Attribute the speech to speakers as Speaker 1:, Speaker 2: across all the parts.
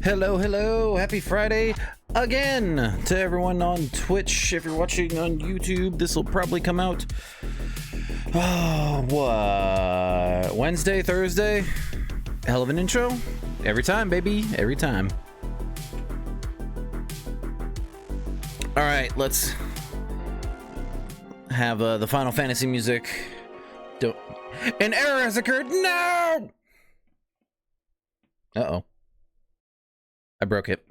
Speaker 1: Hello, hello, happy Friday again to everyone on Twitch. If you're watching on YouTube, this will probably come out, what, Wednesday, Thursday? Hell of an intro. Every time, baby, every time. All right, let's have the Final Fantasy music. An error has occurred. No! Uh-oh. I broke it.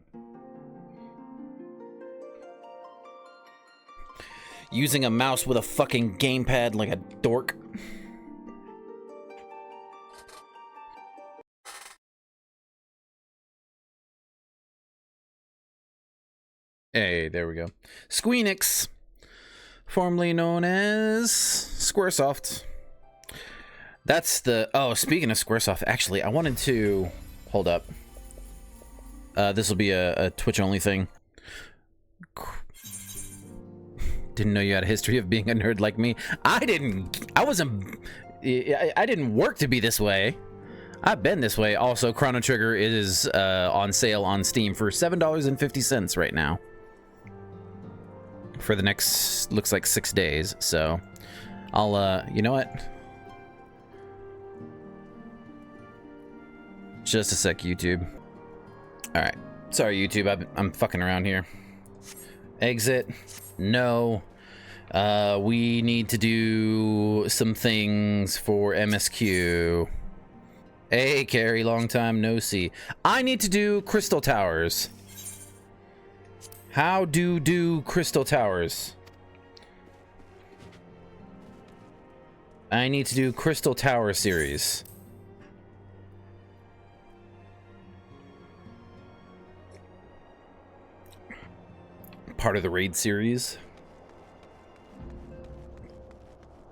Speaker 1: Using a mouse with a fucking gamepad like a dork. Hey, there we go. Squeenix, formerly known as Squaresoft. That's the... Oh, speaking of Squaresoft, actually, I wanted to... Hold up. This will be a Twitch-only thing. Didn't know you had a history of being a nerd like me. I didn't work to be this way. I've been this way. Also, Chrono Trigger is on sale on Steam for $7.50 right now. For the next, looks like 6 days. So, I'll, you know what? Just a sec, YouTube. Alright. Sorry, YouTube. I'm fucking around here. Exit. No. We need to do some things for MSQ. Hey, Carrie. Long time no see. I need to do Crystal Towers. How do Crystal Towers? I need to do Crystal Tower series. Part of the raid series.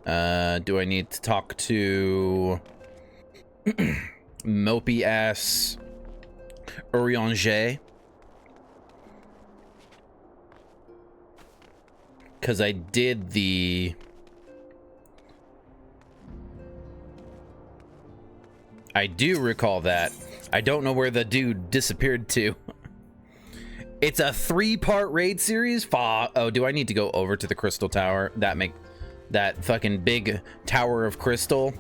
Speaker 1: Do I need to talk to mopey ass Urianger? Because I did the... I do recall that. I don't know where the dude disappeared to. It's a 3-part raid series? Oh, do I need to go over to the Crystal Tower? That fucking big tower of crystal?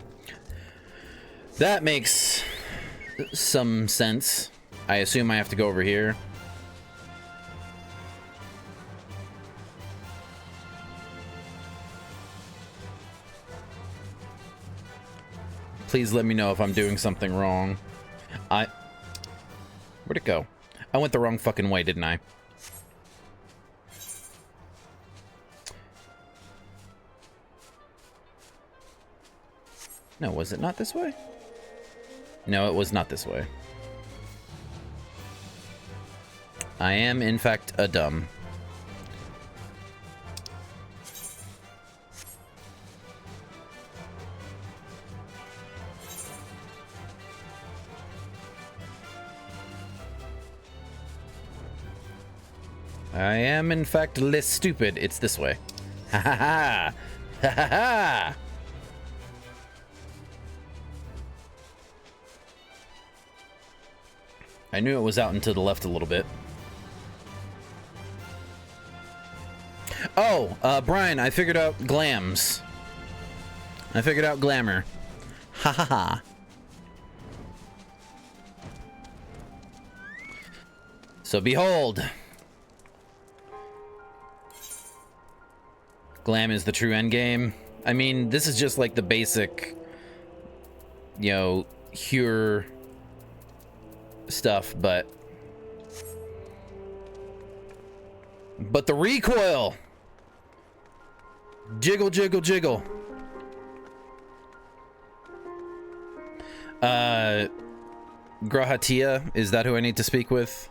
Speaker 1: That makes some sense. I assume I have to go over here. Please let me know if I'm doing something wrong. Where'd it go? I went the wrong fucking way, didn't I? No, was it not this way? No, it was not this way. I am, in fact, a dumb. I am, in fact, less stupid. It's this way. Ha ha ha! Ha ha ha! I knew it was out and to the left a little bit. Oh, Brian, I figured out glams. I figured out glamour. Ha ha ha. So behold. Glam is the true endgame. I mean, this is just like the basic, you know, Hure stuff, but the recoil. Jiggle, jiggle, jiggle. Grahatia, is that who I need to speak with?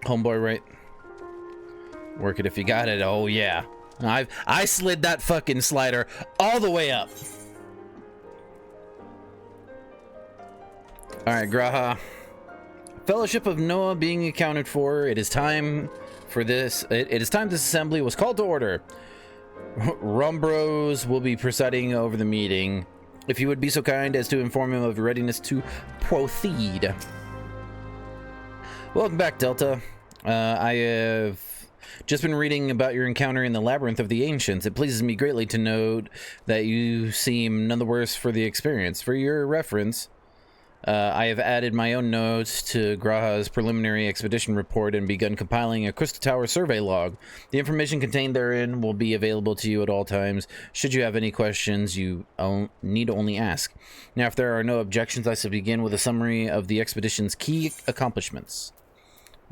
Speaker 1: Homeboy, right? Work it if you got it. Oh yeah, I slid that fucking slider all the way up. All right, Graha. Fellowship of Noah being accounted for. It is time for this. It is time this assembly was called to order. Rumbros will be presiding over the meeting. If you would be so kind as to inform him of your readiness to proceed. Welcome back, Delta. I have just been reading about your encounter in the Labyrinth of the Ancients. It pleases me greatly to note that you seem none the worse for the experience. For your reference, I have added my own notes to Graha's preliminary expedition report and begun compiling a Crystal Tower survey log. The information contained therein will be available to you at all times. Should you have any questions, you need only ask. Now, if there are no objections, I shall begin with a summary of the expedition's key accomplishments.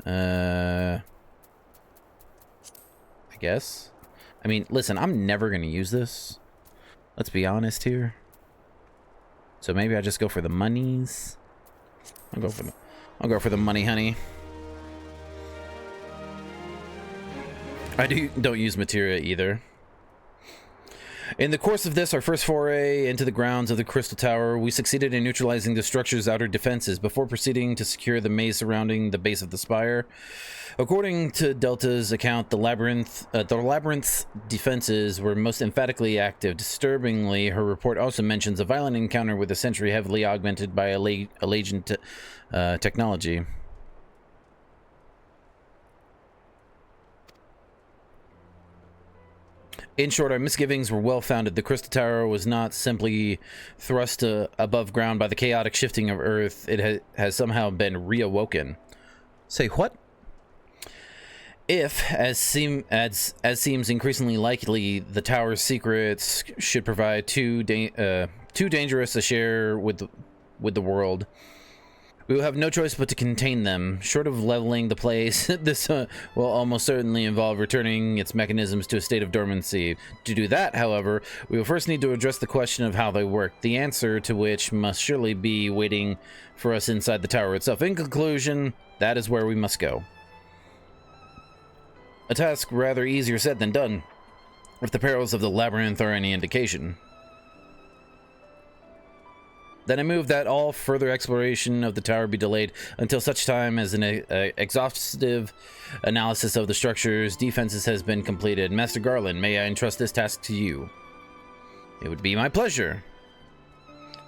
Speaker 1: I guess. I mean, listen, I'm never going to use this. Let's be honest here. So maybe I just go for the monies. I'll go for the money, honey. I don't use materia either. In the course of this, our first foray into the grounds of the Crystal Tower, we succeeded in neutralizing the structure's outer defenses before proceeding to secure the maze surrounding the base of the spire. According to Delta's account, the labyrinth's defenses were most emphatically active. Disturbingly, her report also mentions a violent encounter with a sentry heavily augmented by a latent technology. In short, our misgivings were well-founded. The Crystal Tower was not simply thrust above ground by the chaotic shifting of Earth. It has somehow been reawoken. Say what? If, as seems increasingly likely, the tower's secrets should provide too dangerous a share with the world, we will have no choice but to contain them. Short of leveling the place, this will almost certainly involve returning its mechanisms to a state of dormancy. To do that, however, we will first need to address the question of how they work, the answer to which must surely be waiting for us inside the tower itself. In conclusion, that is where we must go. A task rather easier said than done, if the perils of the labyrinth are any indication. Then I move that all further exploration of the tower be delayed until such time as an exhaustive analysis of the structure's defenses has been completed. Master Garland, may I entrust this task to you? It would be my pleasure.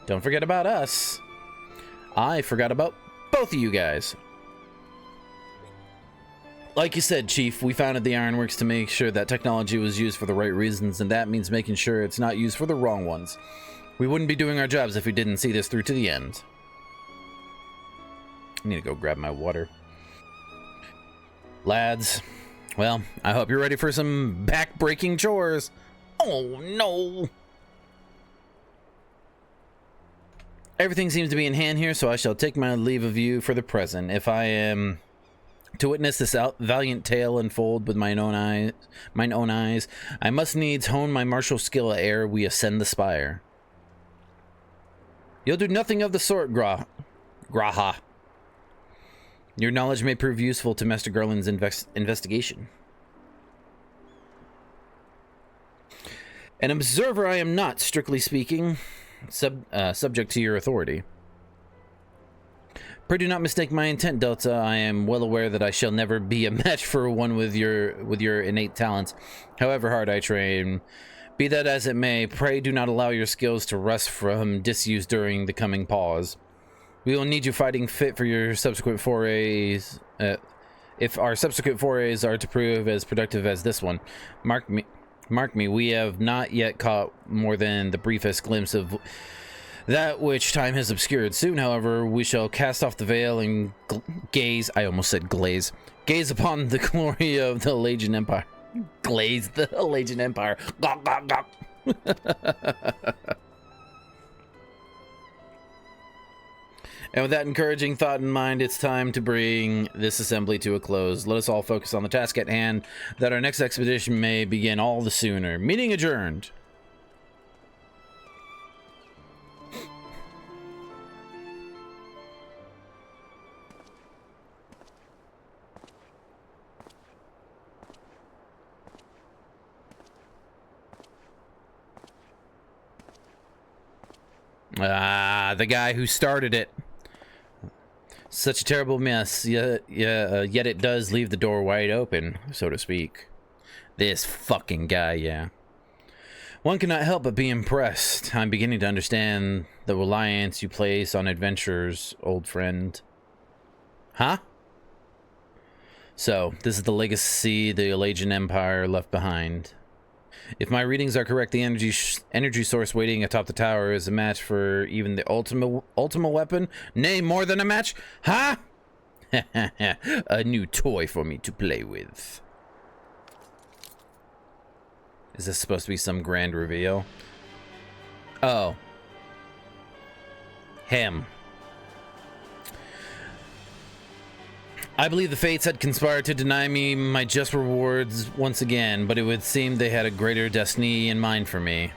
Speaker 1: Don't forget about us. I forgot about both of you guys. Like you said, Chief, we founded the Ironworks to make sure that technology was used for the right reasons, and that means making sure it's not used for the wrong ones. We wouldn't be doing our jobs if we didn't see this through to the end. I need to go grab my water. Lads, well, I hope you're ready for some back-breaking chores. Oh, no. Everything seems to be in hand here, so I shall take my leave of you for the present. If I am to witness this valiant tale unfold with mine own eyes, I must needs hone my martial skill ere we ascend the spire. You'll do nothing of the sort, Graha. Your knowledge may prove useful to Master Garland's investigation. An observer I am not, strictly speaking, subject to your authority. Pray do not mistake my intent, Delta. I am well aware that I shall never be a match for one with your innate talents, however hard I train. Be that as it may, pray do not allow your skills to rust from disuse during the coming pause. We will need you fighting fit for your subsequent forays, if our subsequent forays are to prove as productive as this one. Mark me, we have not yet caught more than the briefest glimpse of that which time has obscured. Soon, however, we shall cast off the veil and gaze upon the glory of the Legion Empire. Glaze the Legion Empire. Gawk, gawk, gawk. And with that encouraging thought in mind, it's time to bring this assembly to a close. Let us all focus on the task at hand, that our next expedition may begin all the sooner. Meeting adjourned. The guy who started it. Such a terrible mess, yet it does leave the door wide open, so to speak. This fucking guy, yeah. One cannot help but be impressed. I'm beginning to understand the reliance you place on adventurers, old friend. Huh? So, this is the legacy the Alagian Empire left behind. If my readings are correct, the energy source waiting atop the tower is a match for even the ultimate weapon. Nay, more than a match? Huh? A new toy for me to play with. Is this supposed to be some grand reveal? Oh. Him. I believe the fates had conspired to deny me my just rewards once again, but it would seem they had a greater destiny in mind for me.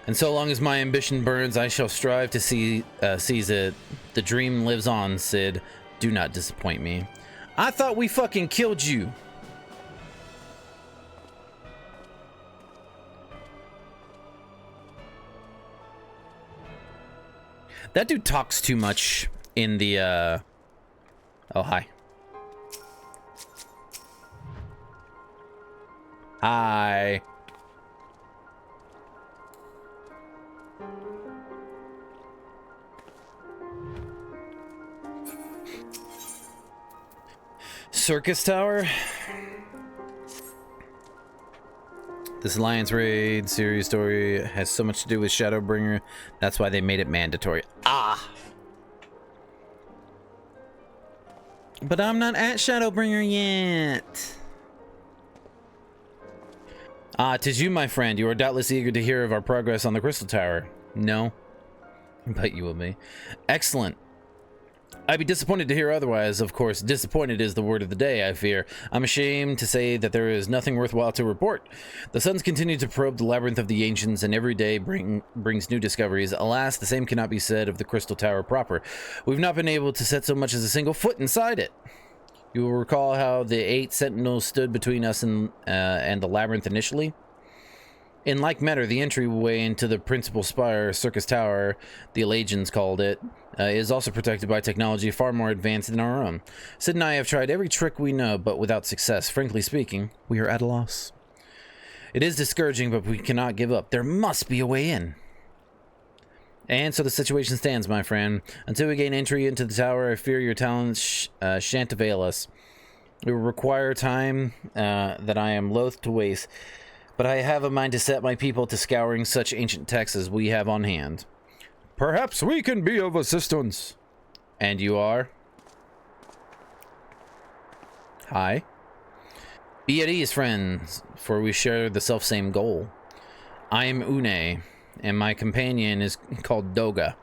Speaker 1: And so long as my ambition burns, I shall strive to seize it. The dream lives on, Sid. Do not disappoint me. I thought we fucking killed you. That dude talks too much in the, Oh, hi. Hi. Circus Tower? This Alliance Raid series story has so much to do with Shadowbringer. That's why they made it mandatory. Ah! But I'm not at Shadowbringer yet. Ah, 'tis you, my friend. You are doubtless eager to hear of our progress on the Crystal Tower. No? But you will be. Excellent. I'd be disappointed to hear otherwise. Of course, disappointed is the word of the day, I fear. I'm ashamed to say that there is nothing worthwhile to report. The suns continue to probe the labyrinth of the ancients, and every day brings new discoveries. Alas, the same cannot be said of the Crystal Tower proper. We've not been able to set so much as a single foot inside it. You will recall how the 8 sentinels stood between us and the labyrinth initially? In like manner, the entryway into the principal spire, Circus Tower, the Alagians called it, is also protected by technology far more advanced than our own. Sid and I have tried every trick we know, but without success. Frankly speaking, we are at a loss. It is discouraging, but we cannot give up. There must be a way in. And so the situation stands, my friend. Until we gain entry into the tower, I fear your talents shan't avail us. It will require time that I am loath to waste. But I have a mind to set my people to scouring such ancient texts as we have on hand. Perhaps we can be of assistance. And you are? Hi. Be at ease, friends, for we share the self-same goal. I am Une, and my companion is called Doga.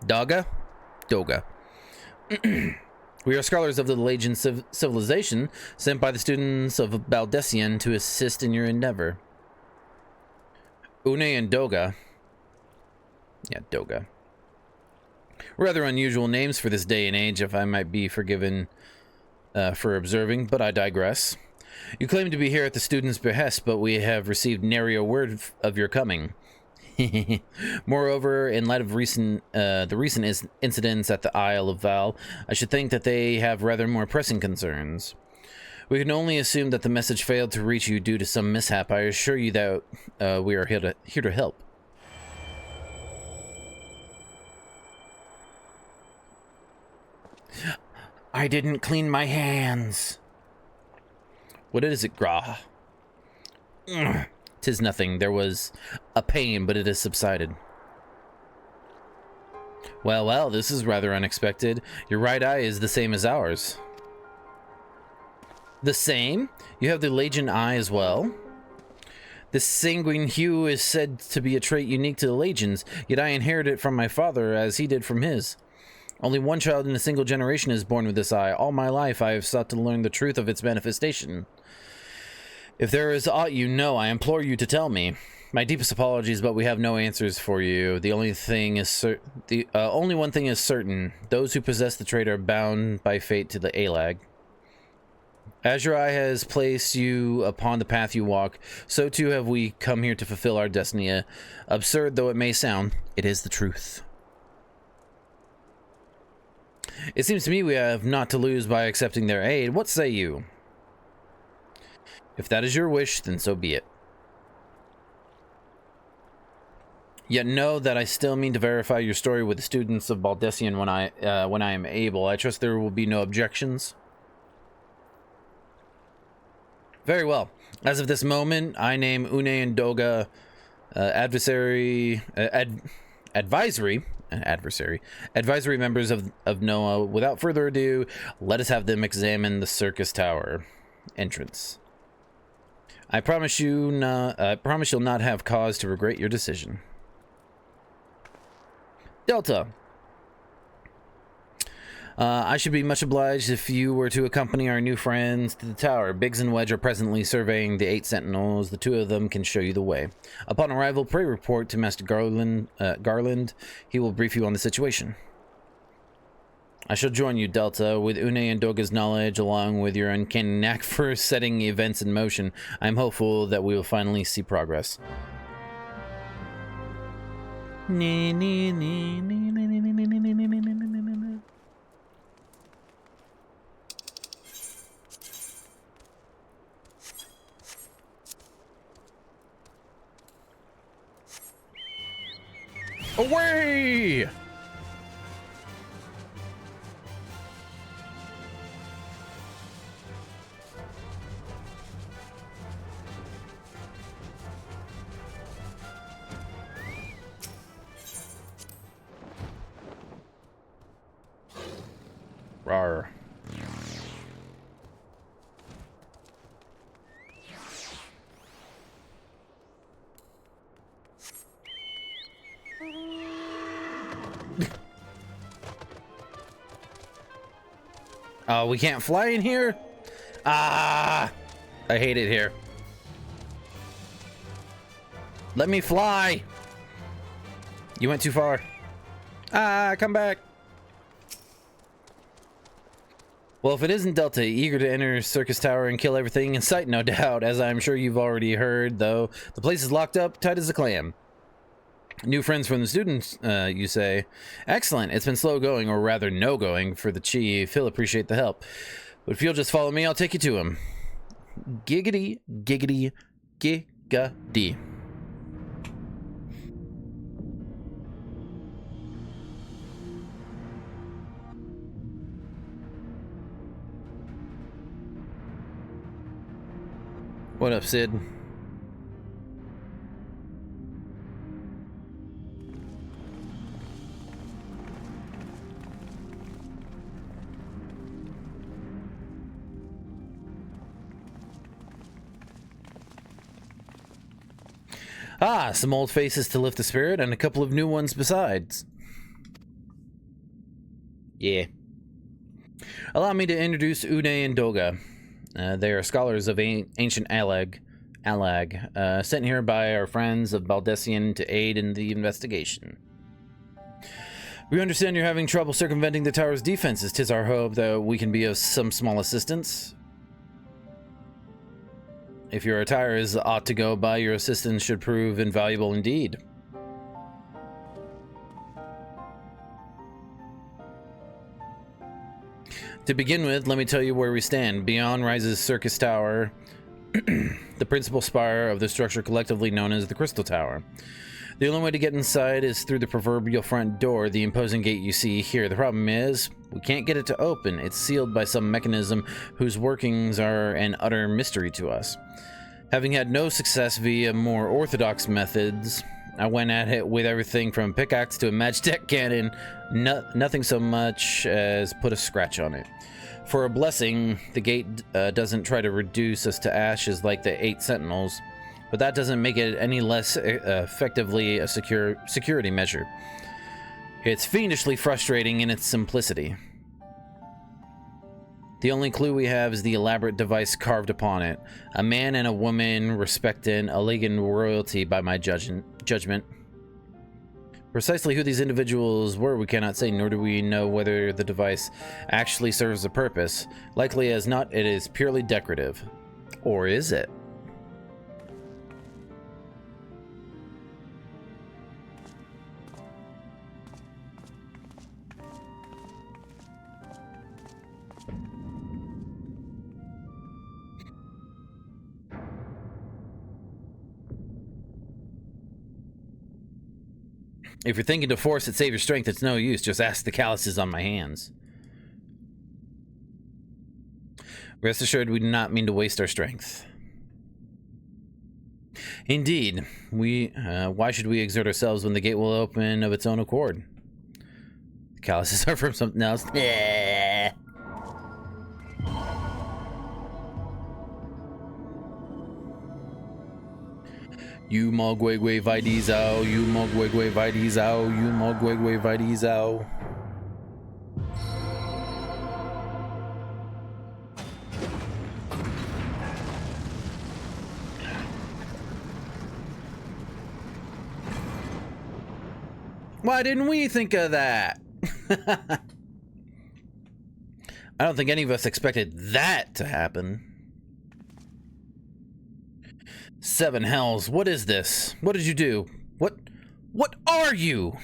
Speaker 1: Doga? Doga. We are scholars of the Alagian civilization, sent by the students of Baldessian to assist in your endeavor. Une and Doga. Yeah, Doga. Rather unusual names for this day and age, if I might be forgiven for observing, but I digress. You claim to be here at the students' behest, but we have received nary a word of your coming. Moreover, in light of the recent incidents at the Isle of Val, I should think that they have rather more pressing concerns. We can only assume that the message failed to reach you due to some mishap. I assure you that we are here to help. I didn't clean my hands. What is it, Grah? 'Tis nothing. There was a pain, but it has subsided. Well, well, this is rather unexpected. Your right eye is the same as ours. The same? You have the Alagian eye as well? This sanguine hue is said to be a trait unique to the Alagians, yet I inherited it from my father as he did from his. Only one child in a single generation is born with this eye. All my life I have sought to learn the truth of its manifestation. If there is aught you know, I implore you to tell me. My deepest apologies, but we have no answers for you. The only one thing is certain: those who possess the trait are bound by fate to the Alag. As your eye has placed you upon the path you walk, so too have we come here to fulfill our destiny. Absurd though it may sound, it is the truth. It seems to me we have naught to lose by accepting their aid. What say you? If that is your wish, then so be it. Yet know that I still mean to verify your story with the students of Baldessian when I am able. I trust there will be no objections. Very well. As of this moment, I name Une and Doga advisory members of Noah. Without further ado, let us have them examine the circus tower entrance. I promise you'll not have cause to regret your decision. Delta. I should be much obliged if you were to accompany our new friends to the tower. Biggs and Wedge are presently surveying the 8 sentinels. The 2 of them can show you the way. Upon arrival, pray report to Master Garland. He will brief you on the situation. I shall join you, Delta. With Une and Doga's knowledge, along with your uncanny knack for setting events in motion, I am hopeful that we will finally see progress. Away! Rawr. Oh, we can't fly in here? Ah! I hate it here. Let me fly! You went too far. Ah, come back. Well, if it isn't Delta, eager to enter Circus Tower and kill everything in sight, no doubt. As I'm sure you've already heard, though, the place is locked up, tight as a clam. New friends from the students, you say. Excellent. It's been slow going, or rather no going, for the chief. He'll appreciate the help. But if you'll just follow me, I'll take you to him. Giggity, giggity, giggity. What up, Sid? Ah, some old faces to lift the spirit, and a couple of new ones besides. Yeah. Allow me to introduce Une and Doga. They are scholars of ancient Alag, sent here by our friends of Baldessian to aid in the investigation. We understand you're having trouble circumventing the tower's defenses. 'Tis our hope that we can be of some small assistance. If your attire is ought to go by, your assistance should prove invaluable indeed. To begin with, let me tell you where we stand. Beyond rises Circus Tower, the principal spire of the structure collectively known as the Crystal Tower. The only way to get inside is through the proverbial front door, the imposing gate you see here. The problem is, we can't get it to open. It's sealed by some mechanism whose workings are an utter mystery to us. Having had no success via more orthodox methods, I went at it with everything from pickaxe to a Magitech cannon, nothing so much as put a scratch on it. For a blessing, the gate doesn't try to reduce us to ashes like the 8 sentinels, but that doesn't make it any less effectively a security measure. It's fiendishly frustrating in its simplicity. The only clue we have is the elaborate device carved upon it. A man and a woman respecting Allegan royalty by my judgment. Precisely who these individuals were we cannot say, nor do we know whether the device actually serves a purpose. Likely as not, it is purely decorative. Or is it? If you're thinking to force it, save your strength, it's no use. Just ask the calluses on my hands. Rest assured, we do not mean to waste our strength. Indeed. Why should we exert ourselves when the gate will open of its own accord? The calluses are from something else. Yeah. You mogwegwe vidizao, you mogwegwe vidizao, you mogwegwe vidizao. Why didn't we think of that? I don't think any of us expected that to happen. Seven hells, what is this? What did you do? What are you?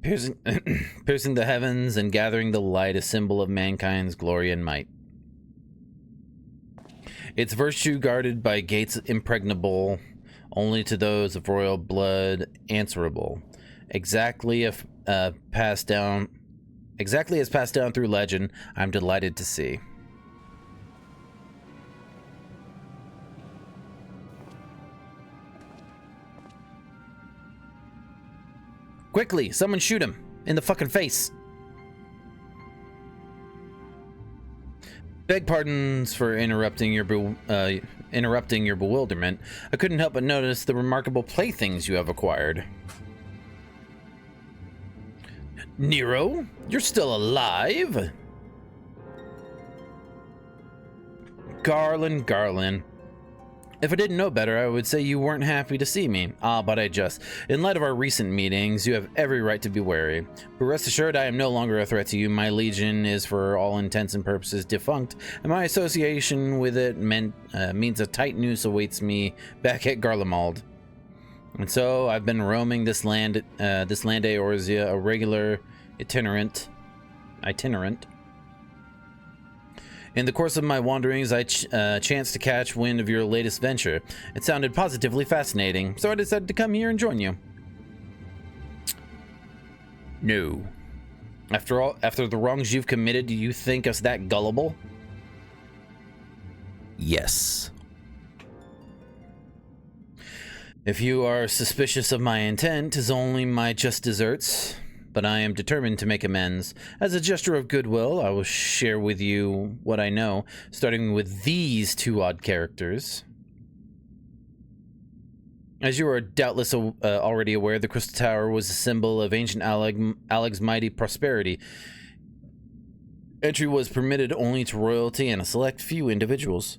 Speaker 1: Piercing the heavens and gathering the light, a symbol of mankind's glory and might. Its virtue guarded by gates impregnable, only to those of royal blood answerable. Exactly as passed down through legend, I'm delighted to see. Quickly, someone shoot him in the fucking face. Beg pardons for interrupting your bewilderment. I couldn't help but notice the remarkable playthings you have acquired. Nero, you're still alive? Garland. If I didn't know better, I would say you weren't happy to see me. Ah, but I just. In light of our recent meetings, you have every right to be wary. But rest assured, I am no longer a threat to you. My legion is, for all intents and purposes, defunct, and my association with it means a tight noose awaits me back at Garlemald. And so I've been roaming this land Eorzea, a regular itinerant. In the course of my wanderings, I chanced to catch wind of your latest venture. It sounded positively fascinating, so I decided to come here and join you. No. After the wrongs you've committed, do you think us that gullible? Yes. If you are suspicious of my intent, 'tis only my just deserts. But I am determined to make amends. As a gesture of goodwill, I will share with you what I know, starting with these two odd characters. As you are doubtless already aware, the Crystal Tower was a symbol of ancient Alleg's mighty prosperity. Entry was permitted only to royalty and a select few individuals.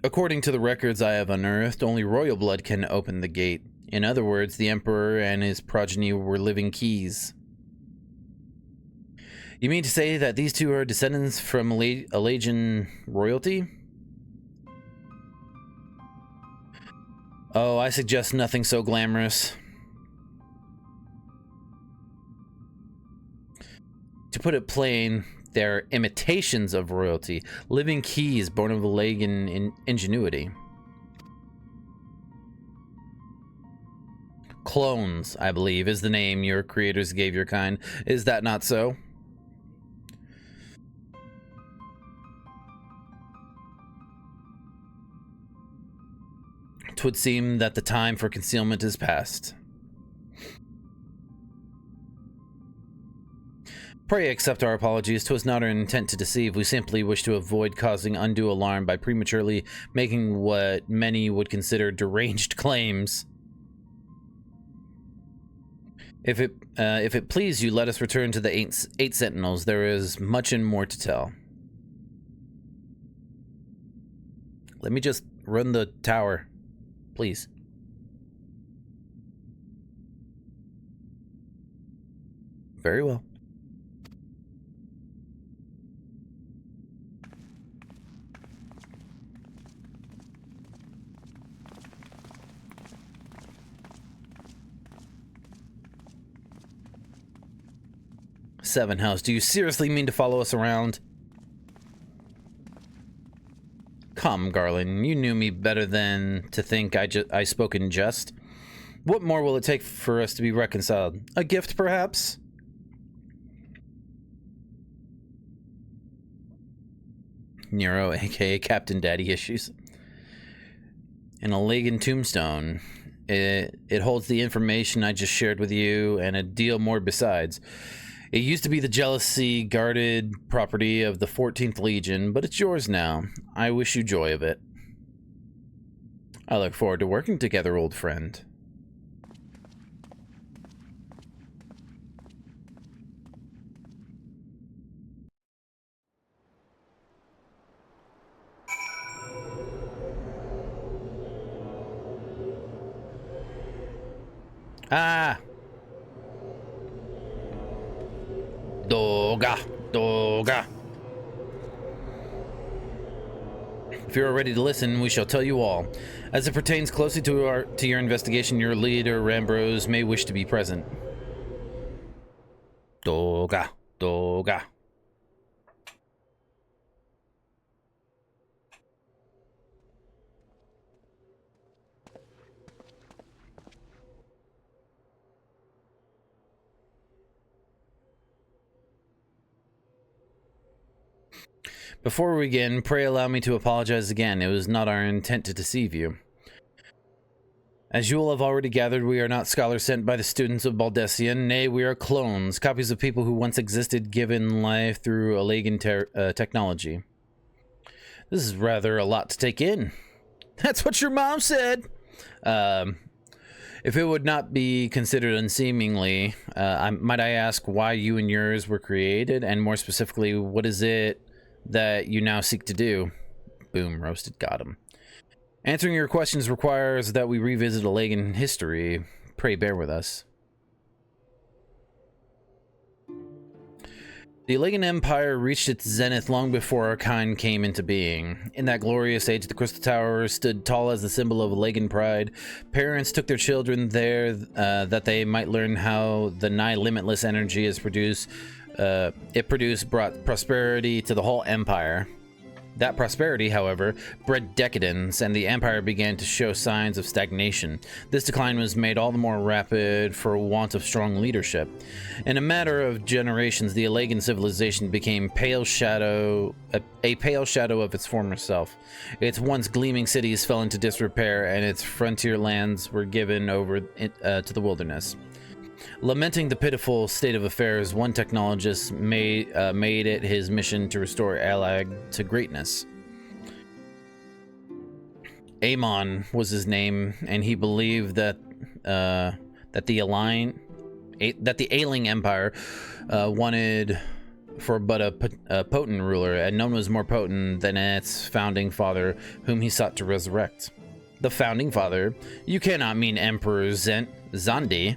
Speaker 1: According to the records I have unearthed, only royal blood can open the gate. In other words, the Emperor and his progeny were living keys. You mean to say that these two are descendants from Alagian royalty? Oh, I suggest nothing so glamorous. To put it plain, they're imitations of royalty, living keys born of Alagian ingenuity. Clones, I believe, is the name your creators gave your kind. Is that not so? Twould seem that the time for concealment is past. Pray accept our apologies. 'Twas not our intent to deceive. We simply wish to avoid causing undue alarm by prematurely making what many would consider deranged claims. If it please you, let us return to the eight sentinels. There is much and more to tell. Let me just run the tower, please. Very well. Seven House, do you seriously mean to follow us around? Come, Garland, you knew me better than to think I spoke in jest. What more will it take for us to be reconciled? A gift, perhaps? Nero, aka Captain Daddy Issues. And a Lagan tombstone. It holds the information I just shared with you and a deal more besides. It used to be the jealousy guarded property of the 14th Legion, but it's yours now. I wish you joy of it. I look forward to working together, old friend. Ah! Doga! Doga! If you are ready to listen, we shall tell you all. As it pertains closely to your investigation, your leader, Rambrose, may wish to be present. Doga! Doga! Before we begin, pray allow me to apologize again. It was not our intent to deceive you. As you will have already gathered, we are not scholars sent by the students of Baldessian. Nay, we are clones, copies of people who once existed, given life through Alagan technology. This is rather a lot to take in. That's what your mom said! If it would not be considered unseemingly, might I ask why you and yours were created, and more specifically, what is it that you now seek to do? Boom, roasted, got him. Answering your questions requires that we revisit Alagan history. Pray bear with us. The Alagan Empire reached its zenith long before our kind came into being. In that glorious age, the Crystal Tower stood tall as the symbol of Alagan pride. Parents took their children there that they might learn how the nigh limitless energy is produced. Brought prosperity to the whole empire. That prosperity, however, bred decadence, and the empire began to show signs of stagnation. This decline was made all the more rapid for want of strong leadership. In a matter of generations, the Alagan civilization became a pale shadow of its former self. Its once gleaming cities fell into disrepair, and its frontier lands were given over to the wilderness. Lamenting the pitiful state of affairs, one technologist made it his mission to restore Alag to greatness. Amon was his name, and he believed that the ailing empire wanted for but a potent ruler, and none was more potent than its founding father, whom he sought to resurrect. The founding father? You cannot mean Emperor Zandi.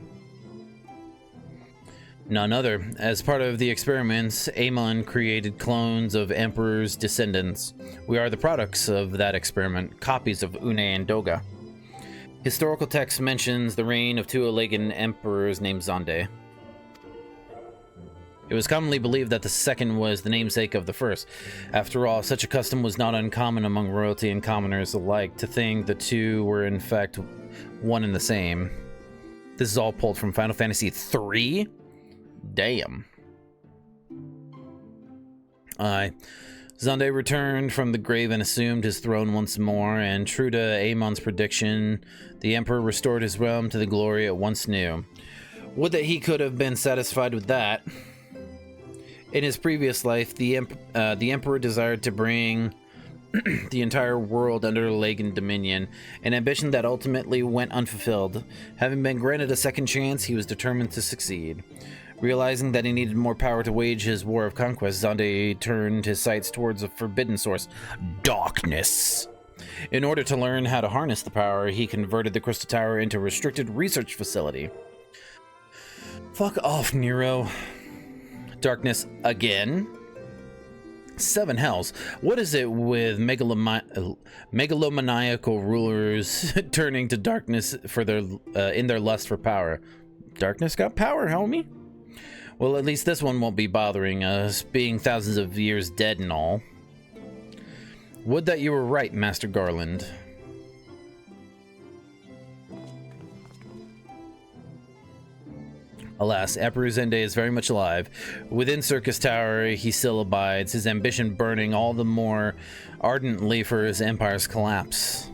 Speaker 1: None other. As part of the experiments, Amon created clones of Emperor's descendants. We are the products of that experiment, copies of Une and Doga. Historical text mentions the reign of two Alagan emperors named Zande. It was commonly believed that the second was the namesake of the first. After all, such a custom was not uncommon among royalty and commoners alike, to think the two were in fact one and the same. This is all pulled from Final Fantasy III? Damn. Zande returned from the grave and assumed his throne once more, and true to Amon's prediction, the Emperor restored his realm to the glory it once knew. Would that he could have been satisfied with that. In his previous life, the Emperor desired to bring the entire world under Alagan dominion, an ambition that ultimately went unfulfilled. Having been granted a second chance, he was determined to succeed. Realizing that he needed more power to wage his war of conquest, Zande turned his sights towards a forbidden source, darkness. In order to learn how to harness the power, he converted the Crystal Tower into a restricted research facility. Fuck off, Nero. Darkness again? Seven hells. What is it with megalomaniacal rulers turning to darkness for their in their lust for power? Darkness got power, homie. Well, at least this one won't be bothering us, being thousands of years dead and all. Would that you were right, Master Garland. Alas, Emperor Zende is very much alive. Within Circus Tower, he still abides, his ambition burning all the more ardently for his empire's collapse.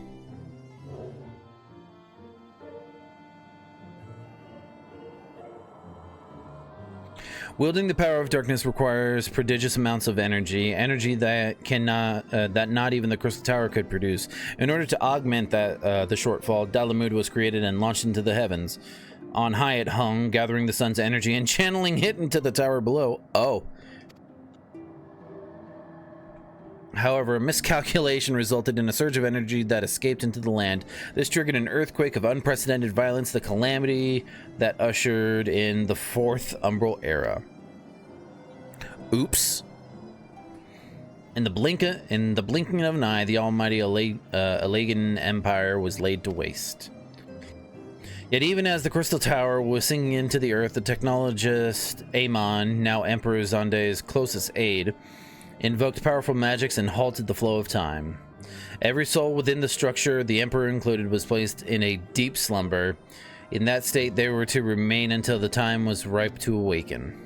Speaker 1: Wielding the power of darkness requires prodigious amounts of energy that not even the Crystal Tower could produce. In order to augment the shortfall, Dalamud was created and launched into the heavens. On high it hung, gathering the sun's energy and channeling it into the tower below. Oh. However, a miscalculation resulted in a surge of energy that escaped into the land. This triggered an earthquake of unprecedented violence, the calamity that ushered in the Fourth Umbral Era. Oops. In the blinking of an eye, the almighty Elagan Empire was laid to waste. Yet even as the Crystal Tower was sinking into the earth, the technologist Amon, now Emperor Zande's closest aide, invoked powerful magics and halted the flow of time. Every soul within the structure, the Emperor included, was placed in a deep slumber. In that state, they were to remain until the time was ripe to awaken.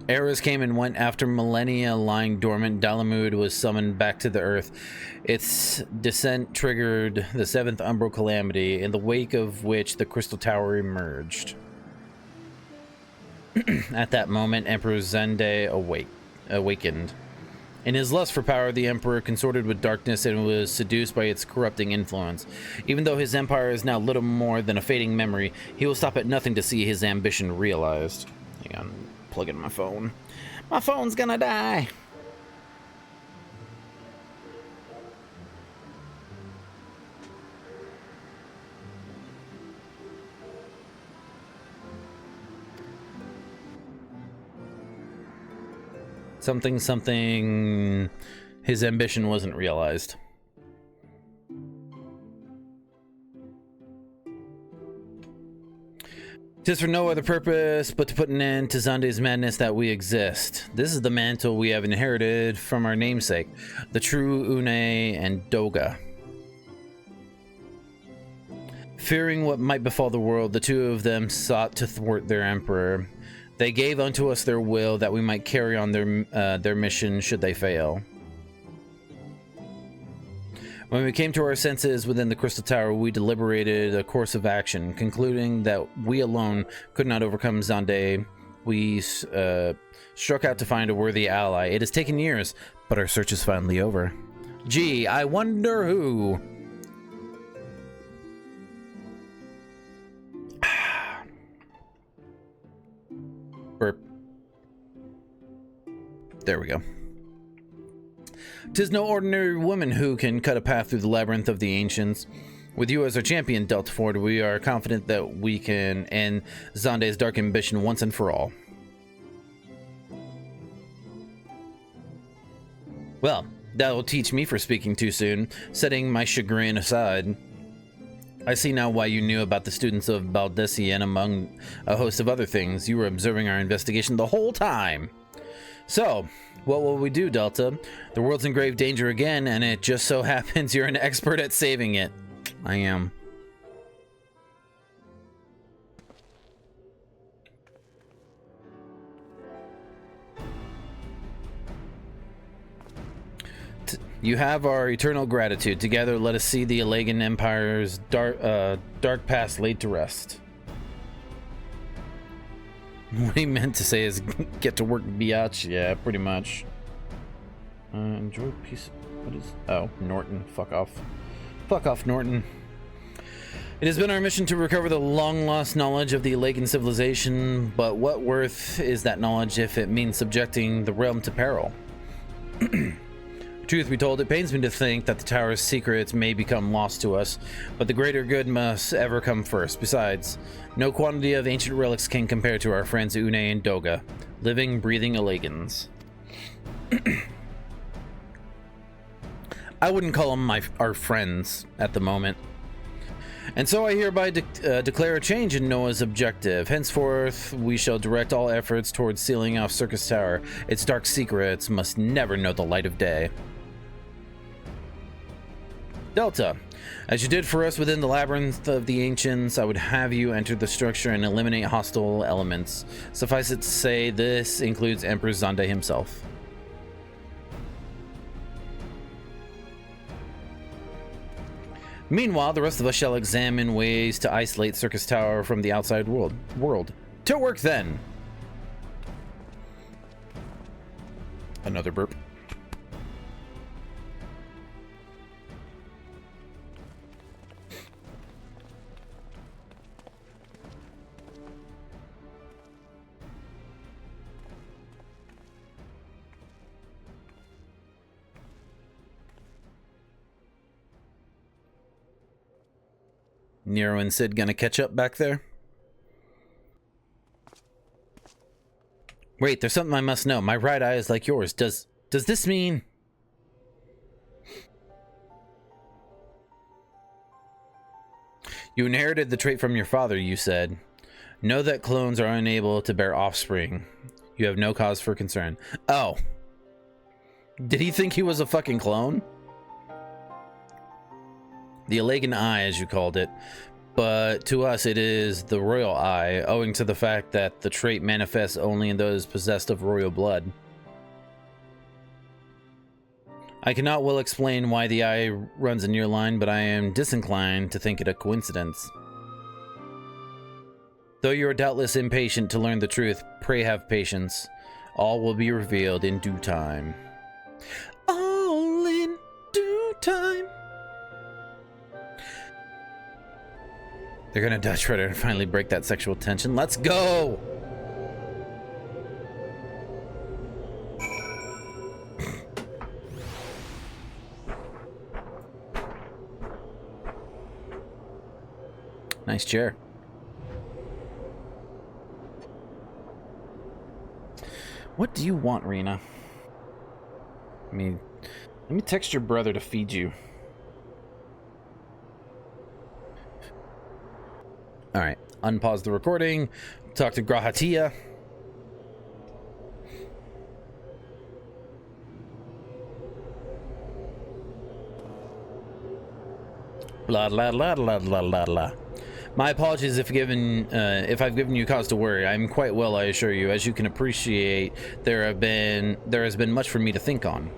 Speaker 1: Eras came and went. After millennia lying dormant, Dalamud was summoned back to the earth. Its descent triggered the Seventh Umbral Calamity, in the wake of which the Crystal Tower emerged. At that moment, Emperor Zende awakened. In his lust for power, the Emperor consorted with darkness and was seduced by its corrupting influence. Even though his empire is now little more than a fading memory, he will stop at nothing to see his ambition realized. Hang on. Plug in my phone. My phone's gonna die. Something, his ambition wasn't realized. Tis for no other purpose but to put an end to Zande's madness that we exist. This is the mantle we have inherited from our namesake, the true Une and Doga. Fearing what might befall the world, the two of them sought to thwart their emperor. They gave unto us their will that we might carry on their mission should they fail. When we came to our senses within the Crystal Tower, we deliberated a course of action, concluding that we alone could not overcome Zande. We struck out to find a worthy ally. It has taken years, but our search is finally over. Gee, I wonder who. Burp. There we go. 'Tis no ordinary woman who can cut a path through the labyrinth of the ancients. With you as our champion, Delta Ford, we are confident that we can end Zande's dark ambition once and for all. Well, that'll teach me for speaking too soon. Setting my chagrin aside, I see now why you knew about the students of Baldesi, and among a host of other things, you were observing our investigation the whole time. So, what will we do, Delta? The world's in grave danger again, and it just so happens you're an expert at saving it. I am. You have our eternal gratitude. Together, let us see the Elagan Empire's dark past laid to rest. What he meant to say is get to work, biatch. Yeah, pretty much. Enjoy peace. What is... Oh, Norton. Fuck off. Fuck off, Norton. It has been our mission to recover the long-lost knowledge of the Elagan civilization, but what worth is that knowledge if it means subjecting the realm to peril? Truth be told, it pains me to think that the tower's secrets may become lost to us, but the greater good must ever come first. Besides, no quantity of ancient relics can compare to our friends Une and Doga, living, breathing Elagans. I wouldn't call them our friends at the moment. And so I hereby declare a change in Noah's objective. Henceforth, we shall direct all efforts towards sealing off Circus Tower. Its dark secrets must never know the light of day. Delta. As you did for us within the labyrinth of the ancients, I would have you enter the structure and eliminate hostile elements. Suffice it to say, this includes Emperor Zonde himself. Meanwhile, the rest of us shall examine ways to isolate Circus Tower from the outside world. To work then! Another burp. Nero and Sid gonna catch up back there? Wait, there's something I must know. My right eye is like yours. Does this mean... You inherited the trait from your father, you said. Know that clones are unable to bear offspring. You have no cause for concern. Oh. Did he think he was a fucking clone? The Alagan Eye, as you called it, but to us it is the Royal Eye, owing to the fact that the trait manifests only in those possessed of royal blood. I cannot well explain why the eye runs in your line, but I am disinclined to think it a coincidence. Though you are doubtless impatient to learn the truth, pray have patience. All will be revealed in due time. All in due time. They're gonna Dutch Rudder and finally break that sexual tension. Let's go! Nice chair. What do you want, Rena? Let me text your brother to feed you. All right, unpause the recording. Talk to Grahatia. Blah blah blah blah blah blah blah. My apologies if I've given you cause to worry. I'm quite well, I assure you. As you can appreciate, there has been much for me to think on.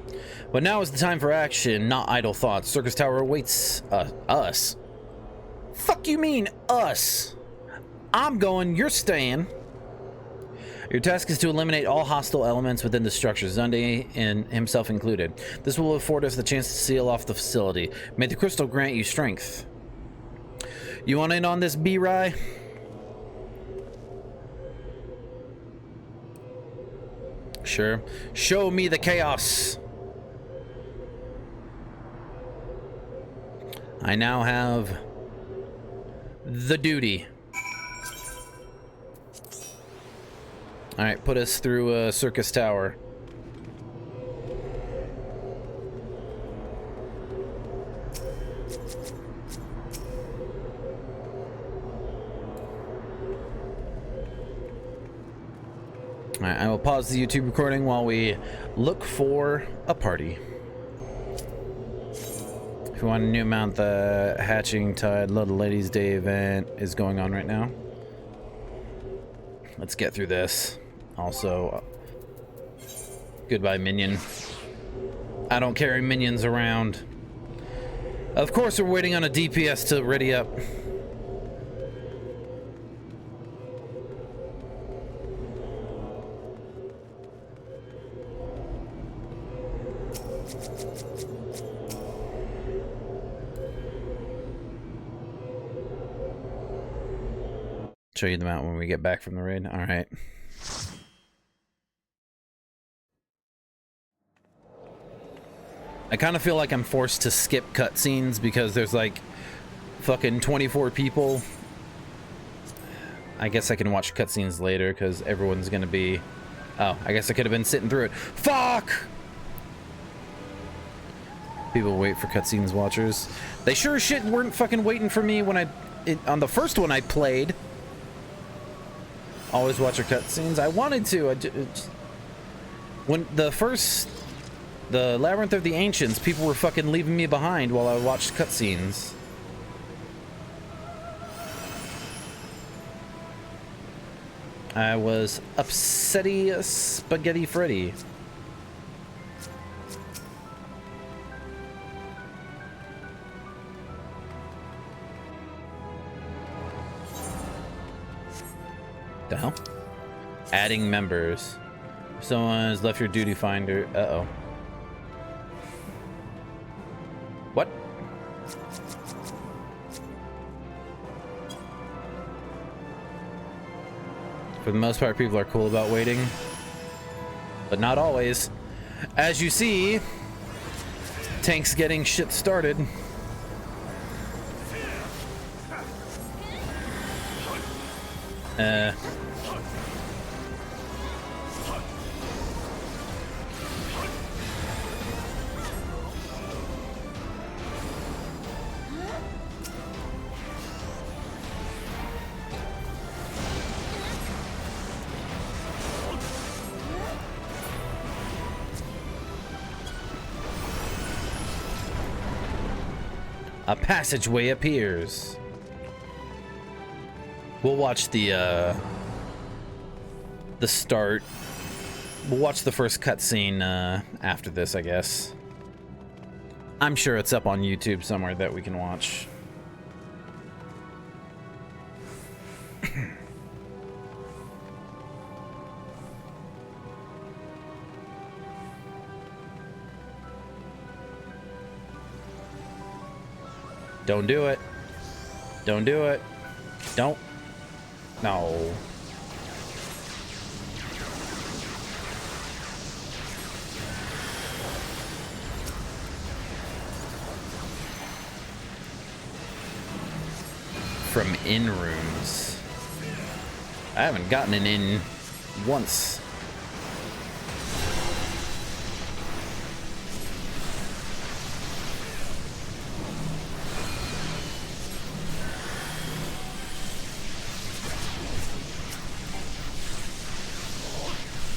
Speaker 1: But now is the time for action, not idle thoughts. Circus Tower awaits us. Fuck you mean, us? I'm going, you're staying. Your task is to eliminate all hostile elements within the structure, Zonde and himself included. This will afford us the chance to seal off the facility. May the crystal grant you strength. You want in on this, B-Rye? Sure. Show me the chaos. I now have the duty. All right, put us through Circus Tower. All right, I will pause the YouTube recording while we look for a party. If you want a new mount, the Hatching Tide Little Ladies Day event is going on right now. Let's get through this. Also, goodbye, minion. I don't carry minions around. Of course, we're waiting on a DPS to ready up. Show you the mount when we get back from the raid. All right. I kind of feel like I'm forced to skip cutscenes because there's like fucking 24 people. I guess I can watch cutscenes later because everyone's gonna be... Oh, I guess I could have been sitting through it. Fuck! People wait for cutscenes watchers. They sure as shit weren't fucking waiting for me when on the first one I played. Always watch your cutscenes. I wanted to. When the first The Labyrinth of the Ancients, people were fucking leaving me behind while I watched cutscenes. I was upsetty spaghetti Freddy. The hell? Adding members. Someone has left your duty finder. Uh-oh. What? For the most part, people are cool about waiting. But not always. As you see, Tank's getting shit started. A passageway appears. We'll watch the start. We'll watch the first cutscene after this, I guess. I'm sure it's up on YouTube somewhere that we can watch. Don't do it. Don't do it. Don't. No. From in rooms. I haven't gotten an in once.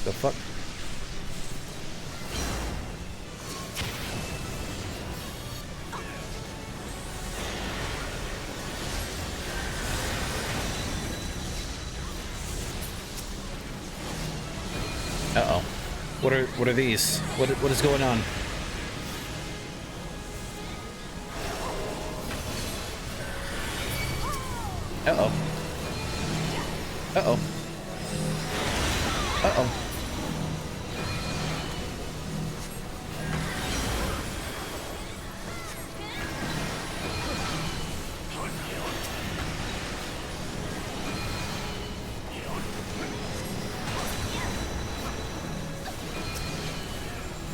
Speaker 1: The fuck? Uh-oh. What are these? What is going on? Uh-oh. Uh-oh. Uh-oh.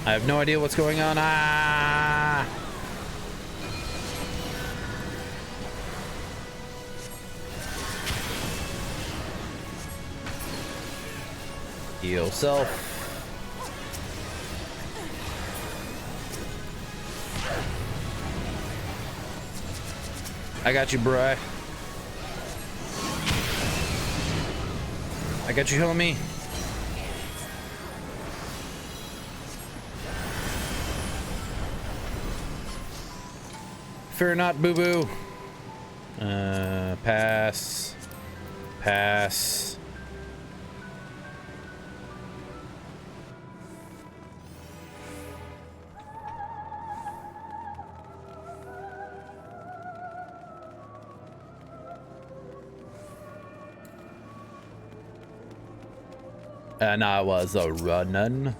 Speaker 1: I have no idea what's going on. Ah! Heal self. I got you, bruh. I got you, homie. Fear not, boo-boo. Pass. Pass. And I was a runnin'.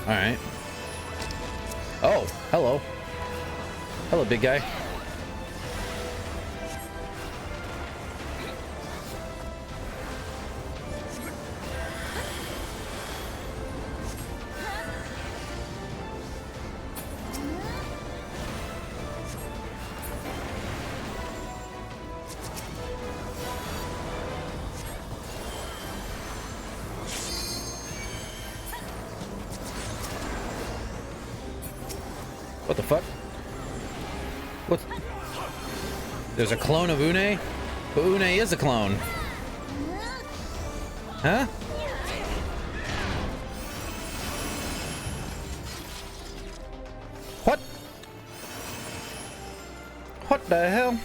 Speaker 1: All right. Oh, hello. Hello, big guy. What the fuck? What? There's a clone of Une? But Une is a clone. Huh? What? What the hell?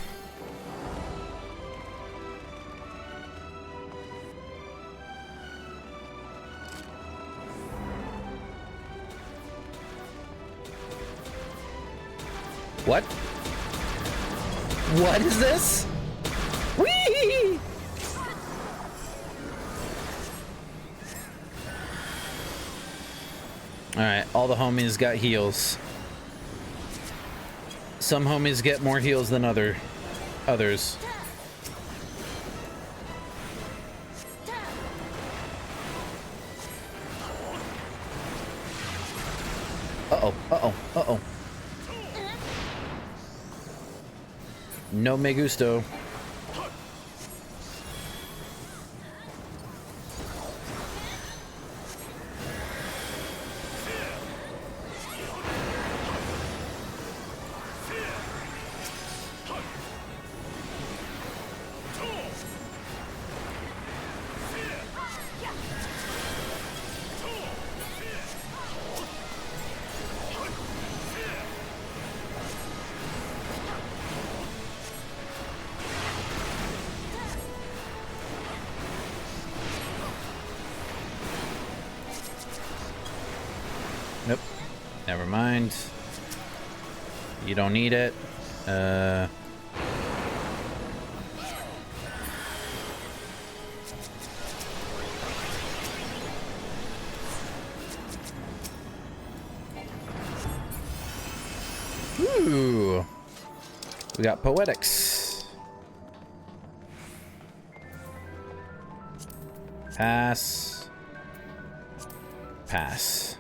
Speaker 1: What? What is this? Whee! Alright, all the homies got heals. Some homies get more heals than others. Uh-oh, uh-oh, uh-oh. No me gusto. Nope. Never mind. You don't need it. Ooh. We got poetics. Pass. Pass.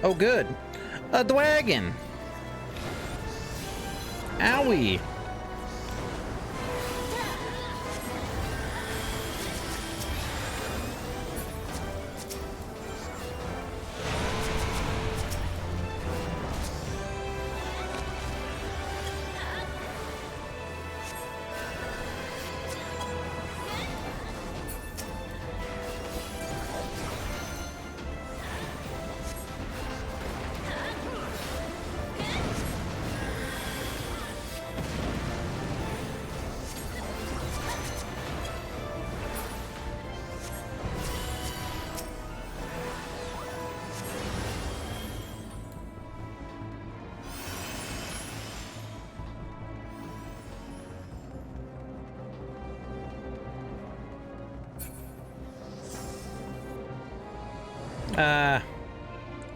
Speaker 1: Oh, good. A dragon. Owie.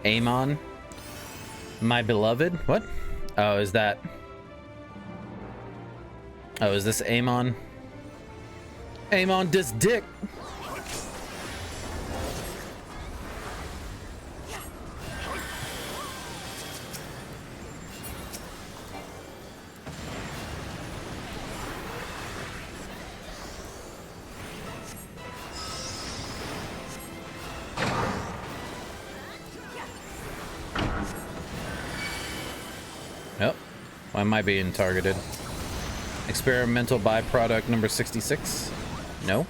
Speaker 1: Amon, my beloved. What? Oh, is that? Oh, is this Amon? Amon, this dick. Nope. Why am I being targeted? Experimental byproduct number 66? No.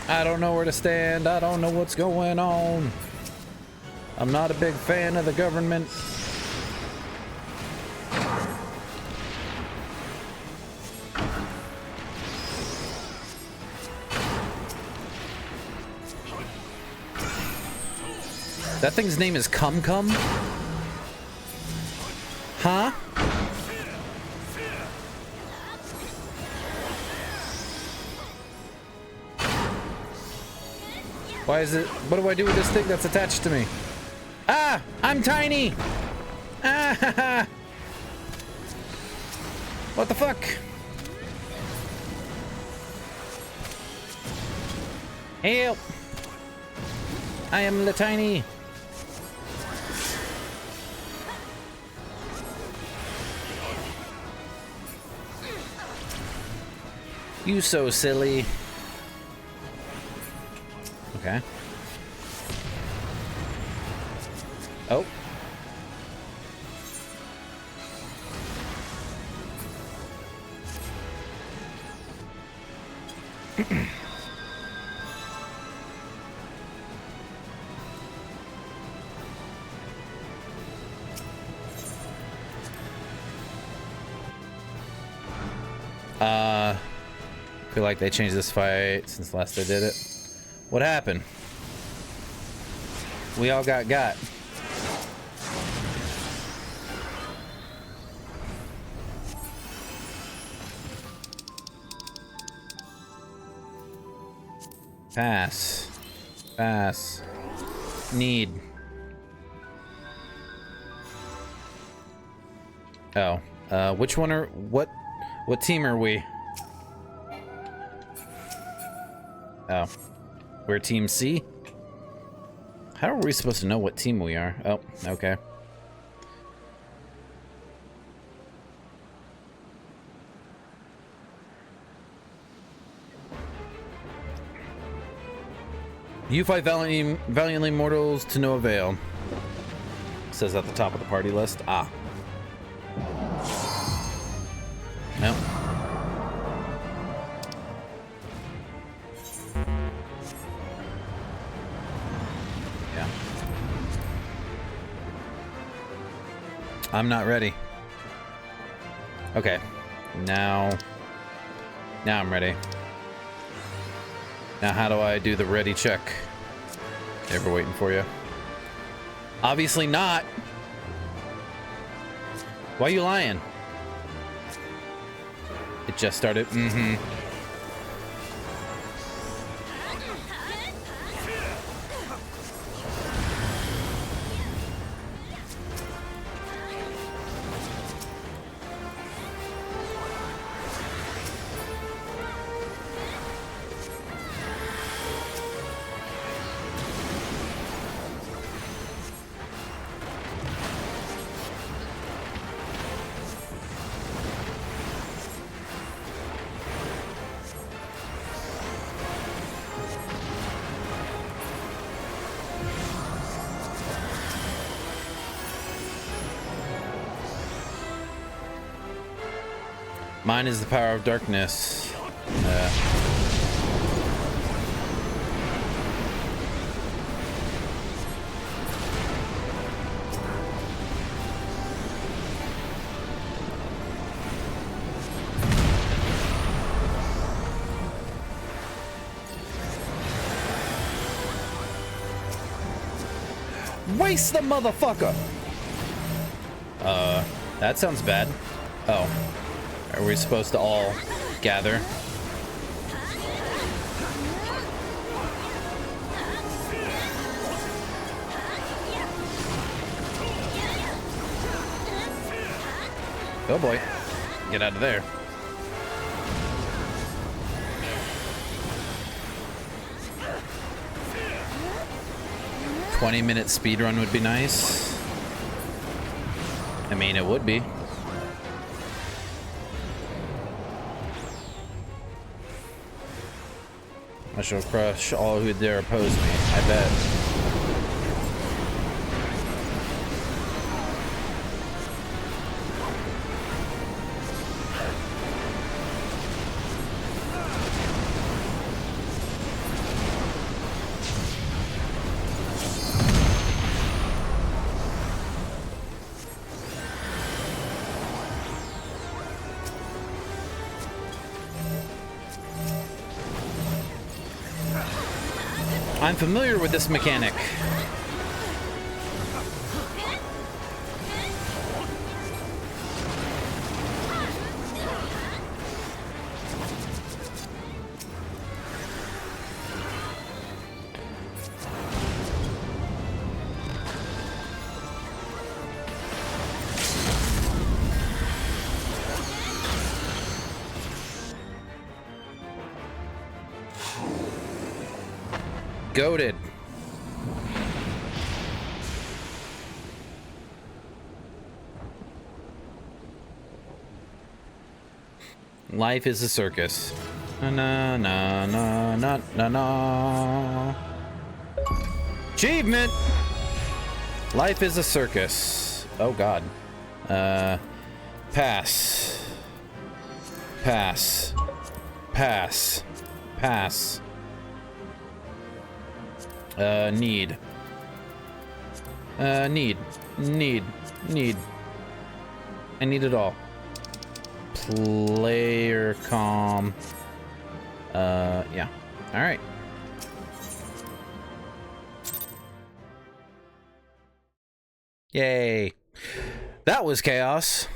Speaker 1: I don't know where to stand. I don't know what's going on. I'm not a big fan of the government. That thing's name is Cum Cum? Huh? Why is it? What do I do with this thing that's attached to me? Ah! I'm tiny! Ah! What the fuck? Help! I am the tiny. You so silly. Okay. Oh. I feel like they changed this fight since last I did it. What happened? We all got. Pass. Pass. Need. Oh. Which one are... What team are we? Oh. We're Team C? How are we supposed to know what team we are? Oh, okay. You fight valiantly mortals to no avail. Says at the top of the party list. Ah. No. Yeah. I'm not ready. Okay. Now I'm ready. Now how do I do the ready check? Ever waiting for you. Obviously not. Why are you lying? It just started. Mm-hmm. Mine is the power of darkness. Waste the motherfucker! That sounds bad. Oh. Are we supposed to all gather? Oh boy. Get out of there. "20-minute speedrun would be nice." I mean, it would be. I shall crush all who dare oppose me, I bet. I'm familiar with this mechanic. Goated. Life is a circus. Na na na na na na na. Achievement! Life is a circus. Oh god. Pass. Pass. Pass. Pass. Need. Need. I need it all. Player calm. Yeah. Alright. Yay. That was chaos.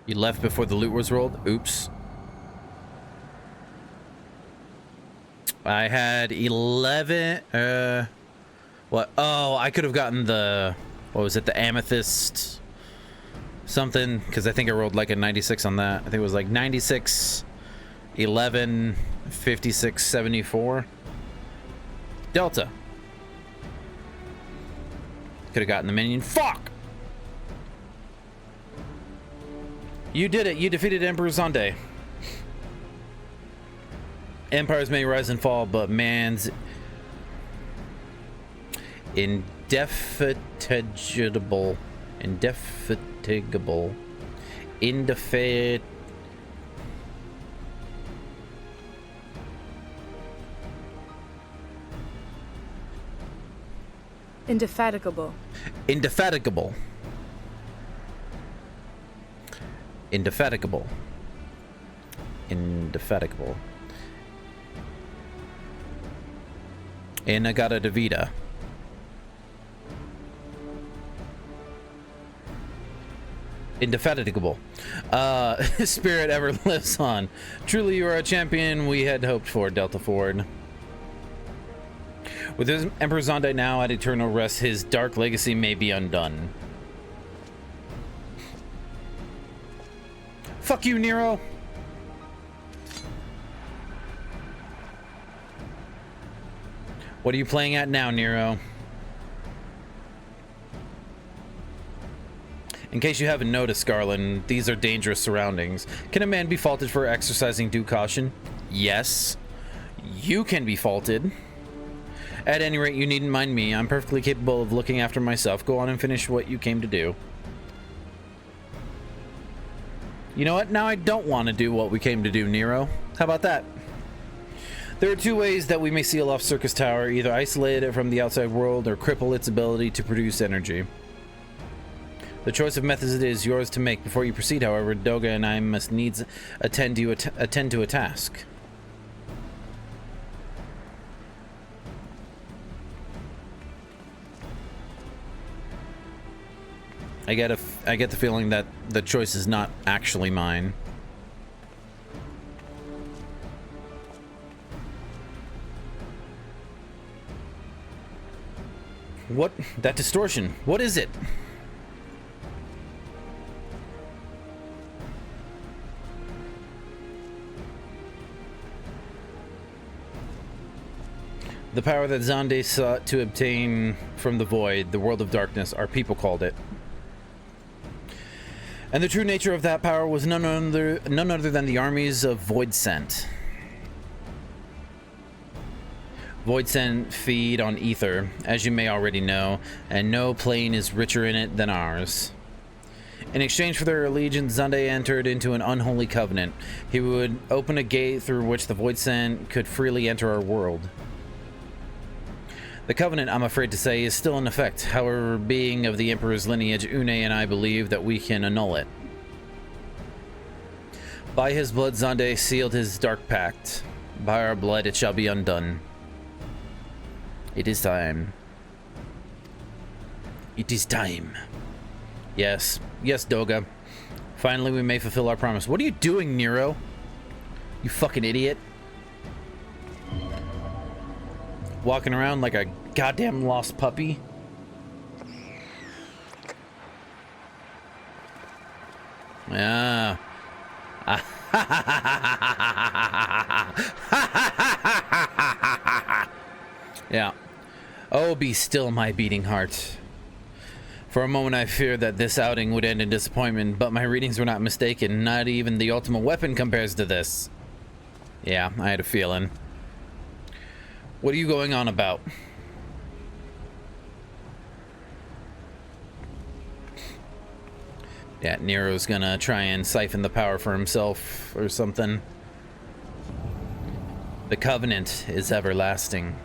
Speaker 1: You left before the loot was rolled? Oops. I had 11, what? Oh, I could have gotten the, what was it, the amethyst something, because I think I rolled like a 96 on that. I think it was like 96, 11, 56, 74. Delta. Could have gotten the minion. Fuck! You did it. You defeated Emperor Zonde. Empires may rise and fall, but man's indefatigable, indefatigable,
Speaker 2: indefatigable.
Speaker 1: Indefatigable. Indefatigable. Indefatigable. Inagata Davida. Indefatigable. Spirit ever lives on. Truly you are a champion we had hoped for, Delta Ford. With his Emperor Zonde now at eternal rest, his dark legacy may be undone. Fuck you, Nero. What are you playing at now, Nero? In case you haven't noticed, Garland, these are dangerous surroundings. Can a man be faulted for exercising due caution? Yes. You can be faulted. At any rate, you needn't mind me. I'm perfectly capable of looking after myself. Go on and finish what you came to do. You know what? Now I don't want to do what we came to do, Nero. How about that? There are two ways that we may seal off Circus Tower, either isolate it from the outside world or cripple its ability to produce energy. The choice of methods is yours to make. Before you proceed, however, Doga and I must needs attend to a task. I get the feeling that the choice is not actually mine. What? That distortion. What is it? The power that Zonde sought to obtain from the void, the world of darkness, our people called it. And the true nature of that power was none other than the armies of Voidsent. Voidsent feed on ether, as you may already know, and no plane is richer in it than ours. In exchange for their allegiance, Zonde entered into an unholy covenant. He would open a gate through which the Voidsent could freely enter our world. The covenant, I'm afraid to say, is still in effect. However, being of the Emperor's lineage, Une and I believe that we can annul it. By his blood, Zonde sealed his dark pact. By our blood, it shall be undone. It is time. It is time. Yes. Yes, Doga. Finally, we may fulfill our promise. What are you doing, Nero? You fucking idiot. Walking around like a goddamn lost puppy. Ah. Yeah. Oh, be still, my beating heart. For a moment I feared that this outing would end in disappointment, but my readings were not mistaken. Not even the ultimate weapon compares to this. Yeah, I had a feeling. What are you going on about? Yeah, Nero's gonna try and siphon the power for himself or something. The Covenant is everlasting.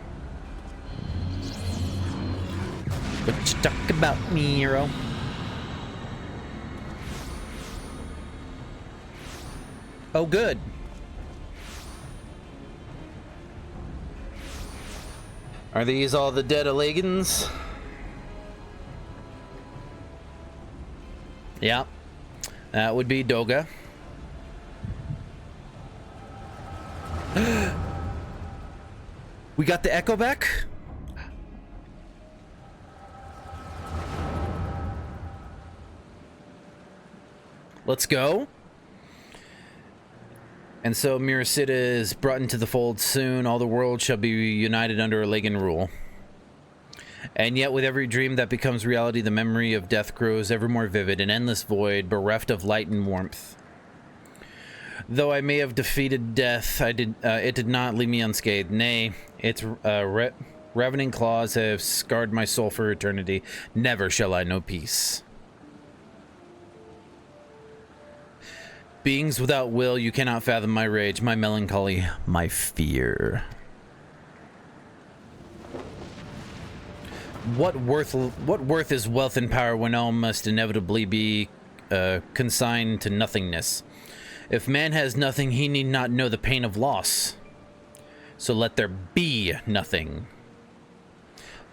Speaker 1: What you talk about, Nero? Oh, good. Are these all the dead Allegans? Yeah. That would be Doga. We got the echo back? Let's go. And so Miracida is brought into the fold soon. All the world shall be united under Allegan rule. And yet with every dream that becomes reality, the memory of death grows ever more vivid, an endless void, bereft of light and warmth. Though I may have defeated death, it did not leave me unscathed. Nay, its ravening claws have scarred my soul for eternity. Never shall I know peace. Beings without will, you cannot fathom my rage, my melancholy, my fear. What worth is wealth and power when all must inevitably be consigned to nothingness? If man has nothing, he need not know the pain of loss. So let there be nothing.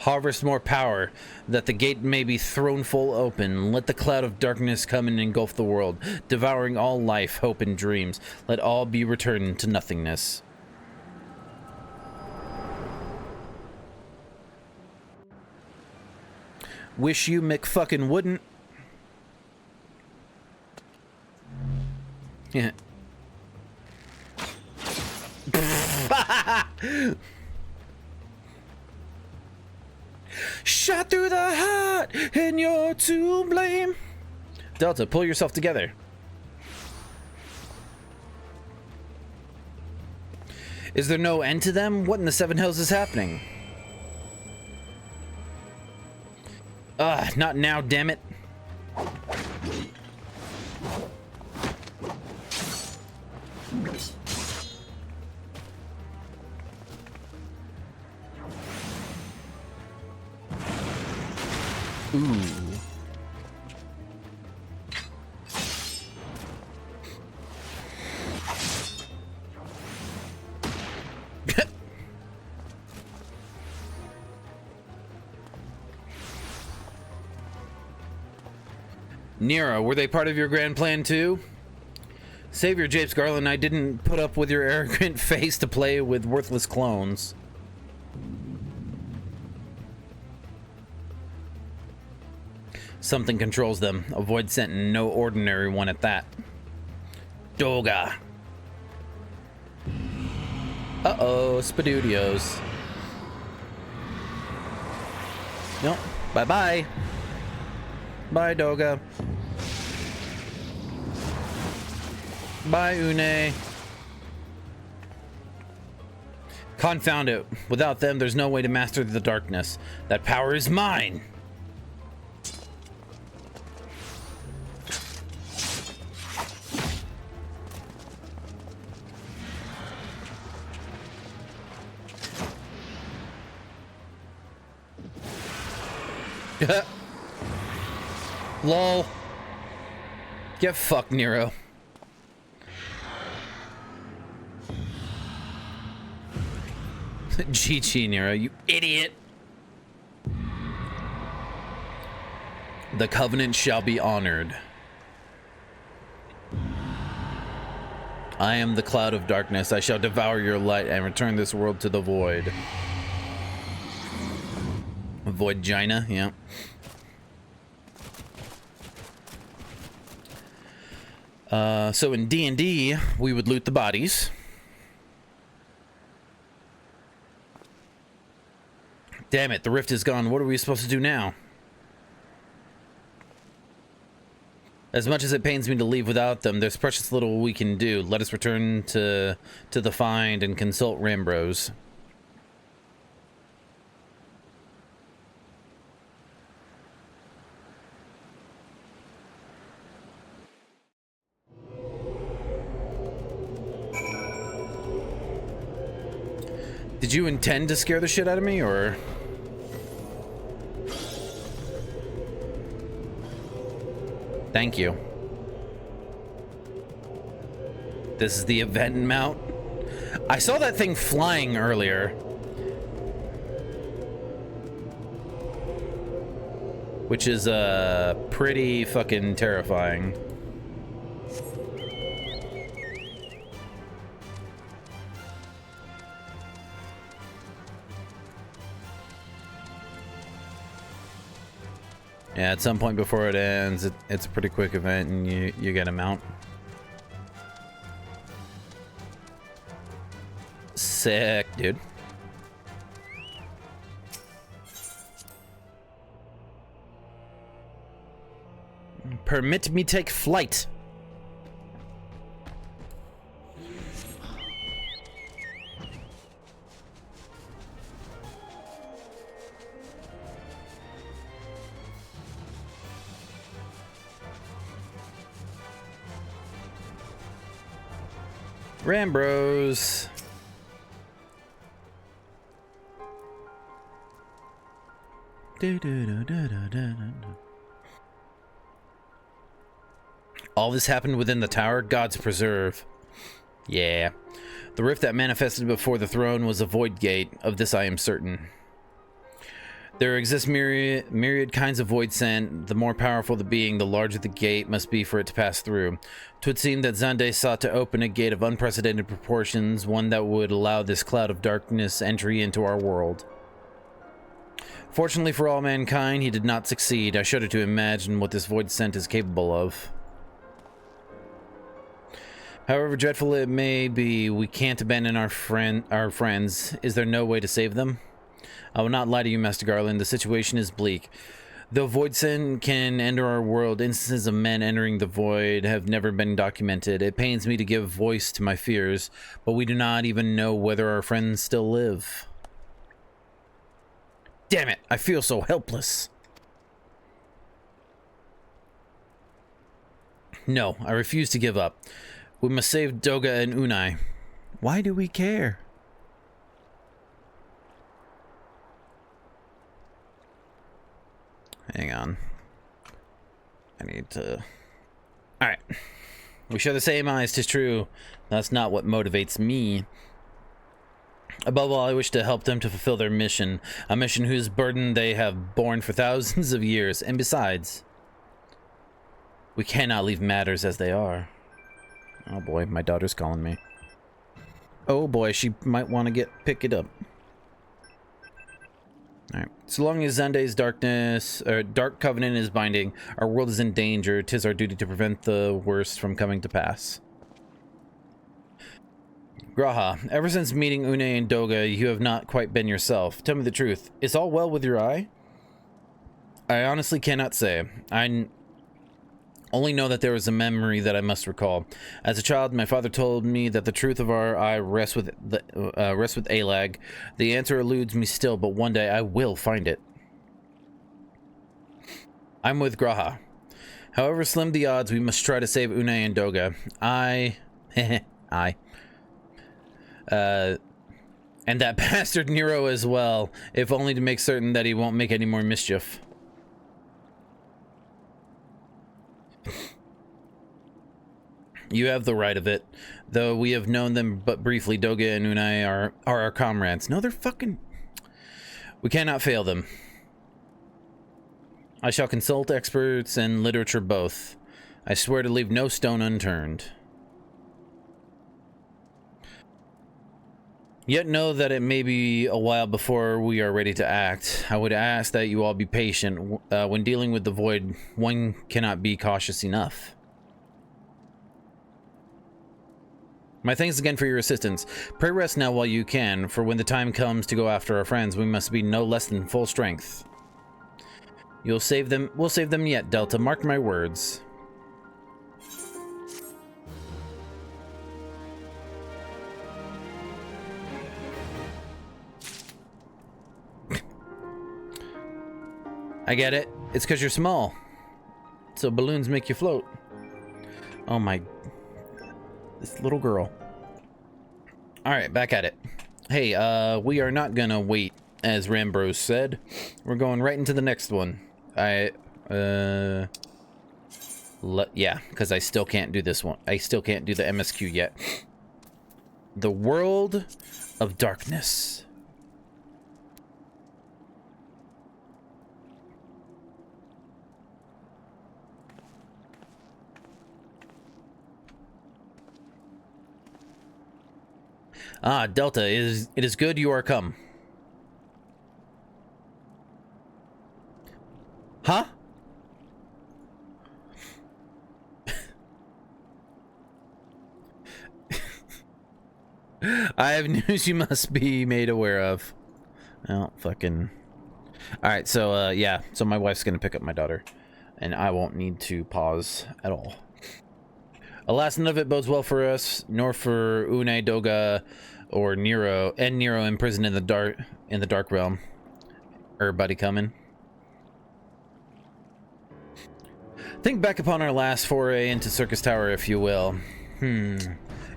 Speaker 1: Harvest more power, that the gate may be thrown full open. Let the cloud of darkness come and engulf the world, devouring all life, hope, and dreams. Let all be returned to nothingness. Wish you McFucking wouldn't. Yeah. Shot through the heart, and you're to blame. Delta, pull yourself together. Is there no end to them? What in the seven hells is happening? Not now, damn it. Ooh. Nero, were they part of your grand plan too? Savior Japes Garland, I didn't put up with your arrogant face to play with worthless clones. Something controls them. A void sent and no ordinary one at that. Doga. Uh-oh, Spadudios. Nope. Bye-bye. Bye, Doga. Bye, Une. Confound it. Without them, there's no way to master the darkness. That power is mine. Lol. Get fucked, Nero. GG, Nero, you idiot. The Covenant shall be honored. I am the cloud of darkness. I shall devour your light and return this world to the void. Void Gina, yeah. So in D&D, we would loot the bodies. Damn it, the rift is gone. What are we supposed to do now? As much as it pains me to leave without them, there's precious little we can do. Let us return to the find and consult Rambros. Did you intend to scare the shit out of me, or...? Thank you. This is the event mount. I saw that thing flying earlier. Which is, pretty fucking terrifying. Yeah, at some point before it ends, it's a pretty quick event, and you get a mount. Sick, dude. Permit me take flight. Rambros. All this happened within the tower? God's preserve. Yeah. The rift that manifested before the throne was a void gate. Of this I am certain. There exist myriad kinds of void sent. The more powerful the being, the larger the gate must be for it to pass through. 'Twould seem that Xande sought to open a gate of unprecedented proportions, one that would allow this cloud of darkness entry into our world. Fortunately for all mankind, he did not succeed. I shudder to imagine what this void sent is capable of. However dreadful it may be, we can't abandon our friends. Is there no way to save them? I will not lie to you, Master Garland. The situation is bleak. Though Voidsen can enter our world, instances of men entering the void have never been documented. It pains me to give voice to my fears, but we do not even know whether our friends still live. Damn it, I feel so helpless. No, I refuse to give up. We must save Doga and Unai. Why do we care? Hang on. I need to... Alright. We share the same eyes, 'tis true. That's not what motivates me. Above all, I wish to help them to fulfill their mission. A mission whose burden they have borne for thousands of years. And besides, we cannot leave matters as they are. Oh boy, my daughter's calling me. Oh boy, she might want to pick it up. Alright. So long as Xande's dark covenant is binding, our world is in danger. 'Tis our duty to prevent the worst from coming to pass. Graha, ever since meeting Une and Doga, you have not quite been yourself. Tell me the truth. Is all well with your eye? I honestly cannot say. I only know that there was a memory that I must recall. As a child, my father told me that the truth of our eye rests with Alag. The answer eludes me still, but one day I will find it. I'm with Graha. However slim the odds, we must try to save Une and Doga. And that bastard Nero as well, if only to make certain that he won't make any more mischief. You have the right of it. Though we have known them but briefly, Doga and Unai are our comrades. No, they're fucking... We cannot fail them. I shall consult experts and literature both. I swear to leave no stone unturned. Yet know that it may be a while before we are ready to act. I would ask that you all be patient. When dealing with the void, one cannot be cautious enough. My thanks again for your assistance. Pray rest now while you can, for when the time comes to go after our friends, we must be no less than full strength. You'll save them. We'll save them yet, Delta. Mark my words. I get it. It's because you're small. So balloons make you float. Oh my... This little girl. Alright, back at it. Hey, we are not gonna wait, as Rambrose said. We're going right into the next one. Yeah, because I still can't do this one. I still can't do the MSQ yet. The World of Darkness. Ah, Delta, it is good you are come. Huh? I have news you must be made aware of. Oh, fucking... Alright, so, yeah. So my wife's gonna pick up my daughter. And I won't need to pause at all. Alas, none of it bodes well for us, nor for Une, Doga, or Nero, and Nero imprisoned in the dark realm. Everybody coming. Think back upon our last foray into Circus Tower, if you will. It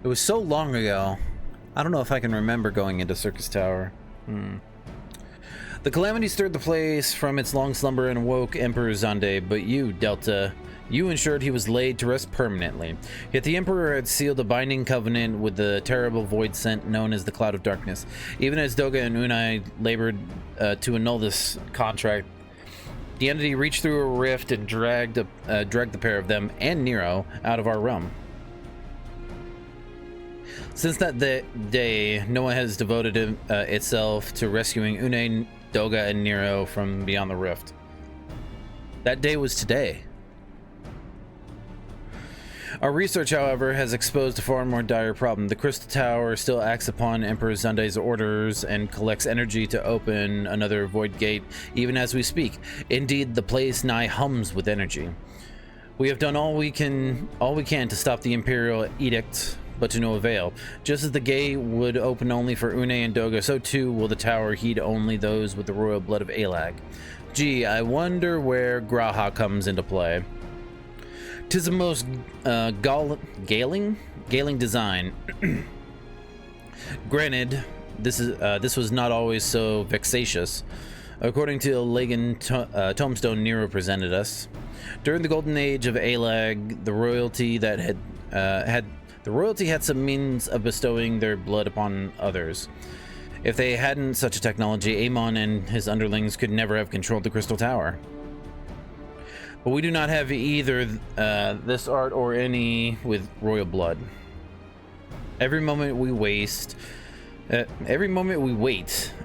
Speaker 1: was so long ago. I don't know if I can remember going into Circus Tower. The calamity stirred the place from its long slumber and awoke Emperor Zande, but you, Delta, you ensured he was laid to rest permanently. Yet the Emperor had sealed a binding covenant with the terrible void sent known as the Cloud of Darkness. Even as Doga and Unai labored to annul this contract, the entity reached through a rift and dragged the pair of them and Nero out of our realm. Since that day, no one has devoted itself to rescuing Une, Doga, and Nero from beyond the rift. That day was today. Our research, however, has exposed a far more dire problem. The Crystal Tower still acts upon Emperor Zande's orders and collects energy to open another void gate, even as we speak. Indeed, the place nigh hums with energy. We have done all we can to stop the Imperial Edict, but to no avail. Just as the gate would open only for Une and Doga, so too will the tower heed only those with the royal blood of Alag. Gee, I wonder where Graha comes into play. 'Tis a most galing design. Granted, this was not always so vexatious. According to a Lagan tombstone Nero presented us, during the golden age of Alag, the royalty had some means of bestowing their blood upon others. If they hadn't such a technology, Amon and his underlings could never have controlled the Crystal Tower. But we do not have either this art or any with royal blood. Every moment we wait,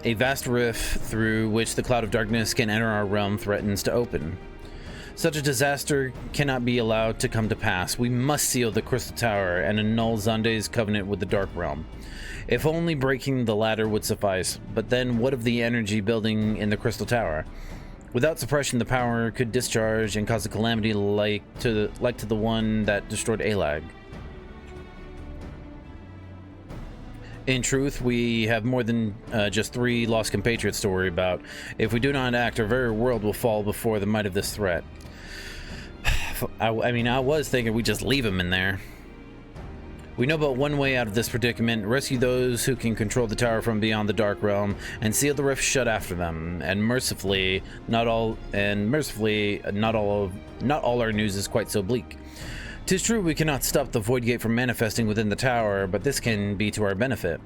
Speaker 1: a vast rift through which the Cloud of Darkness can enter our realm threatens to open. Such a disaster cannot be allowed to come to pass. We must seal the Crystal Tower and annul Zande's covenant with the Dark Realm. If only breaking the latter would suffice. But then what of the energy building in the Crystal Tower? Without suppression, the power could discharge and cause a calamity like to the one that destroyed Alag. In truth, we have more than just 3 lost compatriots to worry about. If we do not act, our very world will fall before the might of this threat. I mean, I was thinking we just leave him in there. We know but one way out of this predicament: rescue those who can control the tower from beyond the Dark Realm, and seal the rift shut after them. And mercifully, not all our news is quite so bleak. 'Tis true we cannot stop the Void Gate from manifesting within the tower, but this can be to our benefit.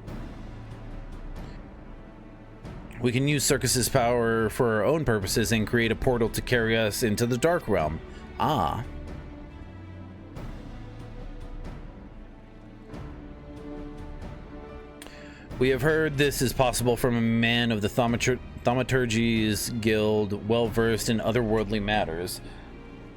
Speaker 1: We can use Circus's power for our own purposes and create a portal to carry us into the Dark Realm. Ah. We have heard this is possible from a man of the Thaumaturgy's Guild, well versed in otherworldly matters.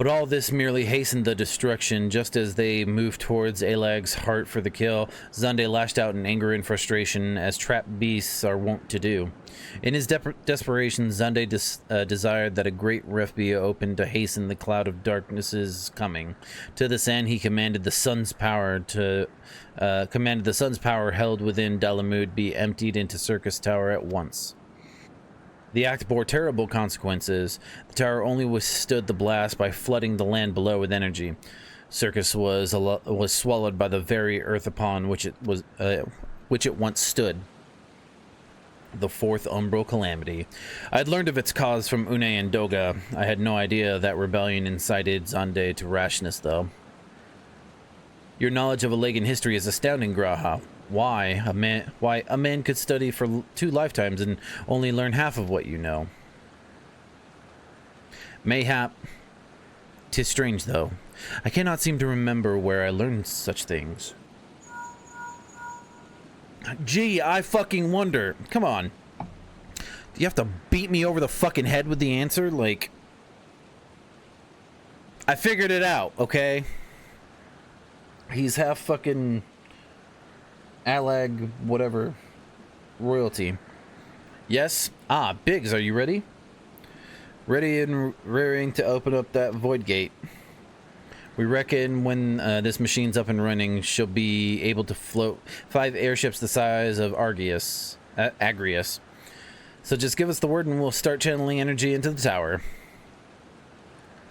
Speaker 1: But all this merely hastened the destruction. Just as they moved towards Alag's heart for the kill, Zunde lashed out in anger and frustration, as trapped beasts are wont to do. In his desperation, Zunde desired that a great rift be opened to hasten the cloud of darkness's coming. To this end, he commanded the sun's power held within Dalamud be emptied into Circus Tower at once. The act bore terrible consequences. The tower only withstood the blast by flooding the land below with energy. Circus was swallowed by the very earth upon which it once stood. The fourth umbral calamity. I had learned of its cause from Une and Doga. I had no idea that rebellion incited Zunde to rashness, though. Your knowledge of Alagan history is astounding, Graha. Why a man could study for 2 lifetimes and only learn half of what you know. Mayhap. 'Tis strange, though. I cannot seem to remember where I learned such things. Gee, I fucking wonder. Come on. Do you have to beat me over the fucking head with the answer? Like, I figured it out, okay? He's half fucking Alag, whatever, royalty. Yes? Ah, Biggs, are you ready? Ready and rearing to open up that void gate. We reckon when this machine's up and running, she'll be able to float 5 airships the size of Agrius. So just give us the word and we'll start channeling energy into the tower.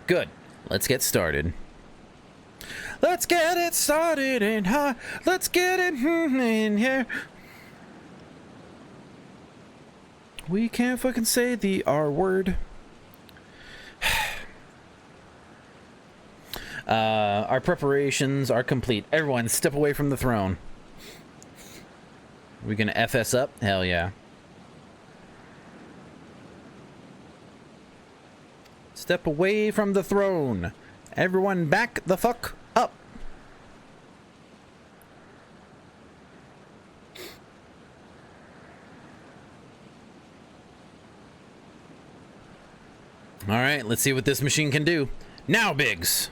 Speaker 1: Good. Let's get started. Let's get it started in high. Let's get it in here. We can't fucking say the R word. Our preparations are complete. Everyone, step away from the throne. We gonna FS up? Hell yeah. Step away from the throne. Everyone back the fuck up. All right, let's see what this machine can do. Now, Biggs.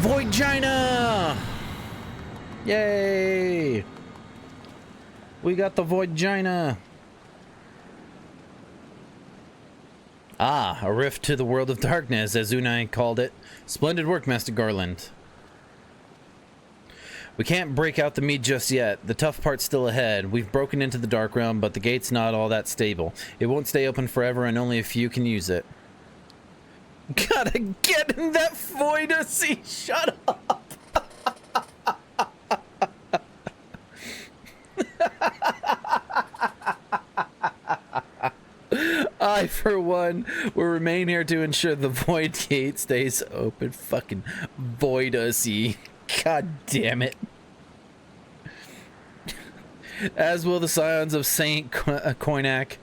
Speaker 1: Voidgina! Yay! We got the Voidgina! Ah, a rift to the world of darkness, as Unai called it. Splendid work, Master Garland. We can't break out the mead just yet. The tough part's still ahead. We've broken into the Dark Realm, but the gate's not all that stable. It won't stay open forever, and only a few can use it. Gotta get in that void to see. Shut up. I, for one, will remain here to ensure the void gate stays open. Fucking voidacy. God damn it. As will the scions of Saint Koinak.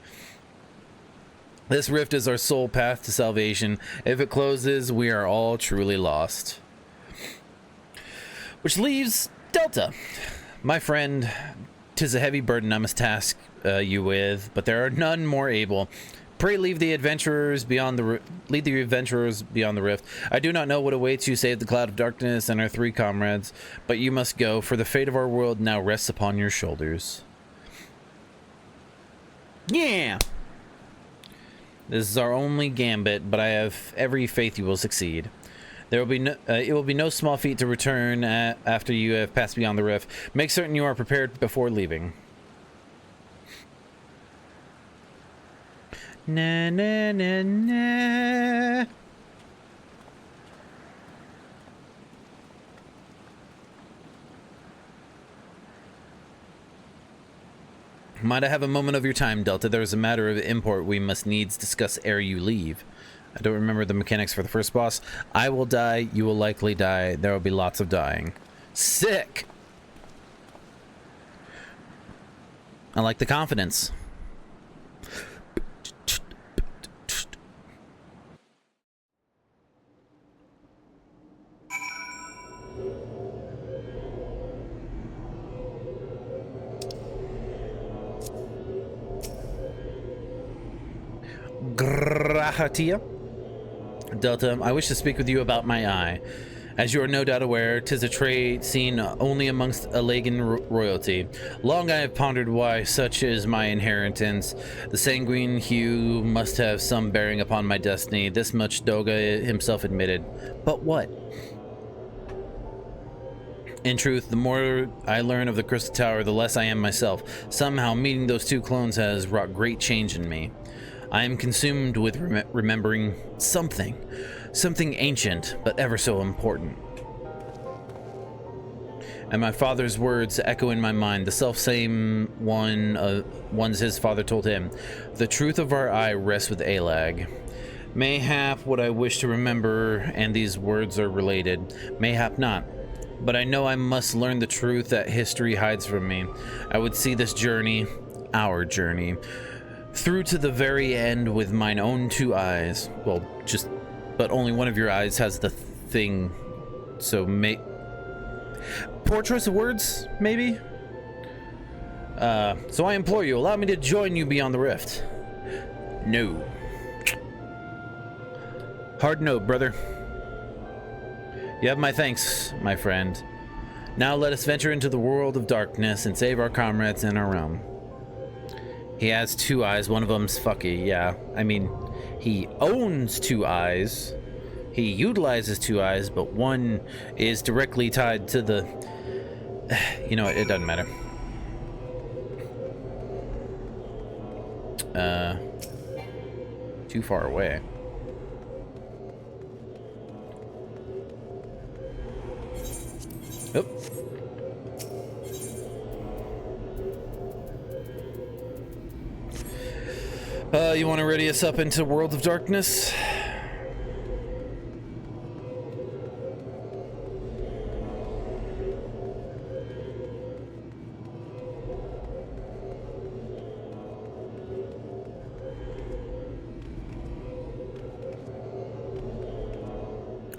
Speaker 1: This rift is our sole path to salvation. If it closes, we are all truly lost. Which leaves Delta. My friend, 'tis a heavy burden I must task you with, but there are none more able. Pray lead the adventurers beyond the rift. I do not know what awaits you save the cloud of darkness and our 3 comrades, but you must go, for the fate of our world now rests upon your shoulders. Yeah! This is our only gambit, but I have every faith you will succeed. There will be no, it will be no small feat to return after you have passed beyond the rift. Make certain you are prepared before leaving. Na na na na. Might I have a moment of your time, Delta? There is a matter of import we must needs discuss ere you leave. I don't remember the mechanics for the first boss. I will die. You will likely die. There will be lots of dying. Sick! I like the confidence. Grahatia. Delta, I wish to speak with you about my eye. As you are no doubt aware, 'tis a trait seen only amongst Alagan royalty. Long I have pondered why such is my inheritance. The sanguine hue must have some bearing upon my destiny. This much Doga himself admitted. But what? In truth, the more I learn of the Crystal Tower, the less I am myself. Somehow, meeting those two clones has wrought great change in me. I am consumed with remembering something. Something ancient, but ever so important. And my father's words echo in my mind, the self-same ones his father told him. The truth of our eye rests with Alag. Mayhap what I wish to remember, and these words are related. Mayhap not. But I know I must learn the truth that history hides from me. I would see this journey, our journey, through to the very end with mine own two eyes. Well, but only one of your eyes has the thing, so poor choice of words, maybe? So I implore you, allow me to join you beyond the rift. No. Hard no, brother. You have my thanks, my friend. Now let us venture into the world of darkness and save our comrades in our realm. He has two eyes, one of them's fucky, yeah. I mean, he owns two eyes. He utilizes two eyes, but one is directly tied to the... You know what, it doesn't matter. Too far away. Oop. You want to ready us up into World of Darkness?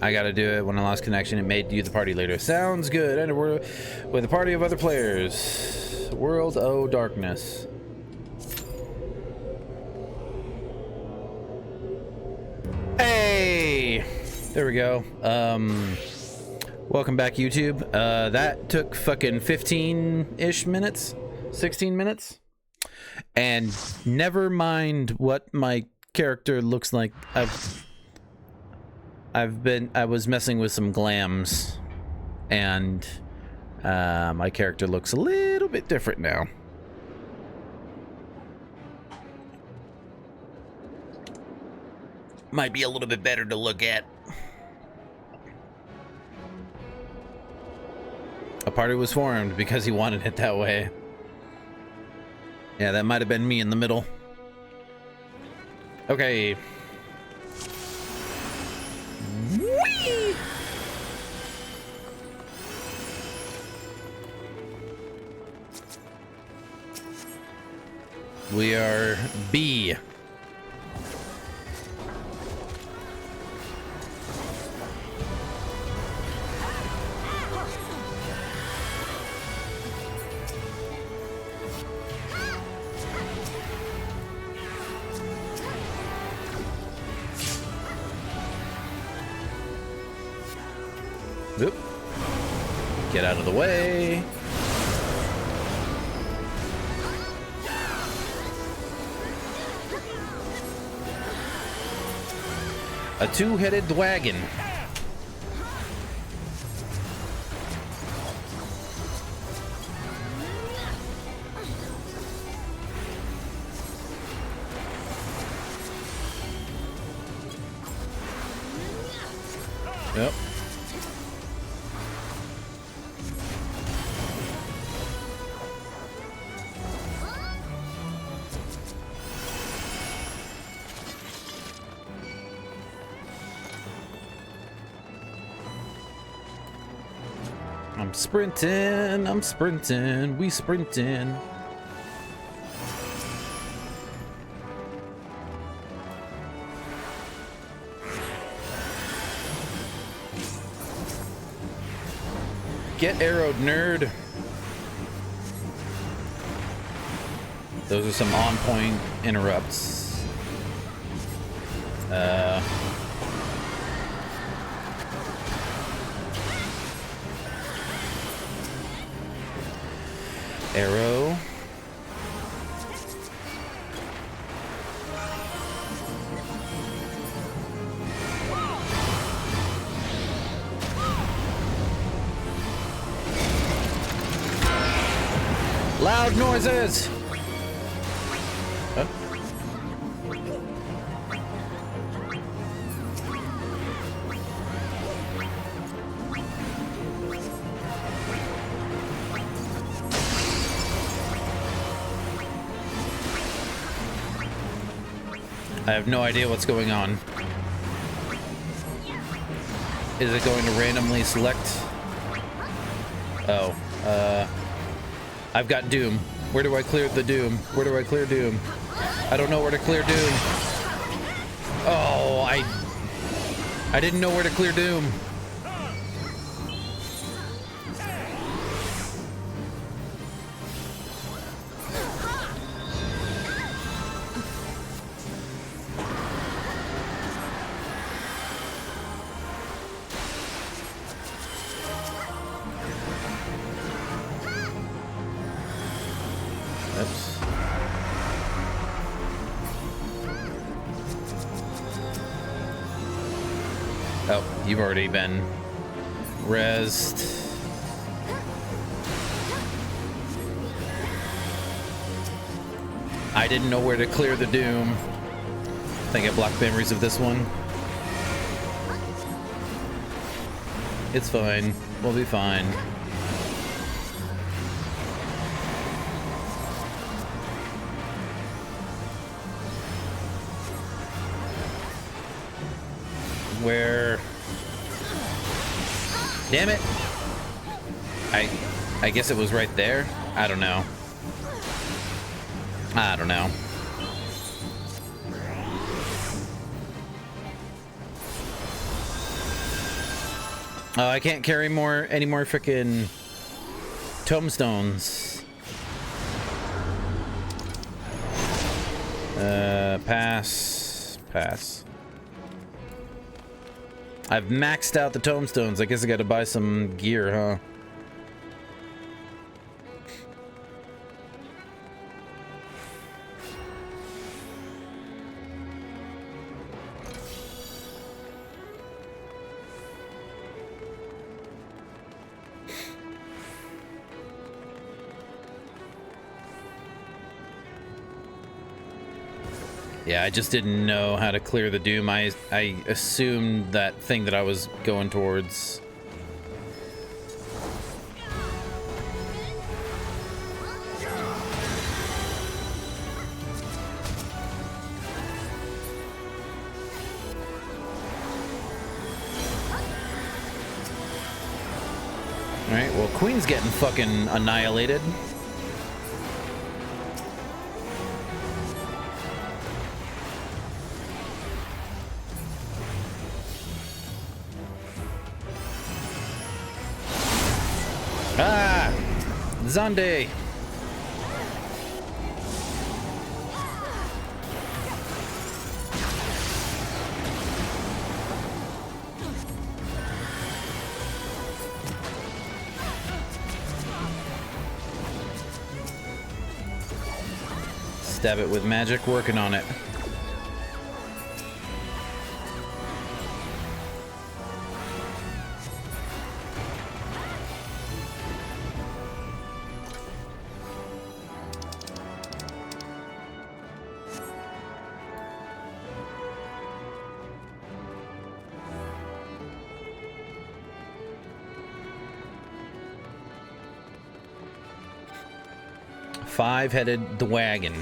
Speaker 1: I gotta do it. When I lost connection, it made you the party leader. Sounds good. And we're with a party of other players. World of Darkness. Hey! There we go. Welcome back, YouTube. That took fucking 15-ish minutes. 16 minutes. And never mind what my character looks like. I was messing with some glams, and my character looks a little bit different now. Might be a little bit better to look at. A party was formed because he wanted it that way. Yeah, that might have been me in the middle. Okay. Whee! We are B. Oop. Get out of the way. A two-headed wagon. Yep. I'm sprinting, we sprinting. Get arrowed, nerd. Those are some on-point interrupts. Arrow. Loud noises. Huh? I have no idea what's going on. Is it going to randomly select? Oh, I've got Doom. Where do I clear the Doom? Where do I clear Doom? I don't know where to clear Doom. Oh, I didn't know where to clear Doom. Oops. Oh, you've already been rezzed. I didn't know where to clear the Doom. I think I blocked memories of this one. It's fine. We'll be fine. Where? Damn it. I guess it was right there. I don't know. I don't know. Oh, I can't carry any more frickin' tombstones. Pass. I've maxed out the tombstones. I guess I gotta buy some gear, huh? Yeah, I just didn't know how to clear the Doom. I assumed that thing that I was going towards. Alright, well, Queen's getting fucking annihilated. Ah! Zonde! Stab it with magic, working on it. Five-headed the wagon.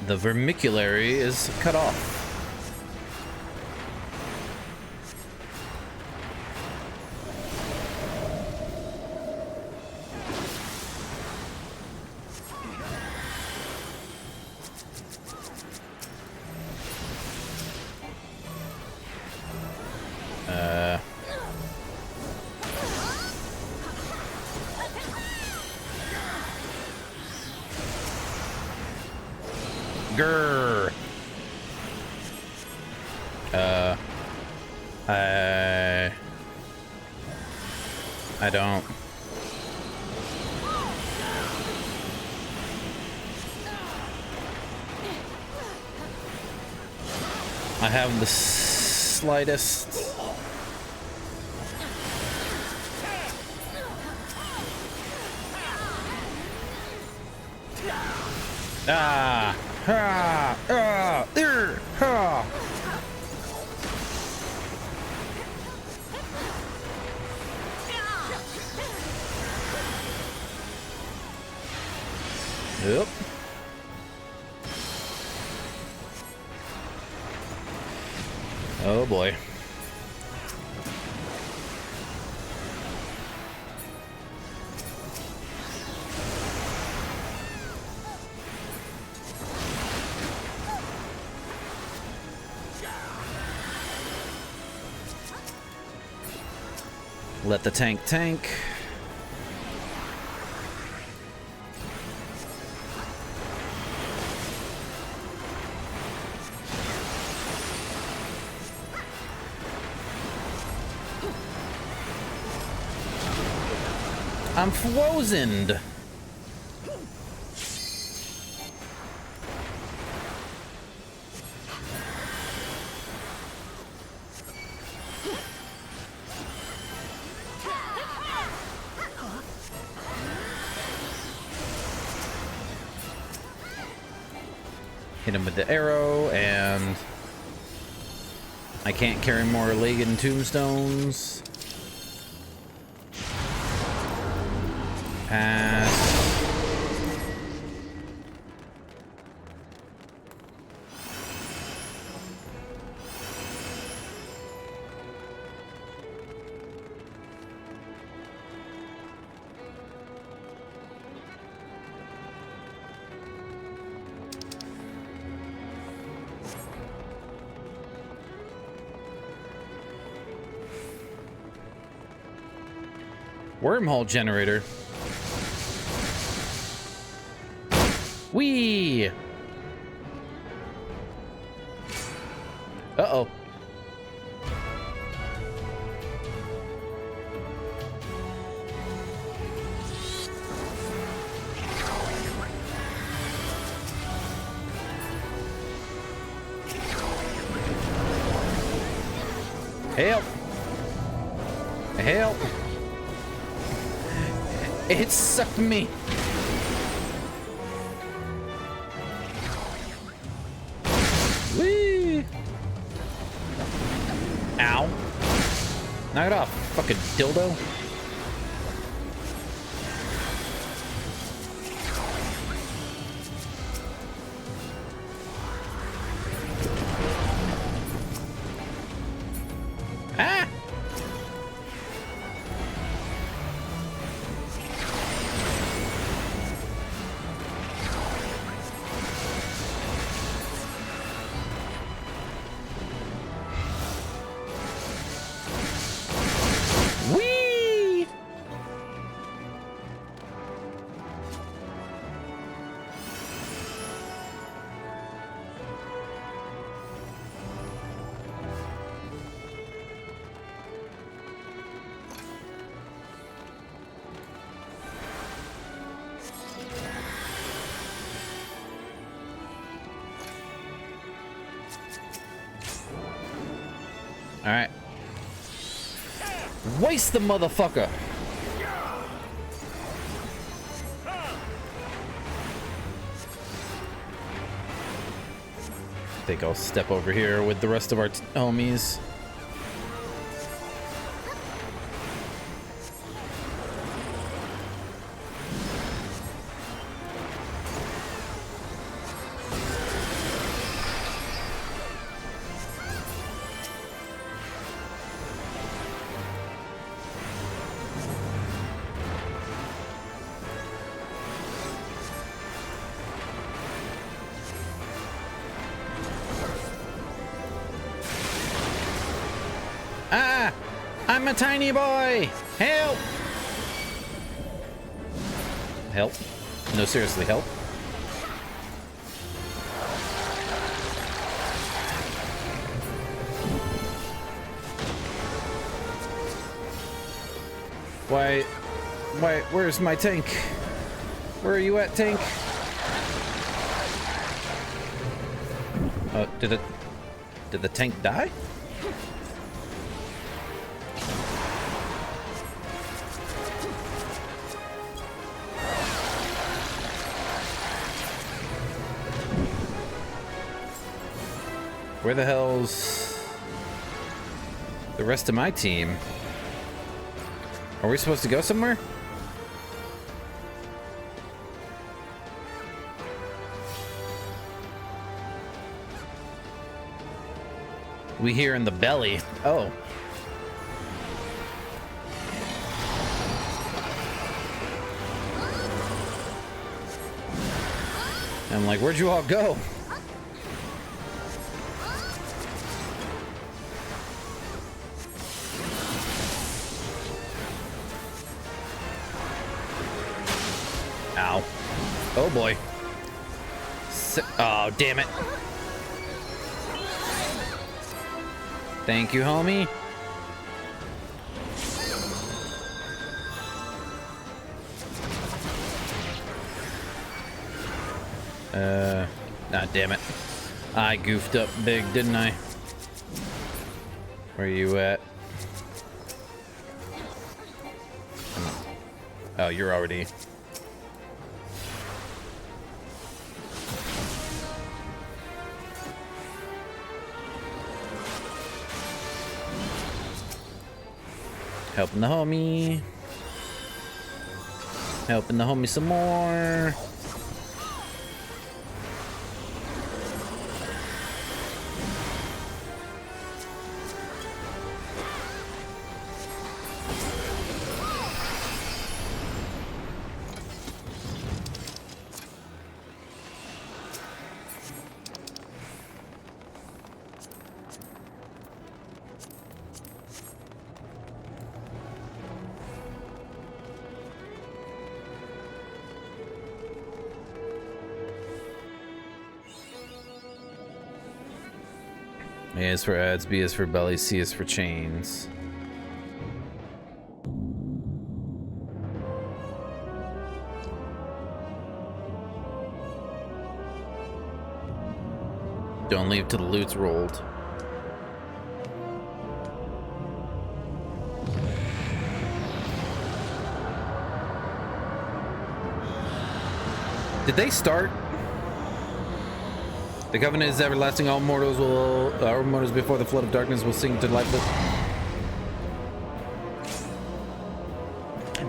Speaker 1: The vermiculary is cut off. Grr. I don't. I have the slightest. Ah! Ha! Ah! Ha! Yep. Oh boy. Let the tank tank. I'm frozen. Hit him with the arrow, and I can't carry more Lagan tombstones. Pass. Wormhole generator. Whee! Uh-oh. Help! Help! It sucked me. Whee! Ow. Knock it off, fucking dildo. Ah! Whee! All right. Waste the motherfucker. I think I'll step over here with the rest of our homies. I'm a tiny boy! Help! Help? No, seriously, help. Why, where's my tank? Where are you at, tank? Did the tank die? Where the hell's the rest of my team? Are we supposed to go somewhere? We hear in the belly. Oh. I'm like, where'd you all go? Ow. Oh boy. Oh, damn it. Thank you, homie. Damn it. I goofed up big, didn't I? Where are you at? Oh, you're already... Helping the homie. Helping the homie some more. A is for ads, B is for belly, C is for chains. Don't leave till the loot's rolled. Did they start? The covenant is everlasting. All mortals before the flood of darkness will sing to lifeless.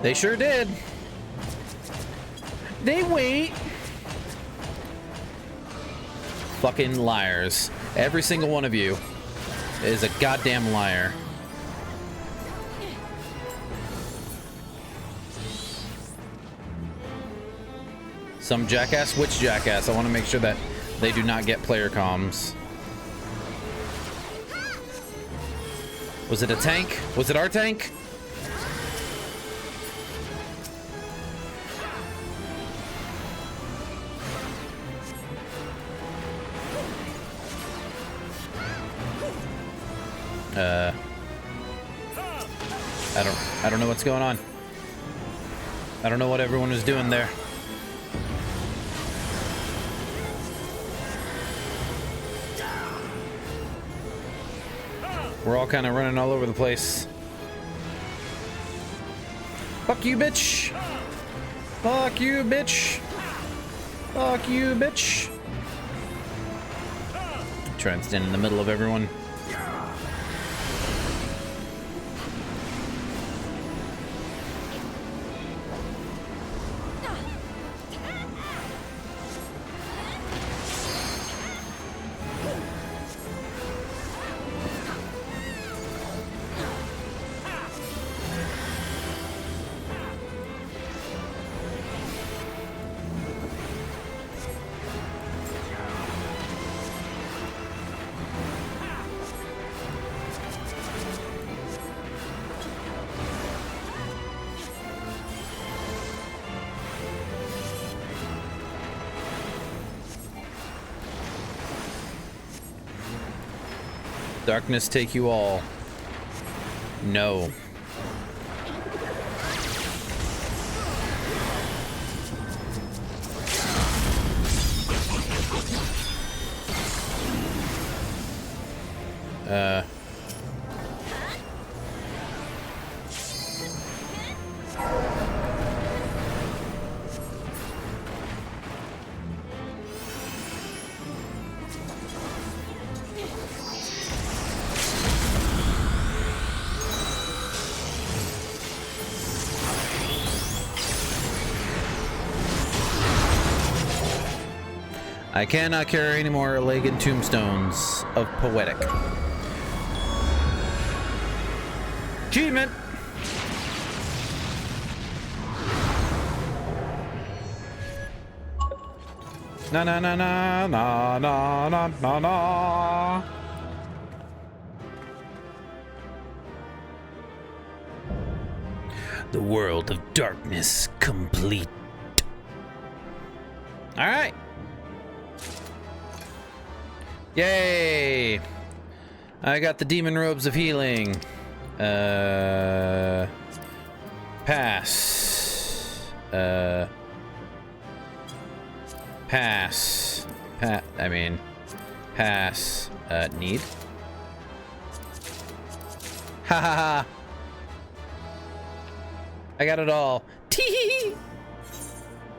Speaker 1: They sure did. They wait. Fucking liars. Every single one of you is a goddamn liar. Some jackass? Which jackass? I want to make sure that they do not get player comms. Was it a tank? Was it our tank? I don't know what's going on. I don't know what everyone was doing there. We're all kind of running all over the place. Fuck you, bitch. Fuck you, bitch. Fuck you, bitch. Try and stand in the middle of everyone. Darkness take you all. No. I cannot carry any more Lagan tombstones of poetic. Achievement! Na na na na na na na na na. The world of darkness complete. All right. Yay! I got the demon robes of healing. Pass. Pass. Pass. Need. Ha ha ha. I got it all. Tee.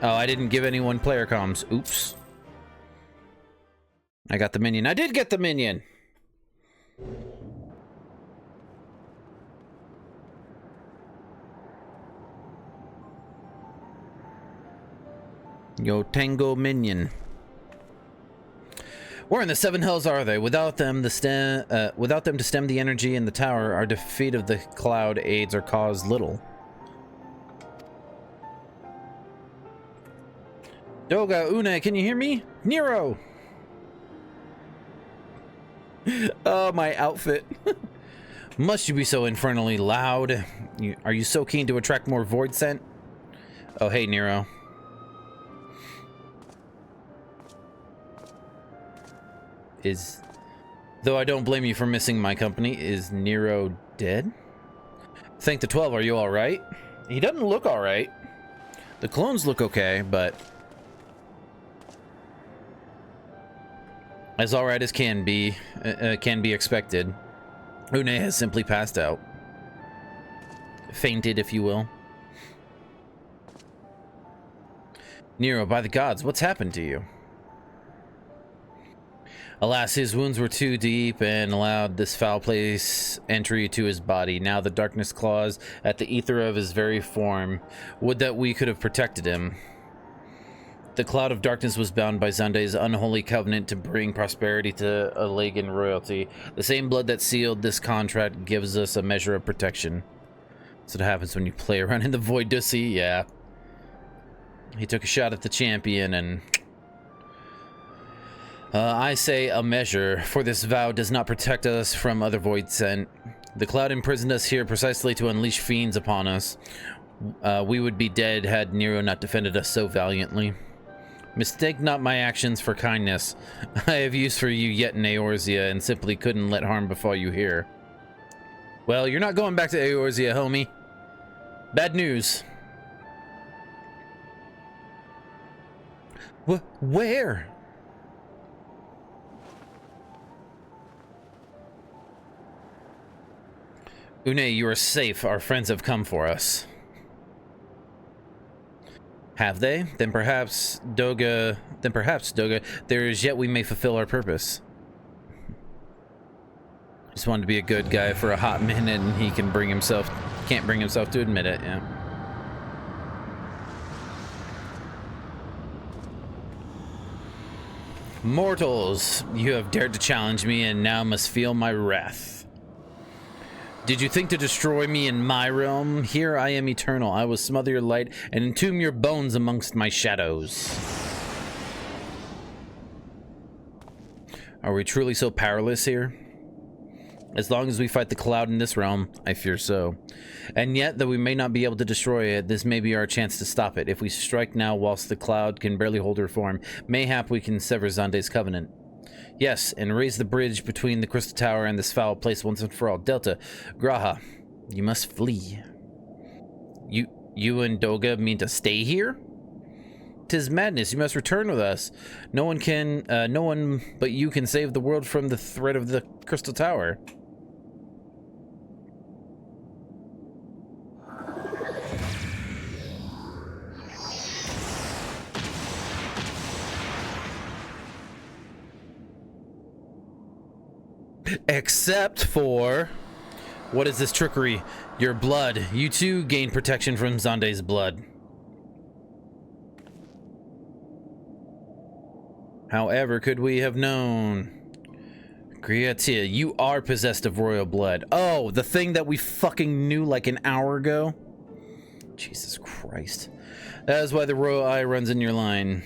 Speaker 1: Oh, I didn't give anyone player comms. Oops. I got the minion. I did get the minion. Yo, Tango minion. Where in the seven hells are they? Without them to stem the energy in the tower, our defeat of the cloud aids or cause little. Doga, Une, can you hear me? Nero! Oh, my outfit. Must you be so infernally loud? Are you so keen to attract more void scent? Oh, hey, Nero. Though I don't blame you for missing my company, is Nero dead? Thank the 12, are you alright? He doesn't look alright. The clones look okay, but... as alright as can be expected. Une has simply passed out. Fainted, if you will. Nero, by the gods, what's happened to you? Alas, his wounds were too deep and allowed this foul place entry to his body. Now the darkness claws at the ether of his very form. Would that we could have protected him. The cloud of darkness was bound by Zande's unholy covenant to bring prosperity to a Lagan royalty. The same blood that sealed this contract gives us a measure of protection. That's what happens when you play around in the void, Dussy. Yeah. He took a shot at the champion and... I say a measure, for this vow does not protect us from other void scent. The cloud imprisoned us here precisely to unleash fiends upon us. We would be dead had Nero not defended us so valiantly. Mistake not my actions for kindness. I have use for you yet in Eorzea, and simply couldn't let harm befall you here. Well, you're not going back to Eorzea, homie. Bad news. Where? Une, you are safe. Our friends have come for us. Have they? Then perhaps, Doga, there is yet we may fulfill our purpose. Just wanted to be a good guy for a hot minute, and he can't bring himself to admit it, yeah. Mortals, you have dared to challenge me and now must feel my wrath. Did you think to destroy me in my realm? Here I am eternal. I will smother your light and entomb your bones amongst my shadows. Are we truly so powerless here? As long as we fight the cloud in this realm, I fear so. And yet, though we may not be able to destroy it, this may be our chance to stop it. If we strike now whilst the cloud can barely hold her form, mayhap we can sever Zande's covenant. Yes, and raise the bridge between the Crystal Tower and this foul place once and for all. Delta, Graha, you must flee. You and Doga mean to stay here? 'Tis madness. You must return with us. No one but you can save the world from the threat of the Crystal Tower. Except for... What is this trickery? Your blood. You too gain protection from Xande's blood. However, could we have known? Griatia, you are possessed of royal blood. Oh, the thing that we fucking knew like an hour ago? Jesus Christ. That is why the royal eye runs in your line.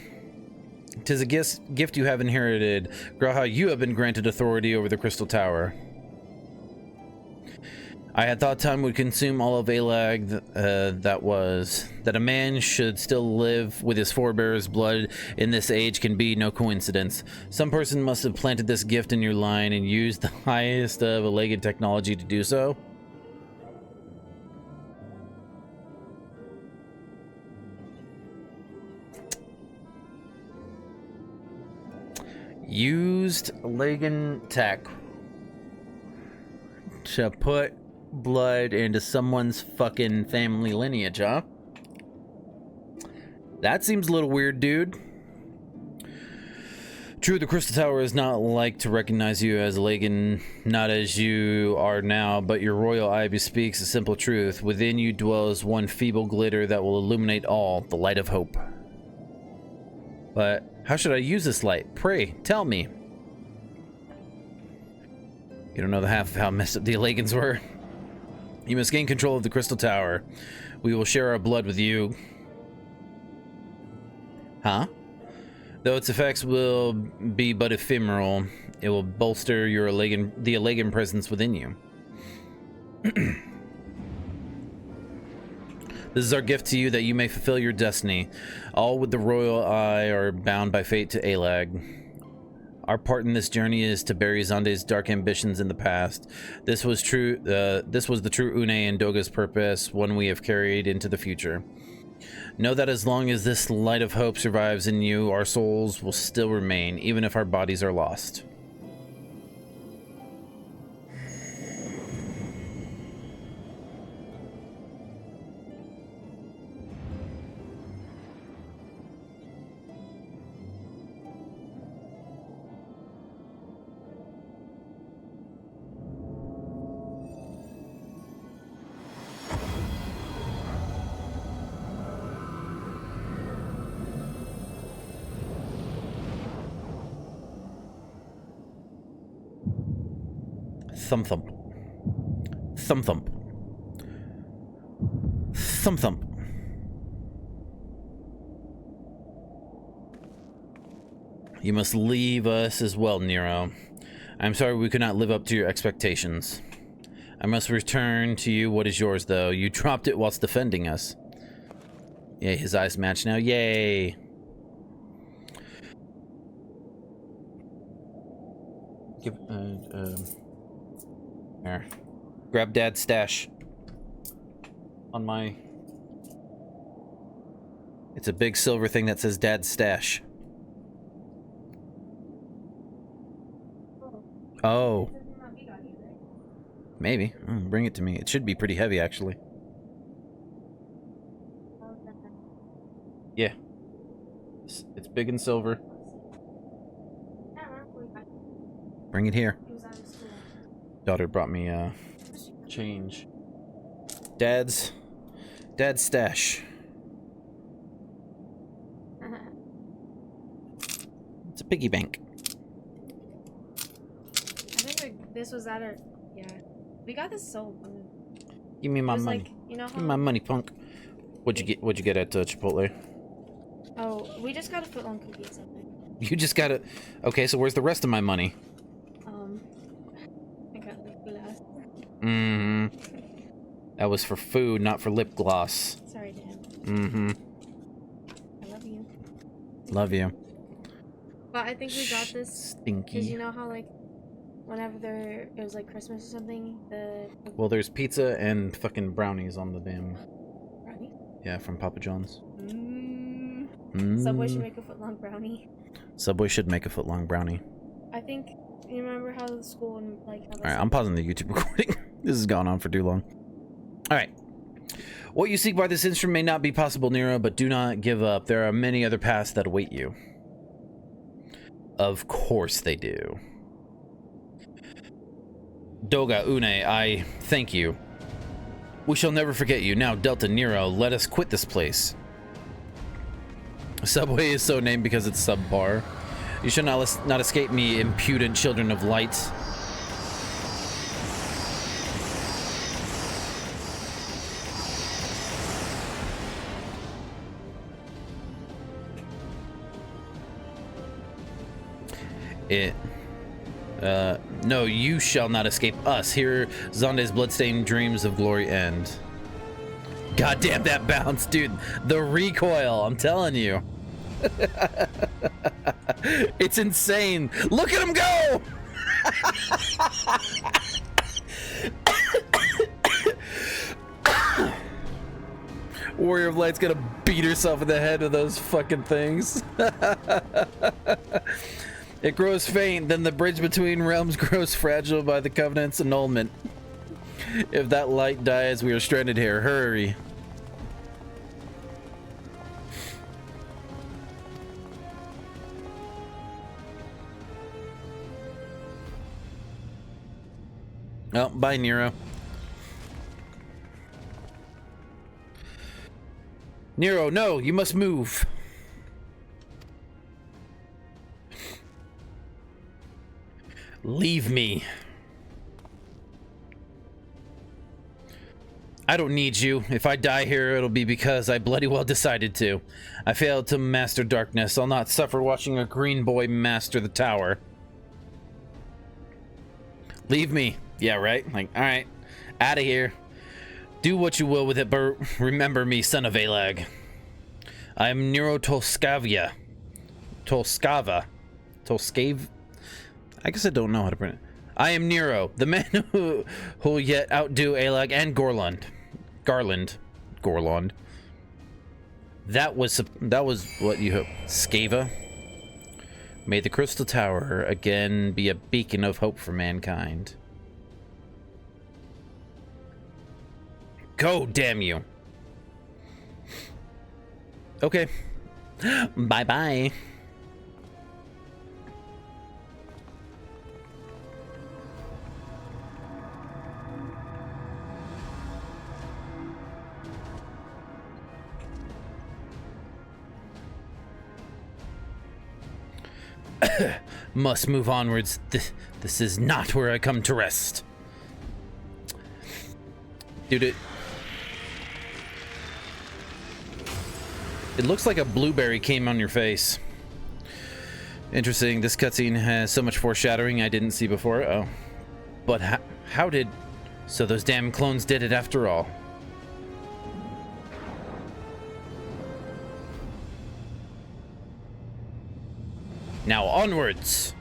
Speaker 1: 'Tis a gift you have inherited. Graha, you have been granted authority over the Crystal Tower. I had thought time would consume all of Alag, that a man should still live with his forebears' blood in this age can be no coincidence. Some person must have planted this gift in your line and used the highest of Alagan technology to do so. Used Alagan tech to put blood into someone's fucking family lineage, huh? That seems a little weird, dude. True, the Crystal Tower is not like to recognize you as Alagan, not as you are now, but your royal eye bespeaks a simple truth. Within you dwells one feeble glitter that will illuminate all, the light of hope. But how should I use this light? Pray, tell me. You don't know the half of how messed up the Alagans were. You must gain control of the Crystal Tower. We will share our blood with you. Huh? Though its effects will be but ephemeral, it will bolster the Alagan presence within you. This is our gift to you that you may fulfill your destiny. All with the royal eye are bound by fate to Alag. Our part in this journey is to bury Xande's dark ambitions in the past. This was true. This was the true Une and Doga's purpose, one we have carried into the future. Know that as long as this light of hope survives in you, our souls will still remain, even if our bodies are lost. Thump thump. Thump thump. Thump thump. You must leave us as well, Nero. I'm sorry we could not live up to your expectations. I must return to you what is yours, though. You dropped it whilst defending us. Yay, his eyes match now. Yay! Give, Here. Grab Dad's stash. On my... It's a big silver thing that says Dad's stash. Oh. Maybe. Bring it to me. It should be pretty heavy, actually. Yeah. It's big and silver. Bring it here. Daughter brought me change. Dad's stash. It's a piggy bank.
Speaker 2: I think this was at our... Yeah. We got this sold.
Speaker 1: Give me my money.
Speaker 2: Like, you know how...
Speaker 1: Give me my money, punk. What'd you get at Chipotle?
Speaker 2: Oh, we just got a footlong cookie or something.
Speaker 1: You just got it. Okay, so where's the rest of my money?
Speaker 2: I got lip gloss.
Speaker 1: That was for food, not for lip gloss.
Speaker 2: Sorry, Dad.
Speaker 1: I
Speaker 2: I love you.
Speaker 1: love you.
Speaker 2: But I think we got this because
Speaker 1: Stinky.
Speaker 2: you know how like whenever it was like Christmas or something,
Speaker 1: Well, there's pizza and fucking brownies on the damn.
Speaker 2: brownie.
Speaker 1: Yeah, from Papa John's.
Speaker 2: Subway should make a foot-long brownie.
Speaker 1: Subway should make a foot-long brownie.
Speaker 2: I think you remember how the school and like. All
Speaker 1: right, I'm pausing the YouTube recording. This has gone on for too long. All right. What you seek by this instrument may not be possible, Nero, but do not give up. There are many other paths that await you. Of course they do. Doga, Une, I thank you. We shall never forget you. Now, Delta, Nero, let us quit this place. Subway is so named because it's subpar. You shall not escape me, impudent children of light. No, you shall not escape us. Here, Zonde's bloodstained dreams of glory end. God damn that bounce, dude. The recoil, I'm telling you. It's insane. Look at him go! Warrior of Light's gonna beat herself in the head with those fucking things. It grows faint, then the bridge between realms grows fragile by the Covenant's annulment. If that light dies, we are stranded here. Hurry. Oh, bye, Nero. Nero, no, you must move. Leave me. I don't need you. If I die here, it'll be because I bloody well decided to. I failed to master darkness. I'll not suffer watching a green boy master the tower. Leave me. Yeah, right? Like, alright. Out of here. Do what you will with it, but remember me, son of Alag. I am Nero Tolskava. I guess I don't know how to pronounce it. I am Nero, the man who will yet outdo Alag and Garland. That was what you hope. Skava. May the Crystal Tower again be a beacon of hope for mankind. Go, damn you. Okay. Bye-bye. Must move onwards. This is not where I come to rest. Dude, it looks like a blueberry came on your face. Interesting. This cutscene has so much foreshadowing I didn't see before. Oh. But how did... So those damn clones did it after all. Now onwards.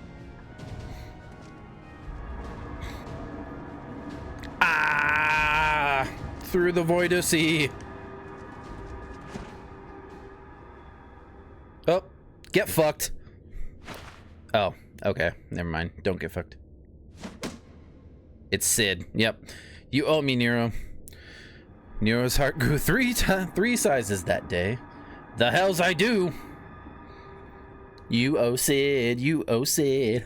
Speaker 1: Ah! Through the void of sea. Oh, get fucked. Oh, okay. Never mind. Don't get fucked. It's Sid. Yep. You owe me, Nero. Nero's heart grew three sizes that day. The hells I do. You owe Sid. You owe Sid.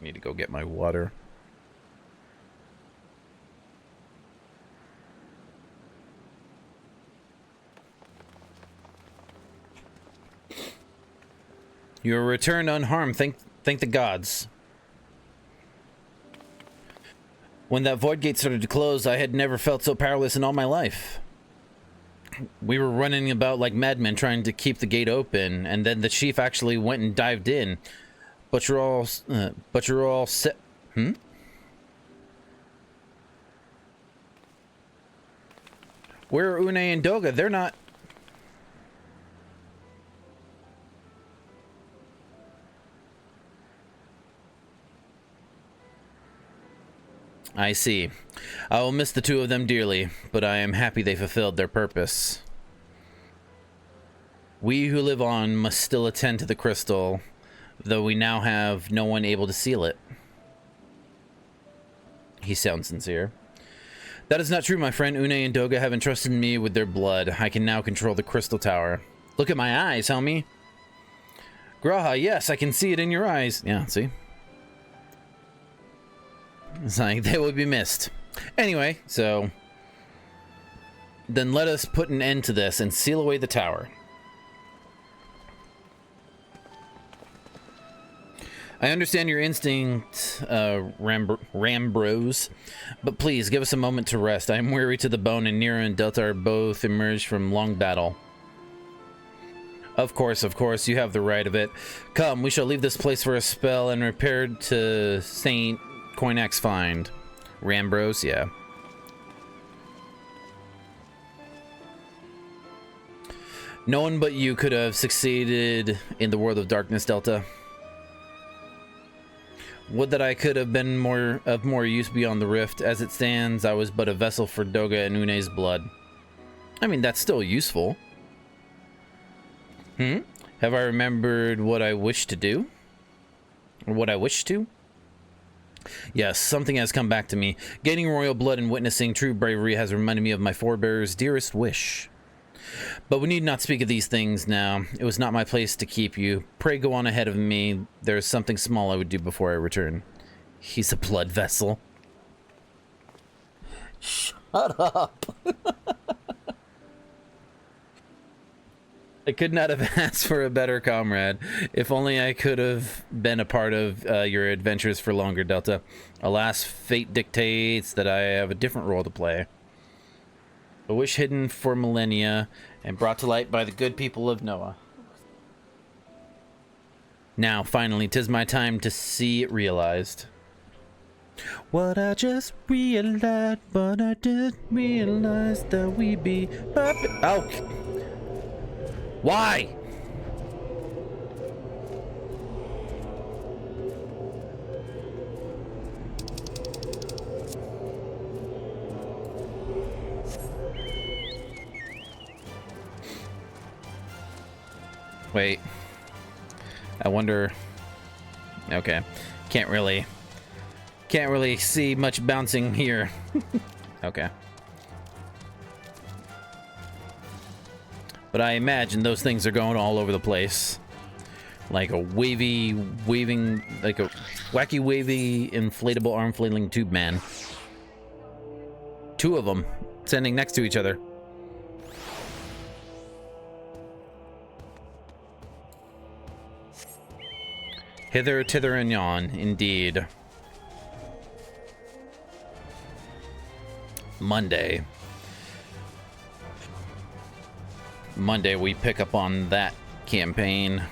Speaker 1: Need to go get my water. You are returned unharmed. Thank the gods. When that void gate started to close, I had never felt so powerless in all my life. We were running about like madmen trying to keep the gate open, and then the chief actually went and dived in. But you're all set. Where are Une and Doga? They're not. I see. I will miss the two of them dearly, but I am happy they fulfilled their purpose. We who live on must still attend to the crystal, though we now have no one able to seal it. He sounds sincere. That is not true, my friend. Une and Doga have entrusted me with their blood. I can now control the crystal tower. Look at my eyes, homie. Graha, yes, I can see it in your eyes. Yeah, see? It's like they will be missed. Anyway, so then let us put an end to this and seal away the tower. I understand your instinct, Rambros, but please give us a moment to rest. I am weary to the bone, and Nero and Delta are both emerged from long battle. Of course, you have the right of it. Come, we shall leave this place for a spell and repair to Saint Coinax Find. Rambros, yeah. No one but you could have succeeded in the world of darkness, Delta. Would that I could have been of more use beyond the rift. As it stands, I was but a vessel for Doga and Une's blood. I mean, that's still useful. Have I remembered what I wish to do? Or what I wish to? Yes, something has come back to me. Gaining royal blood and witnessing true bravery has reminded me of my forebear's dearest wish. But we need not speak of these things now. It was not my place to keep you. Pray go on ahead of me. There is something small I would do before I return. He's a blood vessel. Shut up. I could not have asked for a better comrade. If only I could have been a part of your adventures for longer, Delta. Alas, fate dictates that I have a different role to play. A wish hidden for millennia and brought to light by the good people of Noah. Now, finally, 'tis my time to see it realized. What I just realized, but I didn't realize that we be perfect. Oh! Why? Wait. I wonder. Okay. Can't really see much bouncing here. Okay. But I imagine those things are going all over the place. Like a wavy, like a wacky, wavy, inflatable arm flailing tube man. Two of them standing next to each other. Hither, tither, and yon, indeed. Monday, we pick up on that campaign.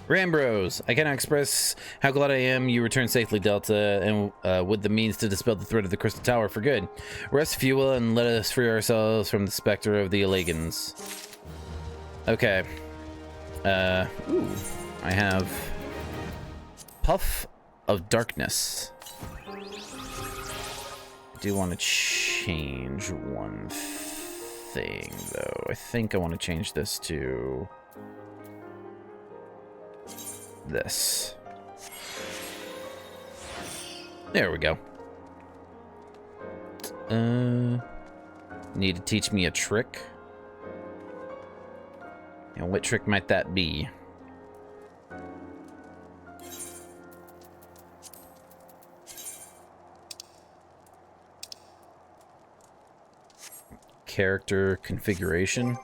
Speaker 1: Rambros, I cannot express how glad I am you returned safely, Delta, and with the means to dispel the threat of the Crystal Tower for good. Rest, if you will, and let us free ourselves from the specter of the Elegans. Okay. Ooh, I have Puff of Darkness. I do want to change one thing, though. I think I want to change this to this. There we go. Need to teach me a trick. And what trick might that be? Character configuration.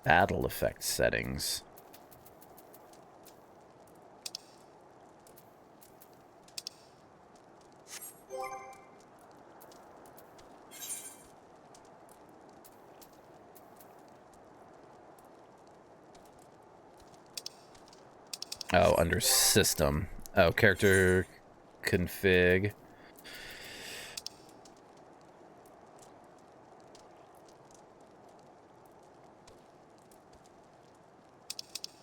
Speaker 1: Battle effect settings. Oh, under system. Oh, character config.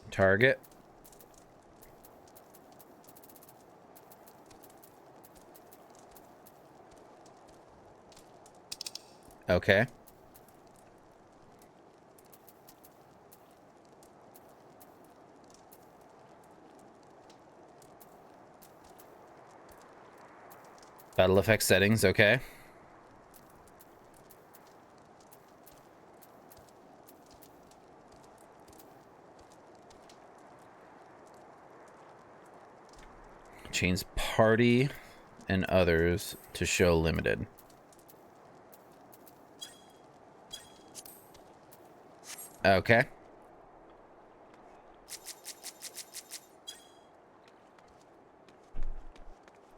Speaker 1: Target. Okay. Battle effect settings, okay. Change party and others to show limited. Okay.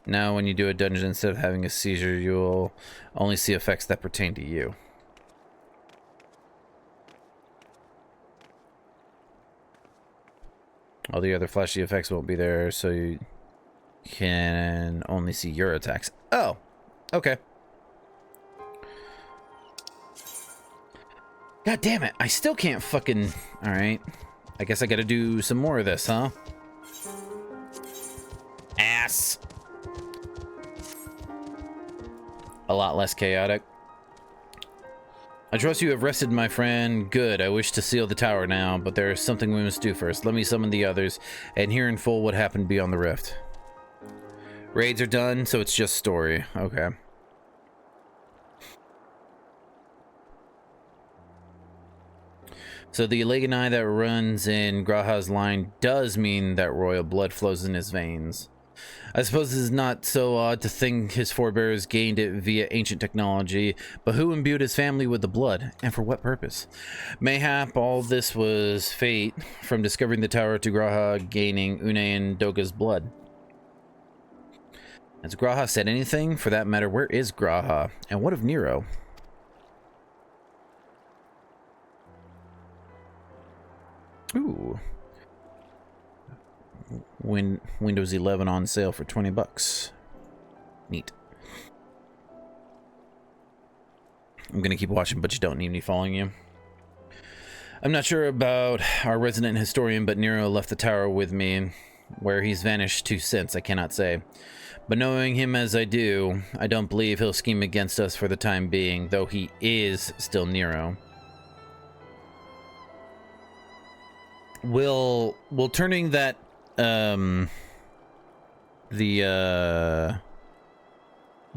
Speaker 1: Now when you do a dungeon, instead of having a seizure, you'll only see effects that pertain to you. All the other flashy effects won't be there, so you can only see your attacks. Oh, okay. God damn it, I still can't fucking... Alright. I guess I gotta do some more of this, huh? Ass! A lot less chaotic. I trust you have rested, my friend. Good. I wish to seal the tower now, but there is something we must do first. Let me summon the others and hear in full what happened beyond the rift. Raids are done, so it's just story. Okay. So the Leganai that runs in Graha's line does mean that royal blood flows in his veins. I suppose it is not so odd to think his forebears gained it via ancient technology, but who imbued his family with the blood, and for what purpose? Mayhap all this was fate, from discovering the tower to Graha gaining Une and Doga's blood. Has Graha said anything? For that matter, where is Graha? And what of Nero? Ooh. Windows 11 on sale for 20 bucks. Neat. I'm gonna keep watching, but you don't need me following you. I'm not sure about our resident historian, but Nero left the tower with me. Where he's vanished to since, I cannot say. But knowing him as I do, I don't believe he'll scheme against us for the time being, though he is still Nero. Will turning that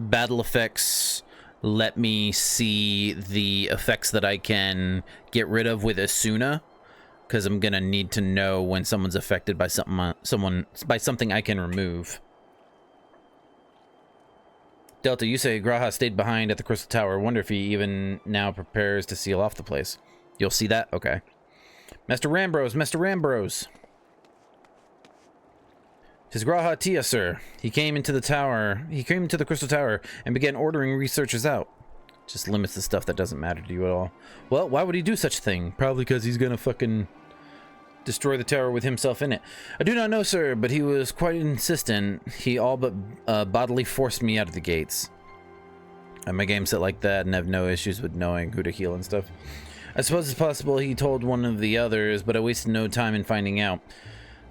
Speaker 1: battle effects let me see the effects that I can get rid of with Asuna? Because I'm gonna need to know when someone's affected by something I can remove. Delta, you say Graha stayed behind at the Crystal Tower. Wonder if he even now prepares to seal off the place. You'll see that? Okay. Master Rambros, Master Rambros. 'Tis Graha Tia, sir. He came into the tower. He came into the Crystal Tower and began ordering researchers out. Just limits the stuff that doesn't matter to you at all. Well, why would he do such a thing? Probably because he's gonna fucking destroy the tower with himself in it. I do not know, sir, but he was quite insistent. He all but bodily forced me out of the gates. I'm a game set like that and have no issues with knowing who to heal and stuff. I suppose it's possible he told one of the others, but I wasted no time in finding out.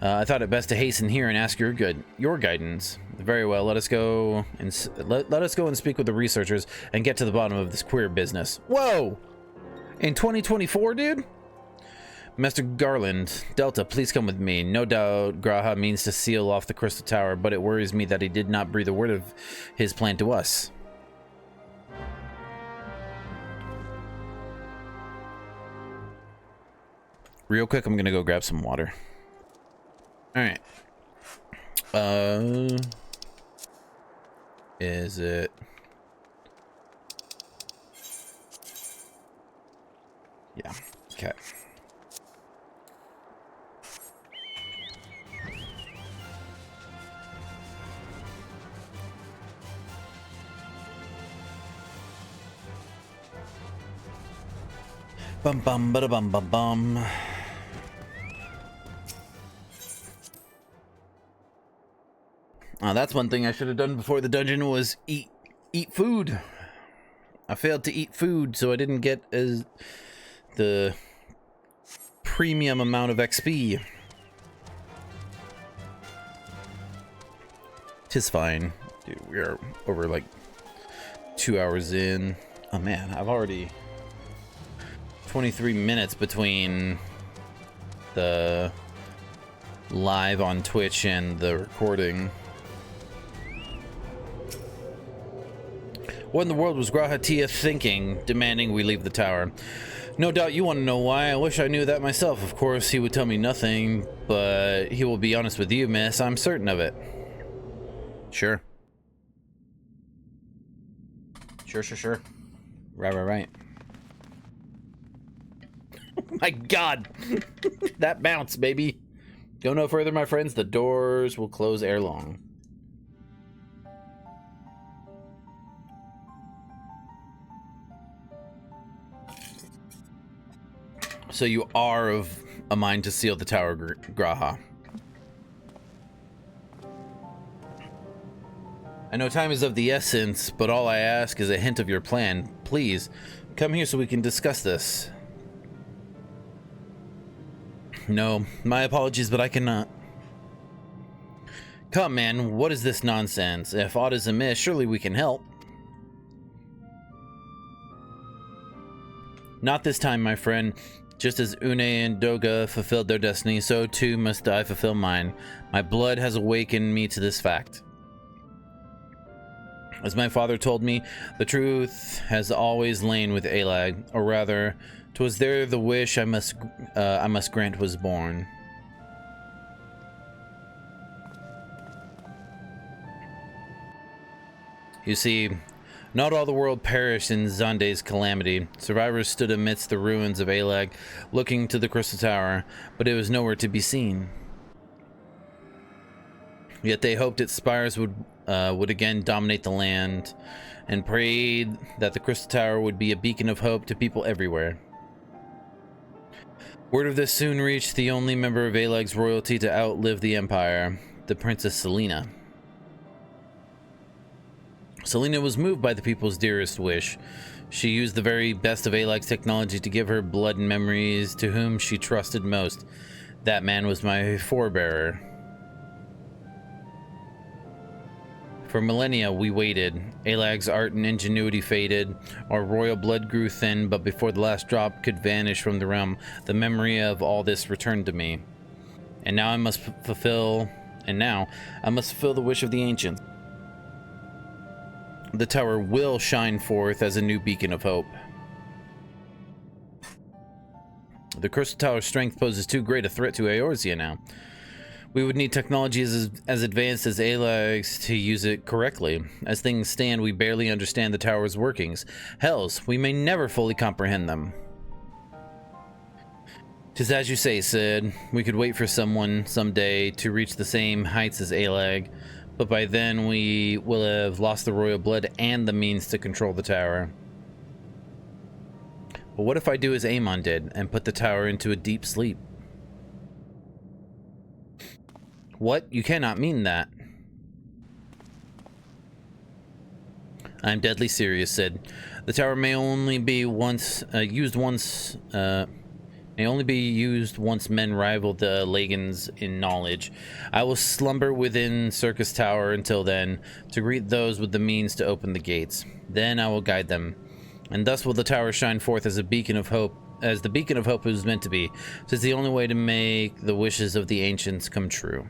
Speaker 1: I thought it best to hasten here and ask your guidance. Very well. Let us go and speak with the researchers and get to the bottom of this queer business. Whoa! In 2024, dude? Master Garland, Delta, please come with me. No doubt Graha means to seal off the Crystal Tower, but it worries me that he did not breathe a word of his plan to us. Real quick, I'm gonna go grab some water. Alright. Is it... Yeah, okay. Bum bum bada bum bum bum. That's one thing I should have done before the dungeon was eat food. I failed to eat food, so I didn't get the premium amount of XP. Tis fine. Dude, we are over like 2 hours in. Oh man, I've already 23 minutes between the live on Twitch and the recording. What in the world was Graha Tia thinking, demanding we leave the tower? No doubt you want to know why. I wish I knew that myself. Of course, he would tell me nothing, but he will be honest with you, miss. I'm certain of it. Sure. Sure. Right. My God. That bounce, baby. Go no further, my friends. The doors will close ere long. So you are of a mind to seal the tower, Graha. I know time is of the essence, but all I ask is a hint of your plan. Please, come here so we can discuss this. No, my apologies, but I cannot. Come, man, what is this nonsense? If aught is amiss, surely we can help. Not this time, my friend. Just as Une and Doga fulfilled their destiny, so too must I fulfill mine. My blood has awakened me to this fact. As my father told me, the truth has always lain with Alag, or rather, 'twas there the wish I must grant was born. You see, not all the world perished in Zande's calamity. Survivors stood amidst the ruins of Alag, looking to the Crystal Tower, but it was nowhere to be seen. Yet they hoped its spires would again dominate the land, and prayed that the Crystal Tower would be a beacon of hope to people everywhere. Word of this soon reached the only member of Alag's royalty to outlive the Empire, the Princess Selena. Selena was moved by the people's dearest wish. She used the very best of Alag's technology to give her blood and memories to whom she trusted most. That man was my forebearer. For millennia, we waited. Alag's art and ingenuity faded. Our royal blood grew thin, but before the last drop could vanish from the realm, the memory of all this returned to me. And now I must fulfill the wish of the ancients. The tower will shine forth as a new beacon of hope. The Crystal Tower's strength poses too great a threat to Eorzea now. We would need technology as advanced as Alag's to use it correctly. As things stand, we barely understand the tower's workings. Hells, we may never fully comprehend them. 'Tis as you say, Sid. We could wait for someone someday to reach the same heights as Alag, but by then we will have lost the royal blood and the means to control the tower. But what if I do as Amon did and put the tower into a deep sleep? What? You cannot mean that. I'm deadly serious, Sid. The tower may only be used once men rival the Lagans in knowledge. I will slumber within Circus Tower until then, to greet those with the means to open the gates. Then I will guide them, and thus will the tower shine forth as a beacon of hope, as the beacon of hope it was meant to be. 'Tis the only way to make the wishes of the ancients come true.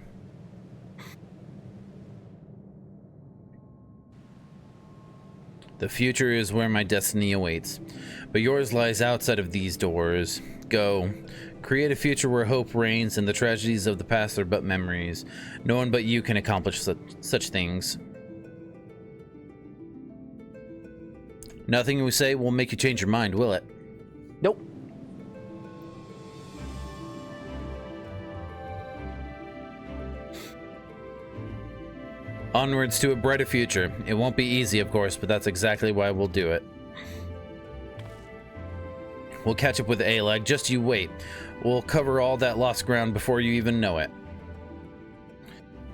Speaker 1: The future is where my destiny awaits, but yours lies outside of these doors. Go, create a future where hope reigns and the tragedies of the past are but memories. No one but you can accomplish such things. Nothing we say will make you change your mind, will it? Nope. Onwards to a brighter future. It won't be easy, of course, but that's exactly why we'll do it. We'll catch up with Alag, just you wait. We'll cover all that lost ground before you even know it.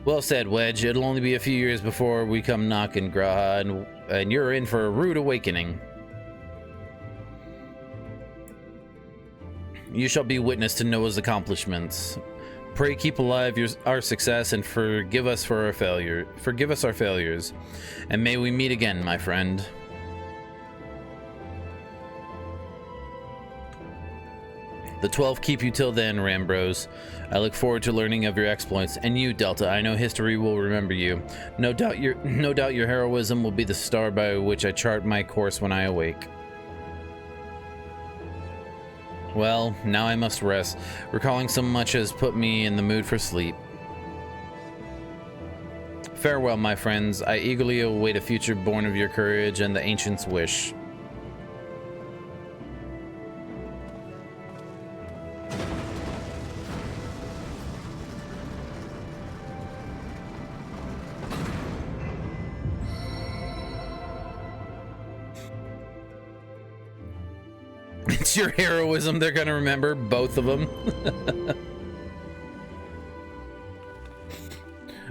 Speaker 1: Well said, Wedge. It'll only be a few years before we come knocking, Graha, and you're in for a rude awakening. You shall be witness to Noah's accomplishments. Pray keep alive our success and forgive us for our failure. Forgive us our failures, and may we meet again, my friend. The 12 keep you till then, Rambros. I look forward to learning of your exploits, and you, Delta. I know history will remember you. No doubt your heroism will be the star by which I chart my course when I awake. Well, now I must rest. Recalling so much has put me in the mood for sleep. Farewell, my friends. I eagerly await a future born of your courage and the ancients' wish. It's your heroism they're gonna remember, both of them.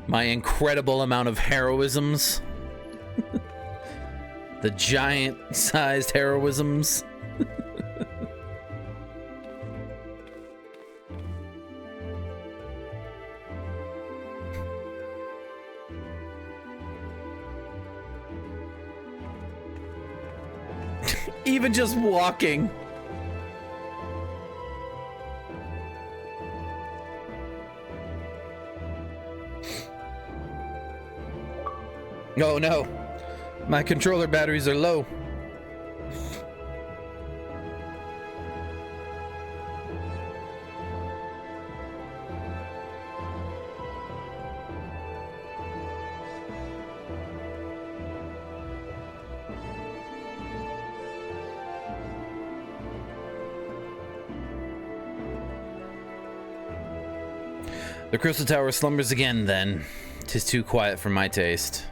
Speaker 1: My incredible amount of heroisms. The giant-sized heroisms. Even just walking. Oh no, my controller batteries are low. The Crystal Tower slumbers again then. 'Tis too quiet for my taste.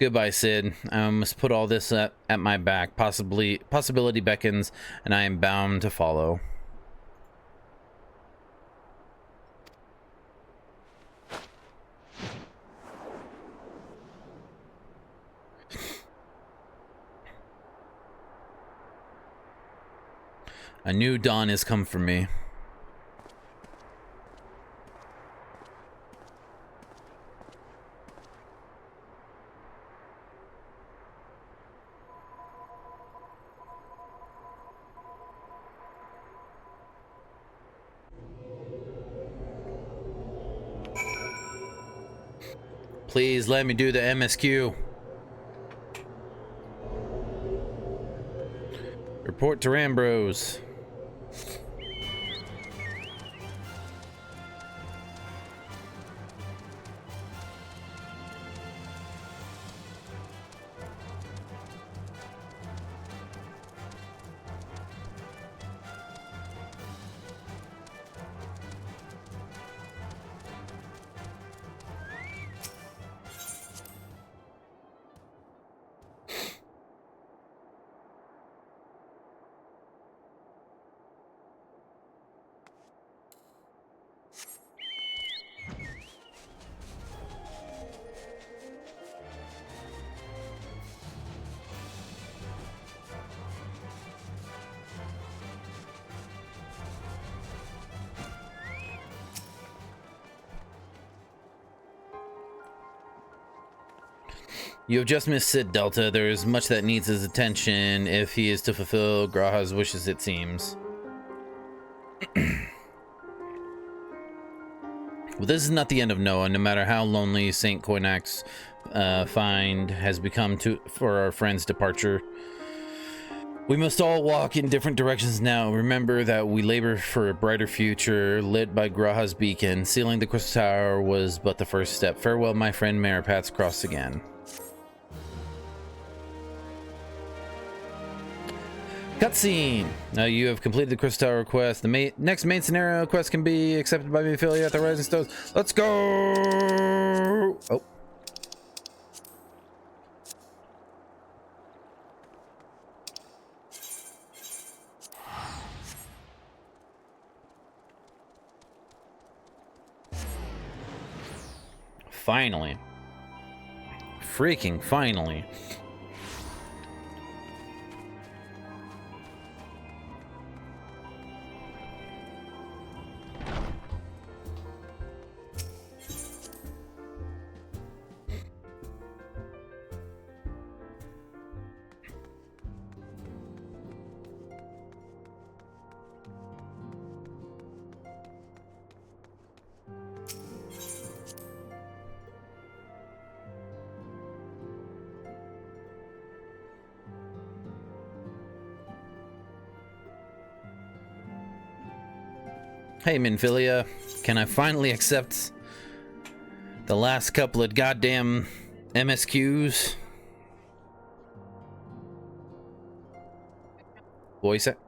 Speaker 1: Goodbye, Sid. I must put all this at my back. Possibility beckons, and I am bound to follow. A new dawn has come for me. Please let me do the MSQ. Report to Rambros. You have just missed Sid, Delta. There is much that needs his attention if he is to fulfill Graha's wishes, it seems. Well, this is not the end of Noah. No matter how lonely St. Koinak's find has become for our friend's departure, we must all walk in different directions now. Remember that we labor for a brighter future, lit by Graha's beacon. Sealing the Crystal Tower was but the first step. Farewell, my friend. May our paths cross again. Cutscene! Now you have completed the Crystal Tower quest. The next main scenario quest can be accepted by the affiliate at the Rising Stones. Let's go! Oh. Finally. Freaking finally. Hey, Minfilia, can I finally accept the last couple of goddamn MSQs? Voice it.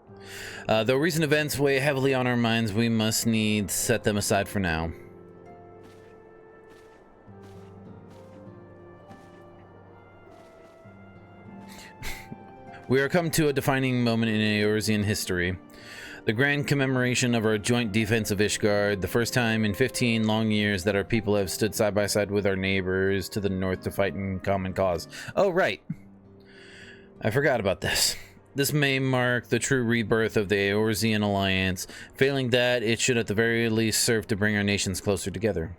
Speaker 1: Though recent events weigh heavily on our minds, we must needs set them aside for now. We are come to a defining moment in Eorzean history. The grand commemoration of our joint defense of Ishgard, the first time in 15 long years that our people have stood side by side with our neighbors to the north to fight in common cause. Oh, right. I forgot about this. This may mark the true rebirth of the Eorzean alliance. Failing that, it should at the very least serve to bring our nations closer together.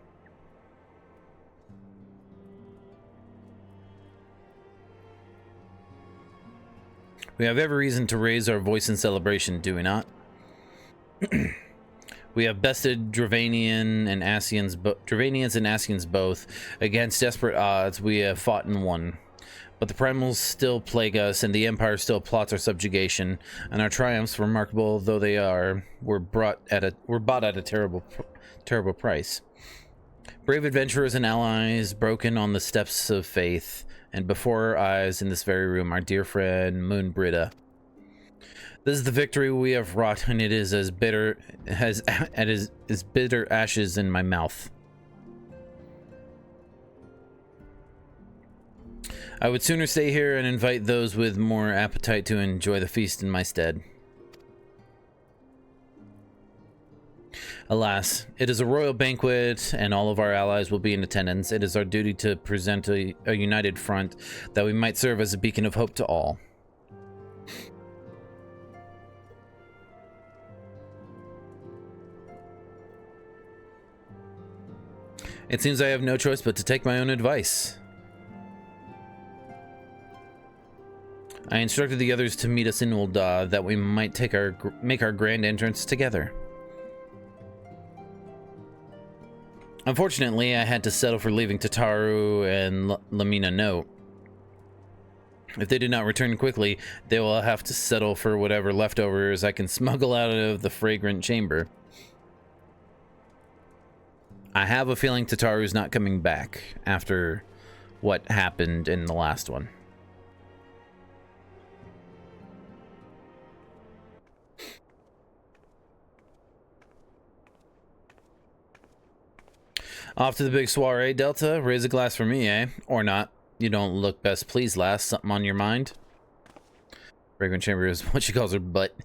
Speaker 1: We have every reason to raise our voice in celebration, do we not? We have bested Dravanians and Asians both. Against desperate odds, we have fought and won. But the primals still plague us, and the Empire still plots our subjugation, and our triumphs, remarkable though they are, were bought at a terrible price. Brave adventurers and allies broken on the steps of faith, and before our eyes in this very room, our dear friend Moonbrida. This is the victory we have wrought, and it is as bitter as bitter ashes in my mouth. I would sooner stay here and invite those with more appetite to enjoy the feast in my stead. Alas, it is a royal banquet, and all of our allies will be in attendance. It is our duty to present a united front, that we might serve as a beacon of hope to all. It seems I have no choice but to take my own advice. I instructed the others to meet us in Ul'dah, that we might make our grand entrance together. Unfortunately, I had to settle for leaving Tataru and Lamina note. If they do not return quickly, they will have to settle for whatever leftovers I can smuggle out of the fragrant chamber. I have a feeling Tataru's not coming back after what happened in the last one. Off to the big soiree, Delta. Raise a glass for me, eh? Or not. You don't look best pleased, lass. Something on your mind? Fragrant chamber is what she calls her butt.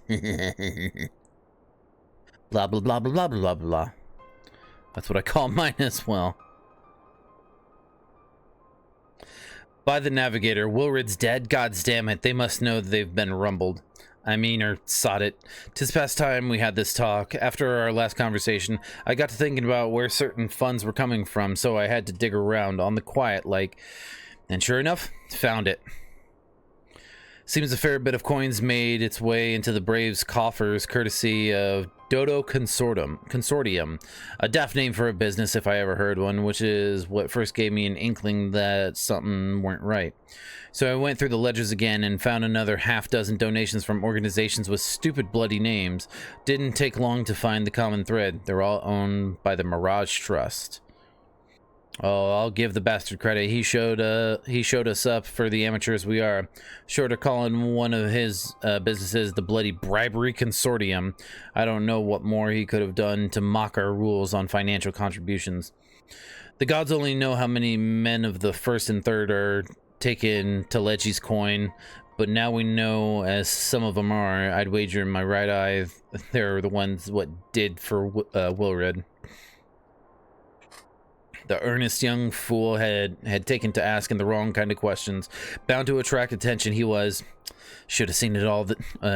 Speaker 1: Blah, blah, blah, blah, blah, blah, blah. That's what I call mine as well. By the Navigator, Wilred's dead? Gods damn it, they must know they've been rumbled. I mean, or sod it. 'Tis past time we had this talk. After our last conversation, I got to thinking about where certain funds were coming from, so I had to dig around on the quiet, like... And sure enough, found it. Seems a fair bit of coins made its way into the Braves' coffers, courtesy of Dodo Consortium. A daft name for a business if I ever heard one, which is what first gave me an inkling that something weren't right. So I went through the ledgers again and found another half-dozen donations from organizations with stupid bloody names. Didn't take long to find the common thread. They're all owned by the Mirage Trust. Oh, I'll give the bastard credit. He showed us up for the amateurs we are. Short of calling one of his businesses the bloody Bribery Consortium. I don't know what more he could have done to mock our rules on financial contributions. The gods only know how many men of the first and third are taken to Legi's coin, but now we know, as some of them are, I'd wager in my right eye they're the ones what did for Wilred. The earnest young fool had taken to asking the wrong kind of questions, bound to attract attention. He was. Should have seen it all.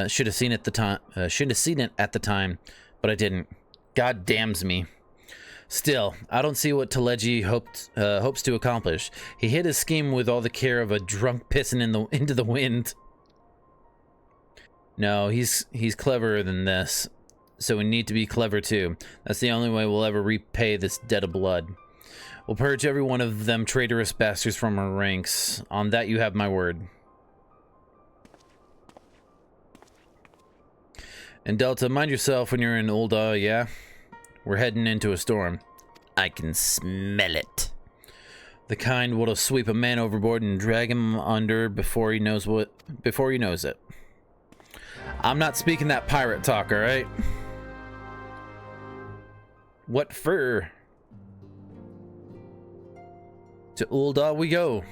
Speaker 1: Should have seen it the time. Should have seen it at the time, but I didn't. God damns me. Still, I don't see what Teleji hopes to accomplish. He hid his scheme with all the care of a drunk pissing into the wind. No, he's cleverer than this. So we need to be clever too. That's the only way we'll ever repay this debt of blood. We'll purge every one of them traitorous bastards from our ranks. On that you have my word. And Delta, mind yourself when you're in Ul'dah, yeah? We're heading into a storm. I can smell it. The kind what'll sweep a man overboard and drag him under before he knows it. I'm not speaking that pirate talk, alright? What for? To Ul'dah we go.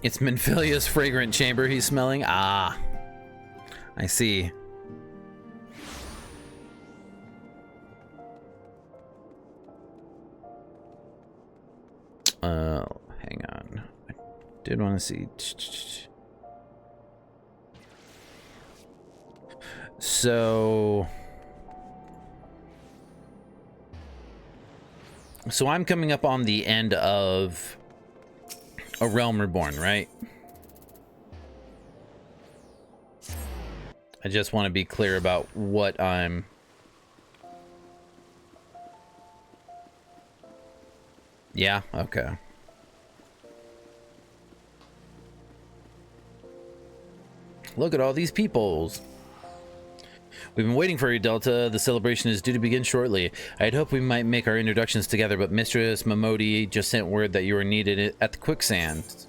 Speaker 1: It's Minfilia's fragrant chamber he's smelling. Ah, I see. Hang on. I did want to see. So I'm coming up on the end of A Realm Reborn, right? I just want to be clear about what I'm... Yeah, okay. Look at all these peoples. We've been waiting for you, Delta. The celebration is due to begin shortly. I'd hoped we might make our introductions together, but Mistress Momodi just sent word that you were needed at the quicksand.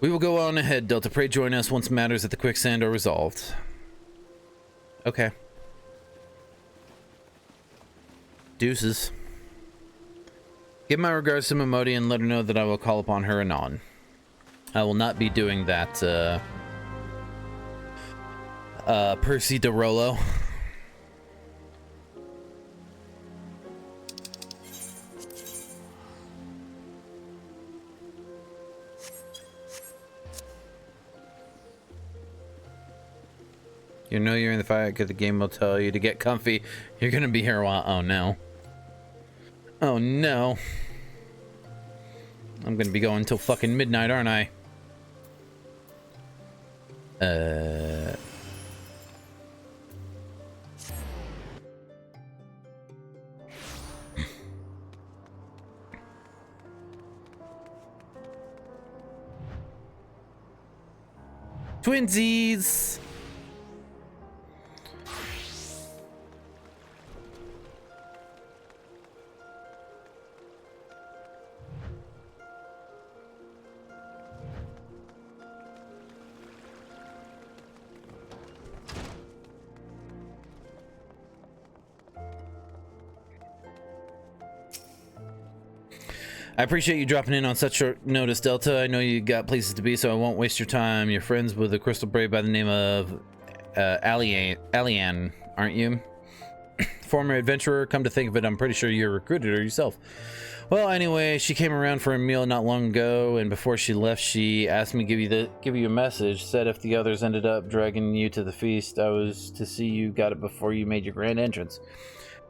Speaker 1: We will go on ahead, Delta. Pray join us once matters at the quicksand are resolved. Okay. Deuces. Give my regards to Momodi and let her know that I will call upon her anon. I will not be doing that, Percy DeRollo. You know you're in the fight because the game will tell you to get comfy. You're gonna be here a while. Oh no. Oh no. I'm gonna be going till fucking midnight, aren't I? Twinsies! I appreciate you dropping in on such short notice, Delta. I know you got places to be, so I won't waste your time. You're friends with a crystal brave by the name of Alian, aren't you? Former adventurer. Come to think of it, I'm pretty sure you recruited her yourself. Well, anyway, she came around for a meal not long ago, and before she left, she asked me to give you a message. Said if the others ended up dragging you to the feast, I was to see you got it before you made your grand entrance.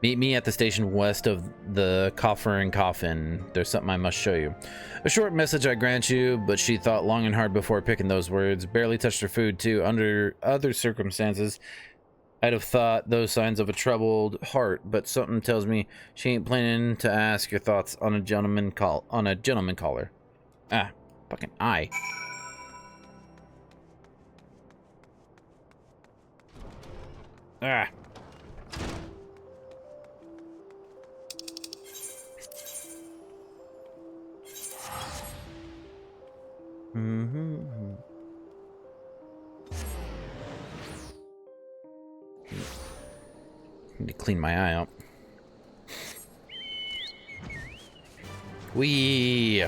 Speaker 1: Meet me at the station west of the Coffer and Coffin. There's something I must show you. A short message, I grant you, but she thought long and hard before picking those words. Barely touched her food, too. Under other circumstances, I'd have thought those signs of a troubled heart, but something tells me she ain't planning to ask your thoughts on a gentleman caller. Ah, fucking I. Ah. Need to clean my eye out. Wee.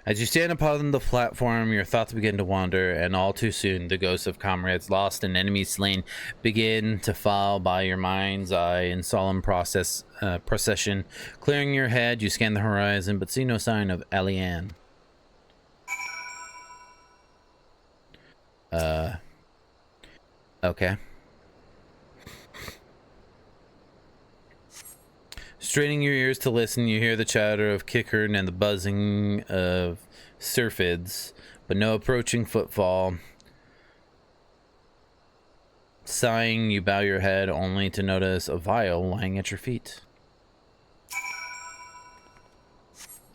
Speaker 1: As you stand upon the platform, your thoughts begin to wander, and all too soon, the ghosts of comrades lost and enemies slain begin to file by your mind's eye in solemn procession. Clearing your head, you scan the horizon, but see no sign of Alianne. Okay. Straining your ears to listen, you hear the chatter of Kickern and the buzzing of syrphids, but no approaching footfall. Sighing, you bow your head only to notice a vial lying at your feet.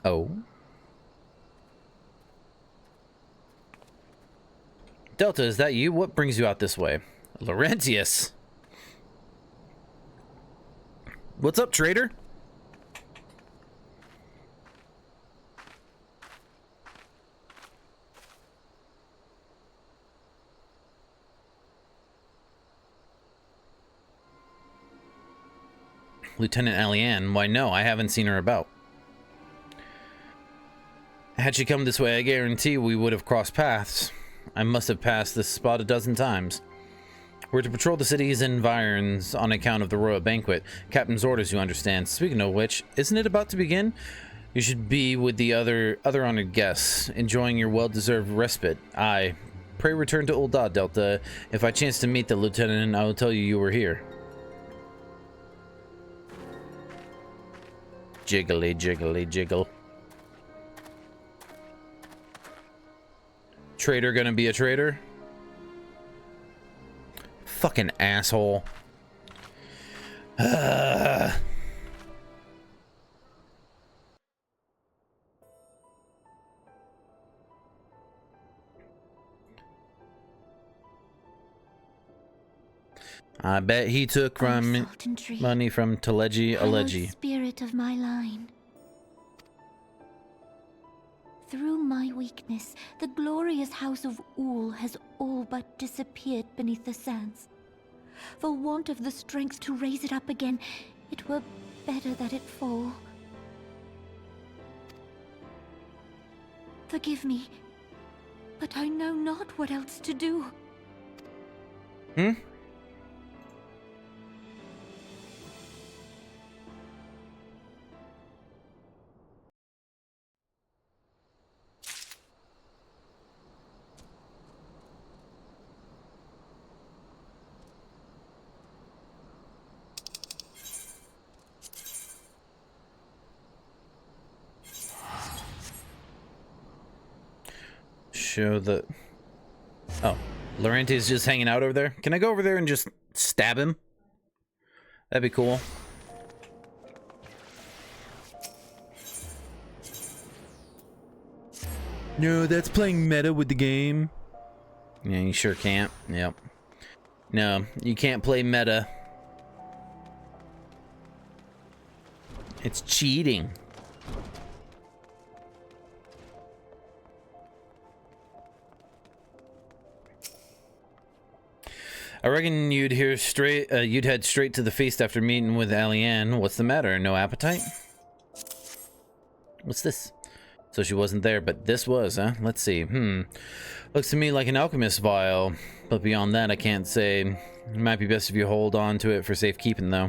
Speaker 1: Oh. Delta, is that you? What brings you out this way? Laurentius. What's up, trader? Lieutenant Alianne? Why, no, I haven't seen her about. Had she come this way, I guarantee we would have crossed paths. I must have passed this spot a dozen times. We're to patrol the city's environs on account of the royal banquet. Captain's orders, you understand. Speaking of which, isn't it about to begin? You should be with the other honored guests, enjoying your well-deserved respite. Aye. Pray return to Ul'dah, Delta. If I chance to meet the lieutenant, I will tell you were here. Jiggly, jiggly, jiggle. Trader gonna be a traitor? Fucking asshole. I bet he took from money from Teleji Alegi.
Speaker 3: Spirit of my line. Through my weakness, the glorious house of Ul has all but disappeared beneath the sands. For want of the strength to raise it up again, it were better that it fall. Forgive me, but I know not what else to do.
Speaker 1: Show the... Oh, Laurentius just hanging out over there. Can I go over there and just stab him? That'd be cool. No, that's playing meta with the game. Yeah, you sure can't. Yep. No, you can't play meta. It's cheating. I reckon you'd head straight to the feast after meeting with Alianne. What's the matter? No appetite? What's this? So she wasn't there, but this was, huh? Let's see. Looks to me like an alchemist vial, but beyond that, I can't say. It might be best if you hold on to it for safekeeping, though.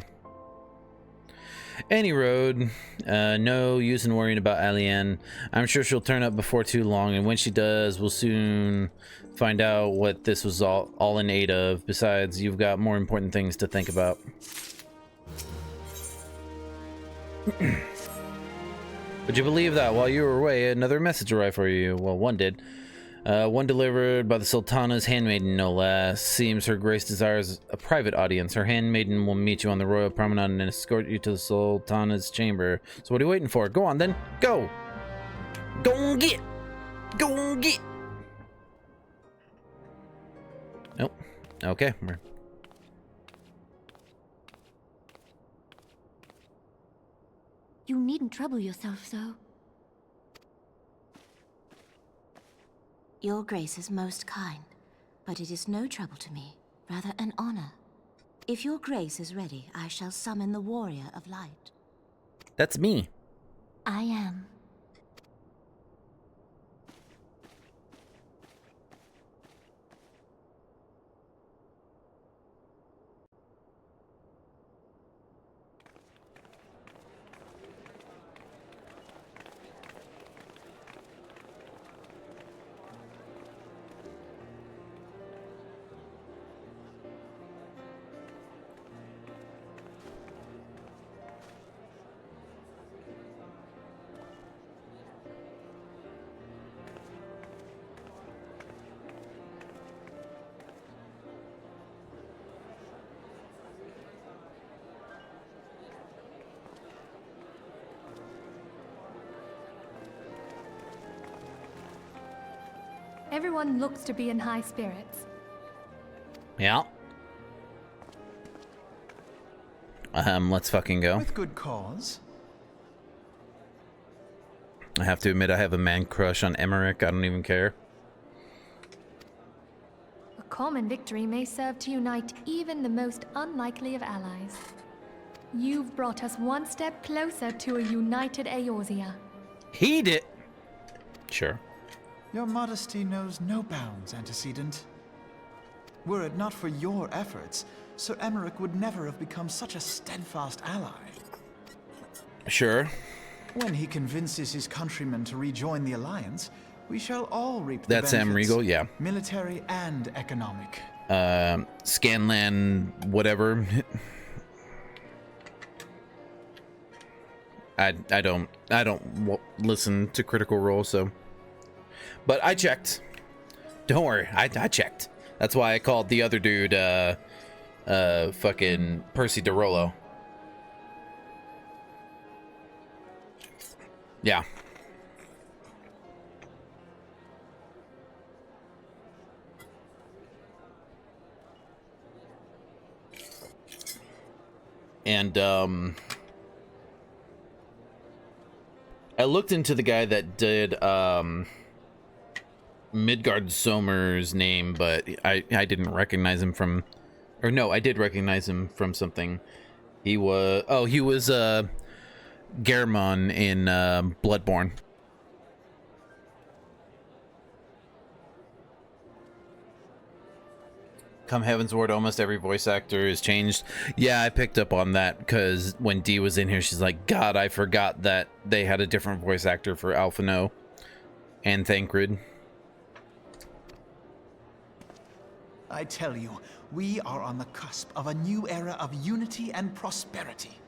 Speaker 1: Any road. No use in worrying about Alianne. I'm sure she'll turn up before too long, and when she does, we'll soon find out what this was all in aid of. Besides, you've got more important things to think about. Would you believe that while you were away, another message arrived for you? Well, one did. One delivered by the Sultana's handmaiden, no less. Seems Her Grace desires a private audience. Her handmaiden will meet you on the royal promenade and escort you to the Sultana's chamber. So what are you waiting for? Go on then. Go. Go and get. Go and get. Nope. Okay.
Speaker 3: You needn't trouble yourself so.
Speaker 4: Your Grace is most kind, but it is no trouble to me, rather an honor. If your Grace is ready, I shall summon the Warrior of Light.
Speaker 1: That's me.
Speaker 3: I am.
Speaker 2: Everyone looks to be in high spirits.
Speaker 1: Yeah. Let's fucking go.
Speaker 5: With good cause.
Speaker 1: I have to admit, I have a man crush on Emmerich. I don't even care.
Speaker 2: A common victory may serve to unite even the most unlikely of allies. You've brought us one step closer to a united Eorzea.
Speaker 1: He did. Sure.
Speaker 5: Your modesty knows no bounds, Antecedent. Were it not for your efforts, Sir Emmerich would never have become such a steadfast ally.
Speaker 1: Sure.
Speaker 5: When he convinces his countrymen to rejoin the Alliance, we shall all reap the
Speaker 1: That's Sam
Speaker 5: benefits,
Speaker 1: Riegel, yeah.
Speaker 5: military and economic.
Speaker 1: Scanlan, whatever. I don't listen to Critical Role, so. But I checked. Don't worry, I checked. That's why I called the other dude, fucking Percy DeRollo. Yeah. And, I looked into the guy that did, Midgard Sommer's name, but I didn't recognize him from, or no, I did recognize him from something. He was, Garamond in, Bloodborne. Come Heaven's Word, almost every voice actor is changed. Yeah, I picked up on that because when Dee was in here, she's like, God, I forgot that they had a different voice actor for Alphino and Thancred.
Speaker 5: I tell you, we are on the cusp of a new era of unity and prosperity.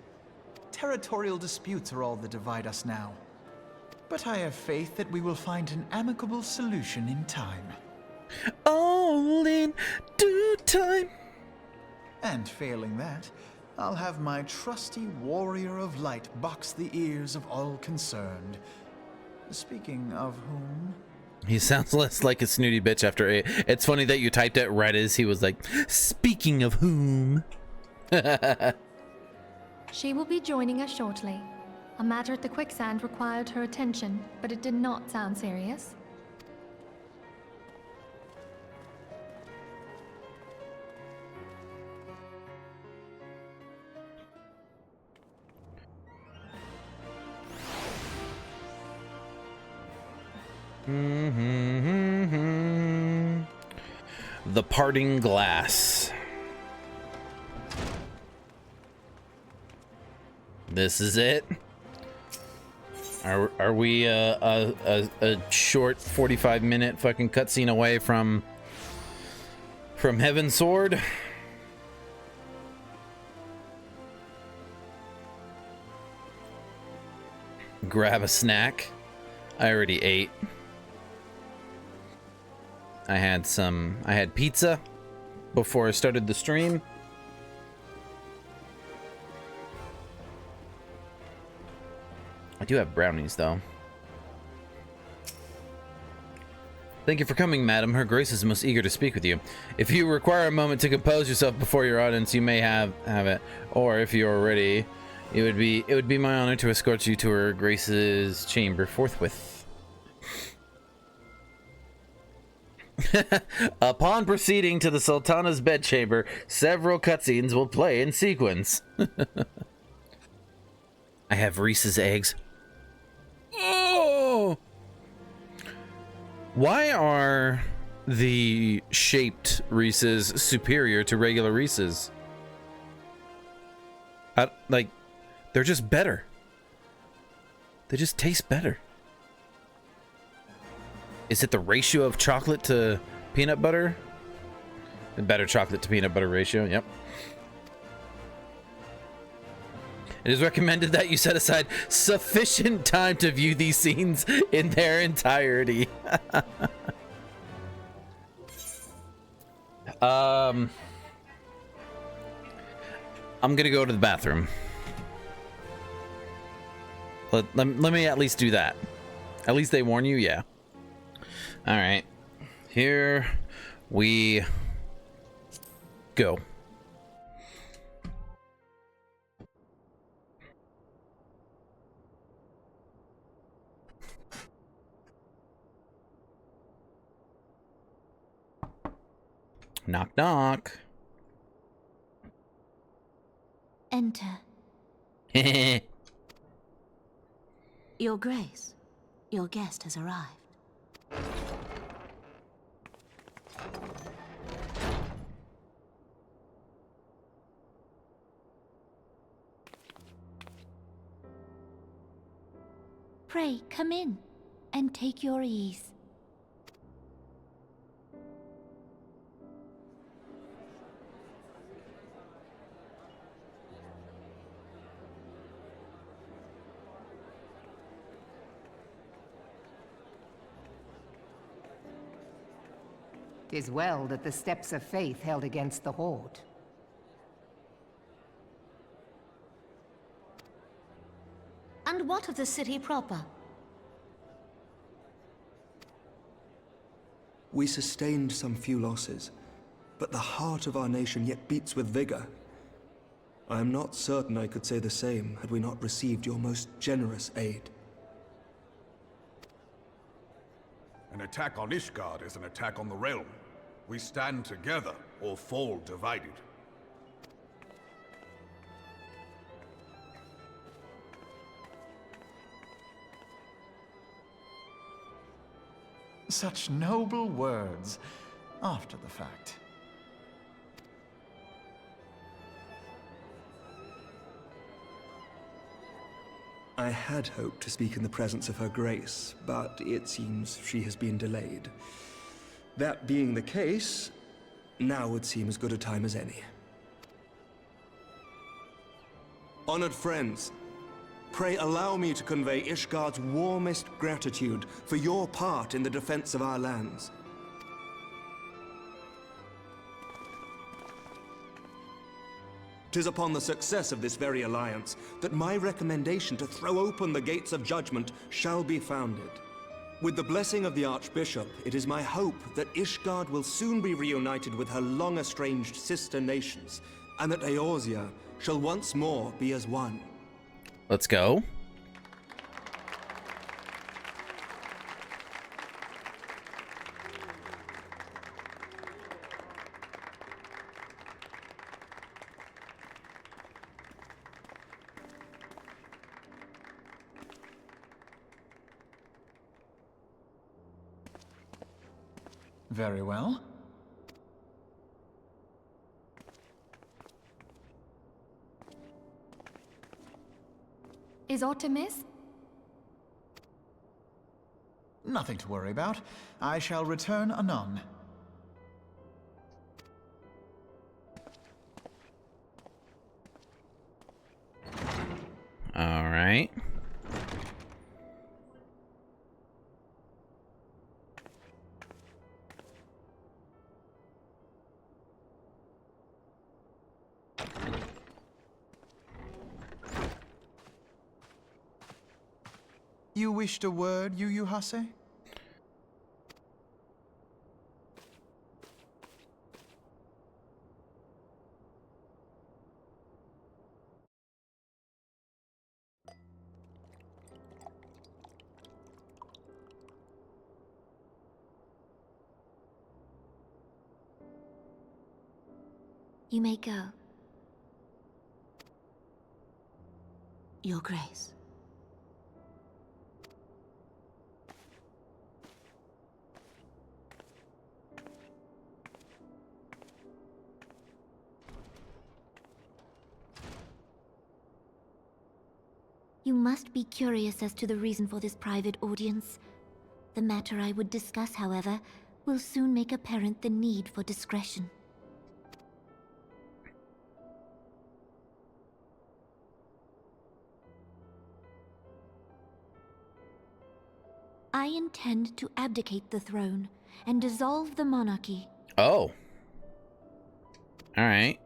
Speaker 5: Territorial disputes are all that divide us now. But I have faith that we will find an amicable solution in time.
Speaker 1: All in due time.
Speaker 5: And failing that, I'll have my trusty Warrior of Light box the ears of all concerned. Speaking of whom...
Speaker 1: He sounds less like a snooty bitch after it. It's funny that you typed it right as he was like, speaking of whom.
Speaker 2: She will be joining us shortly. A matter at the quicksand required her attention, but it did not sound serious.
Speaker 1: The Parting Glass. This is it. Are we a short 45-minute fucking cutscene away from Heaven's Sword? Grab a snack. I already ate. I had pizza before I started the stream. I do have brownies, though. Thank you for coming, madam. Her Grace is most eager to speak with you. If you require a moment to compose yourself before your audience, you may have it. Or if you are ready, it would be my honor to escort you to Her Grace's chamber forthwith. Upon proceeding to the Sultana's bedchamber, several cutscenes will play in sequence. I have Reese's eggs. Oh! Why are the shaped Reese's superior to regular Reese's? Like, they're just better. They just taste better. Is it the ratio of chocolate to peanut butter? The better chocolate to peanut butter ratio, yep. It is recommended that you set aside sufficient time to view these scenes in their entirety. I'm gonna go to the bathroom. Let me at least do that. At least they warn you, yeah. All right, here we go. Knock, knock.
Speaker 3: Enter.
Speaker 4: Your Grace, your guest has arrived.
Speaker 3: Pray, come in and take your ease.
Speaker 6: "'Tis well that the steps of faith held against the Horde.
Speaker 4: And what of the city proper?
Speaker 7: We sustained some few losses, but the heart of our nation yet beats with vigor. I am not certain I could say the same had we not received your most generous aid.
Speaker 8: An attack on Ishgard is an attack on the realm. We stand together or fall divided.
Speaker 5: Such noble words after the fact.
Speaker 7: I had hoped to speak in the presence of Her Grace, but it seems she has been delayed. That being the case, now would seem as good a time as any. Honored friends, pray allow me to convey Ishgard's warmest gratitude for your part in the defense of our lands. "'Tis upon the success of this very alliance that my recommendation to throw open the gates of judgment shall be founded. With the blessing of the Archbishop, it is my hope that Ishgard will soon be reunited with her long-estranged sister nations, and that Eorzea shall once more be as one."
Speaker 1: Let's go.
Speaker 5: Very well.
Speaker 2: Is aught amiss?
Speaker 5: Nothing to worry about. I shall return anon.
Speaker 1: All right.
Speaker 5: You wished a word, Yu Hase?
Speaker 3: You may go.
Speaker 4: Your Grace.
Speaker 3: You must be curious as to the reason for this private audience. The matter I would discuss, however, will soon make apparent the need for discretion. I intend to abdicate the throne and dissolve the monarchy.
Speaker 1: Oh. Alright.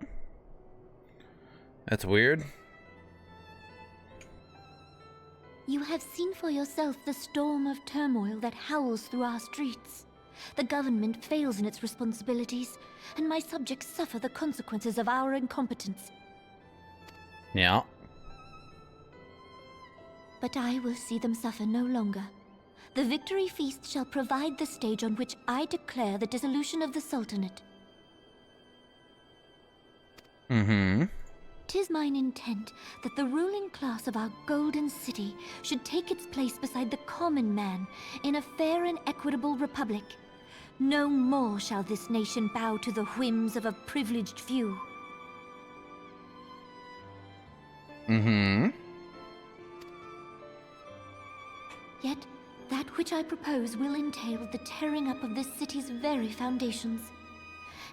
Speaker 1: That's weird.
Speaker 3: You have seen for yourself the storm of turmoil that howls through our streets. The government fails in its responsibilities, and my subjects suffer the consequences of our incompetence.
Speaker 1: Yeah.
Speaker 3: But I will see them suffer no longer. The victory feast shall provide the stage on which I declare the dissolution of the Sultanate.
Speaker 1: Mm-hmm.
Speaker 3: 'Tis mine intent that the ruling class of our golden city should take its place beside the common man in a fair and equitable republic. No more shall this nation bow to the whims of a privileged few.
Speaker 1: Mm-hmm.
Speaker 3: Yet, that which I propose will entail the tearing up of this city's very foundations.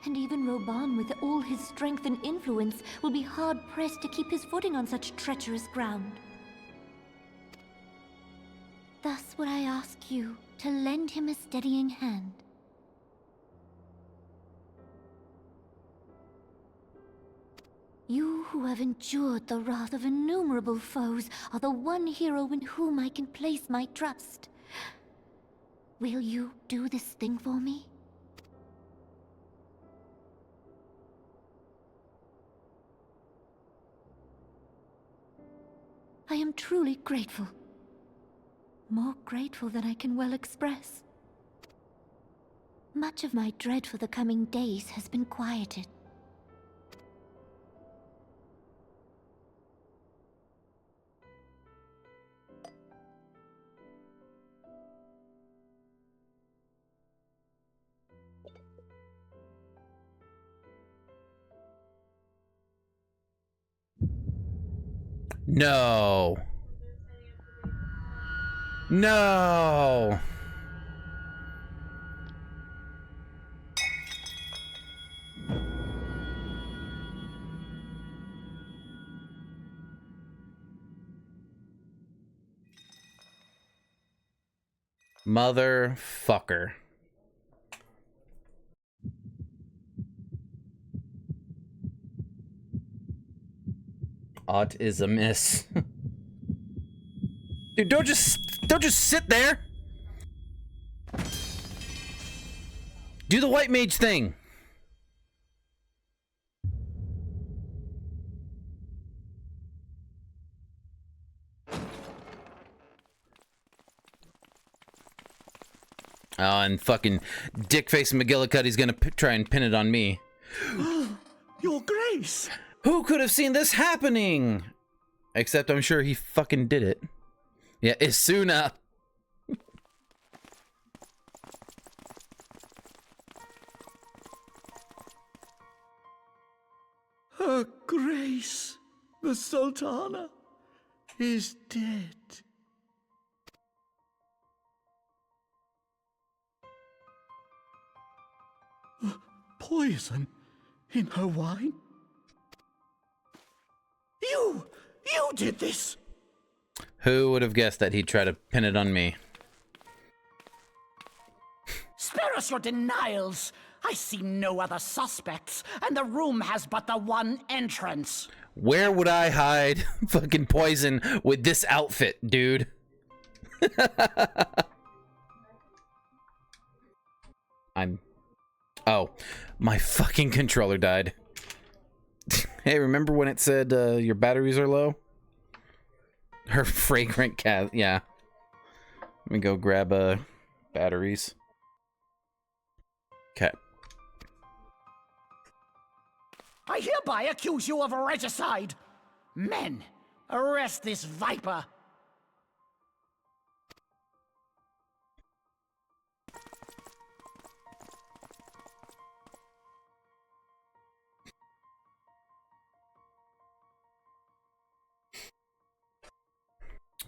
Speaker 3: And even Roban, with all his strength and influence, will be hard-pressed to keep his footing on such treacherous ground. Thus would I ask you to lend him a steadying hand. You who have endured the wrath of innumerable foes are the one hero in whom I can place my trust. Will you do this thing for me? I am truly grateful. More grateful than I can well express. Much of my dread for the coming days has been quieted.
Speaker 1: No. No. Motherfucker. Aught is amiss. Dude, don't just sit there. Do the white mage thing. Oh, and fucking dickface McGillicuddy's gonna try and pin it on me.
Speaker 5: Your Grace!
Speaker 1: Who could have seen this happening? Except I'm sure he fucking did it. Yeah, Isuna.
Speaker 5: Her Grace, the Sultana, is dead. Poison in her wine? You did this!
Speaker 1: Who would have guessed that he'd try to pin it on me?
Speaker 9: Spare us your denials! I see no other suspects, and the room has but the one entrance.
Speaker 1: Where would I hide fucking poison with this outfit, dude? Oh, my fucking controller died. Hey, remember when it said your batteries are low? Her fragrant cat, yeah. Let me go grab batteries. Okay.
Speaker 9: I hereby accuse you of regicide. Men, arrest this viper.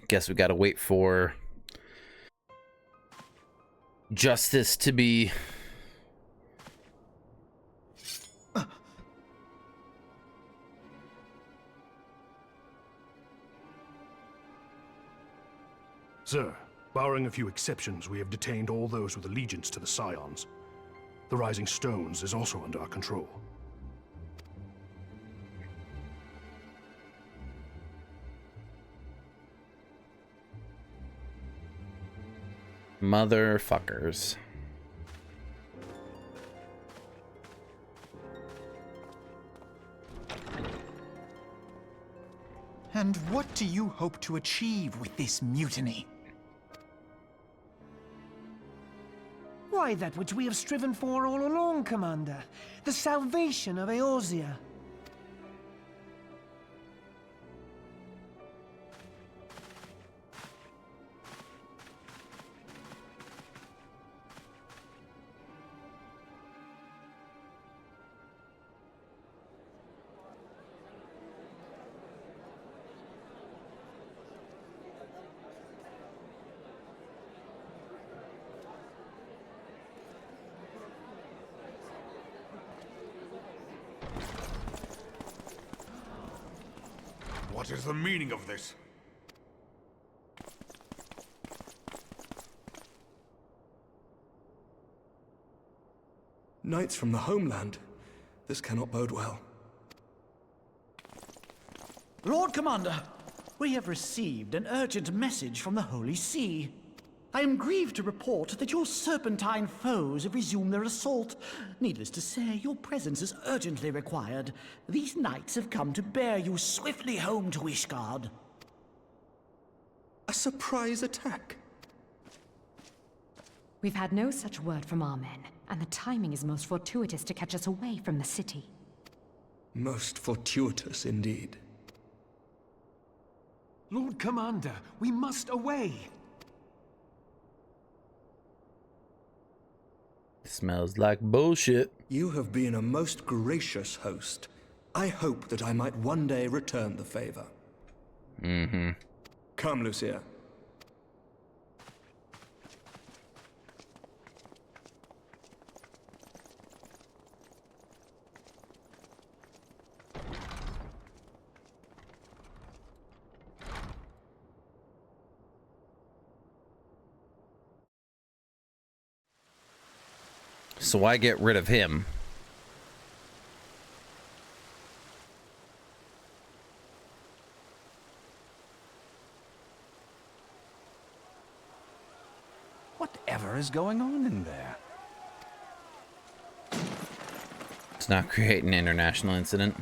Speaker 1: Guess we gotta wait for justice to be...
Speaker 10: Sir, barring a few exceptions, we have detained all those with allegiance to the Scions. The Rising Stones is also under our control.
Speaker 1: Motherfuckers.
Speaker 5: And what do you hope to achieve with this mutiny?
Speaker 11: Why, that which we have striven for all along, Commander. The salvation of Eorzea.
Speaker 8: What is the meaning of this?
Speaker 7: Knights from the homeland. This cannot bode well.
Speaker 9: Lord Commander, we have received an urgent message from the Holy See. I am grieved to report that your serpentine foes have resumed their assault. Needless to say, your presence is urgently required. These knights have come to bear you swiftly home to Ishgard.
Speaker 7: A surprise attack?
Speaker 12: We've had no such word from our men, and the timing is most fortuitous to catch us away from the city.
Speaker 7: Most fortuitous indeed.
Speaker 11: Lord Commander, we must away.
Speaker 1: Smells like bullshit.
Speaker 7: You have been a most gracious host. I hope that I might one day return the favor.
Speaker 1: Mm-hmm.
Speaker 7: Come, Lucia.
Speaker 1: So why get rid of him?
Speaker 13: Whatever is going on in there?
Speaker 1: Let's not create an international incident.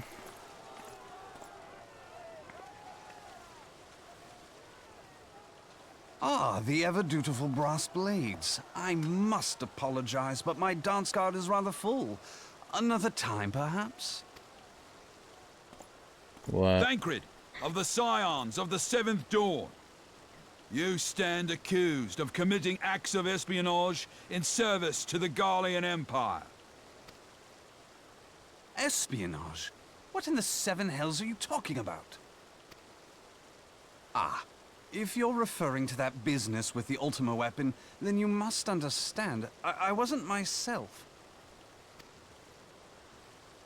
Speaker 13: Ah, the ever-dutiful brass blades. I must apologize, but my dance card is rather full. Another time, perhaps?
Speaker 1: What?
Speaker 14: Thancred, of the Scions of the Seventh Dawn. You stand accused of committing acts of espionage in service to the Garlean Empire.
Speaker 13: Espionage? What in the seven hells are you talking about? Ah. If you're referring to that business with the Ultima weapon, then you must understand, I wasn't myself.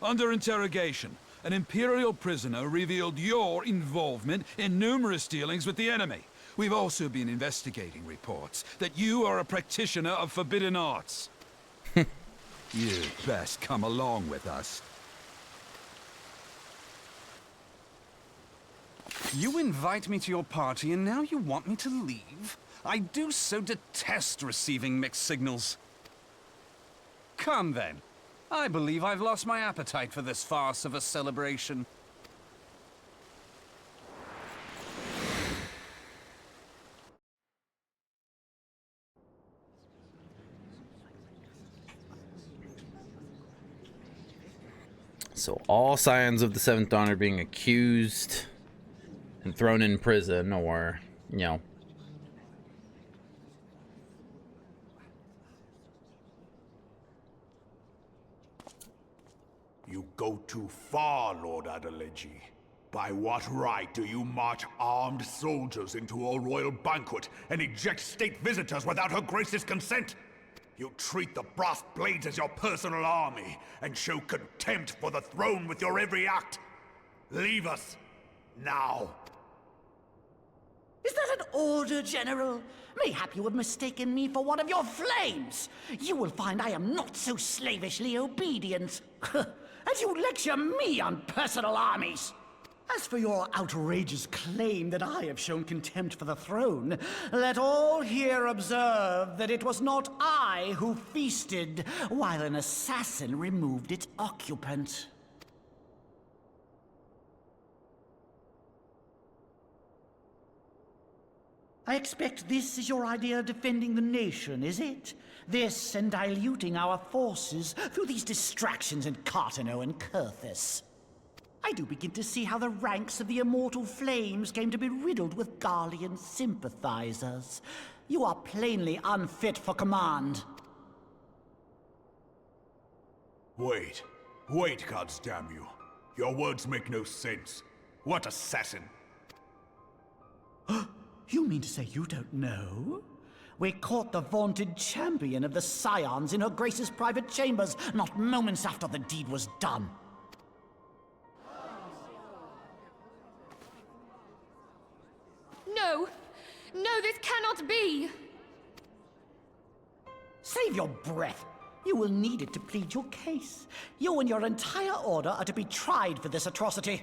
Speaker 14: Under interrogation, an Imperial prisoner revealed your involvement in numerous dealings with the enemy. We've also been investigating reports that you are a practitioner of forbidden arts. You'd best come along with us.
Speaker 13: You invite me to your party and now you want me to leave? I do so detest receiving mixed signals. Come then. I believe I've lost my appetite for this farce of a celebration.
Speaker 1: So all scions of the Seventh Dawn are being accused and thrown in prison, or, you know.
Speaker 8: You go too far, Lord Adeleji. By what right do you march armed soldiers into a royal banquet and eject state visitors without her grace's consent? You treat the brass blades as your personal army, and show contempt for the throne with your every act. Leave us, now.
Speaker 9: Is that an order, General? Mayhap you have mistaken me for one of your flames. You will find I am not so slavishly obedient. And you lecture me on personal armies. As for your outrageous claim that I have shown contempt for the throne, let all here observe that it was not I who feasted while an assassin removed its occupant. I expect this is your idea of defending the nation, is it? This and diluting our forces through these distractions in Cartano and Kurthis. I do begin to see how the ranks of the Immortal Flames came to be riddled with Garlean sympathizers. You are plainly unfit for command.
Speaker 8: Wait, goddamn you. Your words make no sense. What assassin?
Speaker 9: You mean to say you don't know? We caught the vaunted champion of the Scions in her Grace's private chambers, not moments after the deed was done.
Speaker 2: No! No, this cannot be!
Speaker 9: Save your breath. You will need it to plead your case. You and your entire order are to be tried for this atrocity.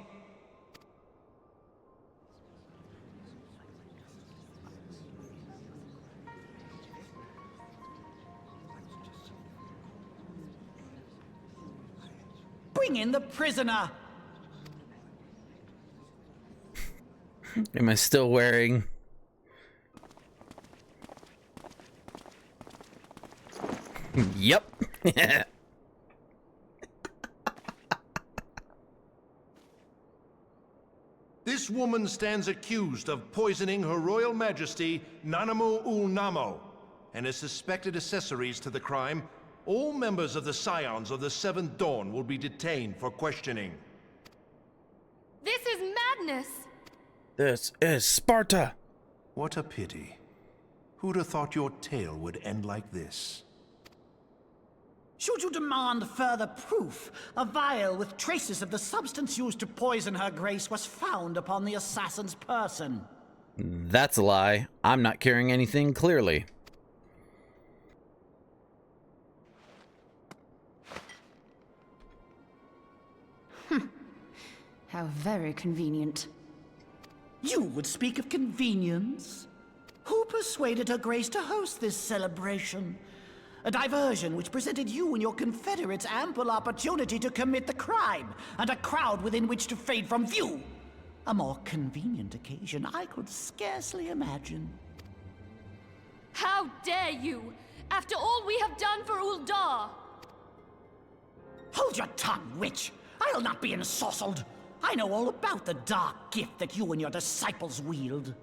Speaker 9: Bring in the prisoner!
Speaker 1: Am I still wearing? Yep.
Speaker 15: This woman stands accused of poisoning Her Royal Majesty Nanamu ul Namo and is suspected accessories to the crime. All members of the Scions of the Seventh Dawn will be detained for questioning.
Speaker 2: This is madness!
Speaker 1: This is Sparta!
Speaker 15: What a pity. Who'd have thought your tale would end like this?
Speaker 9: Should you demand further proof, a vial with traces of the substance used to poison her grace was found upon the assassin's person.
Speaker 1: That's a lie. I'm not carrying anything, clearly.
Speaker 12: How very convenient.
Speaker 9: You would speak of convenience? Who persuaded her grace to host this celebration? A diversion which presented you and your confederates ample opportunity to commit the crime, and a crowd within which to fade from view. A more convenient occasion I could scarcely imagine.
Speaker 2: How dare you! After all we have done for Uldar!
Speaker 9: Hold your tongue, witch! I'll not be ensorcelled! I know all about the dark gift that you and your disciples wield.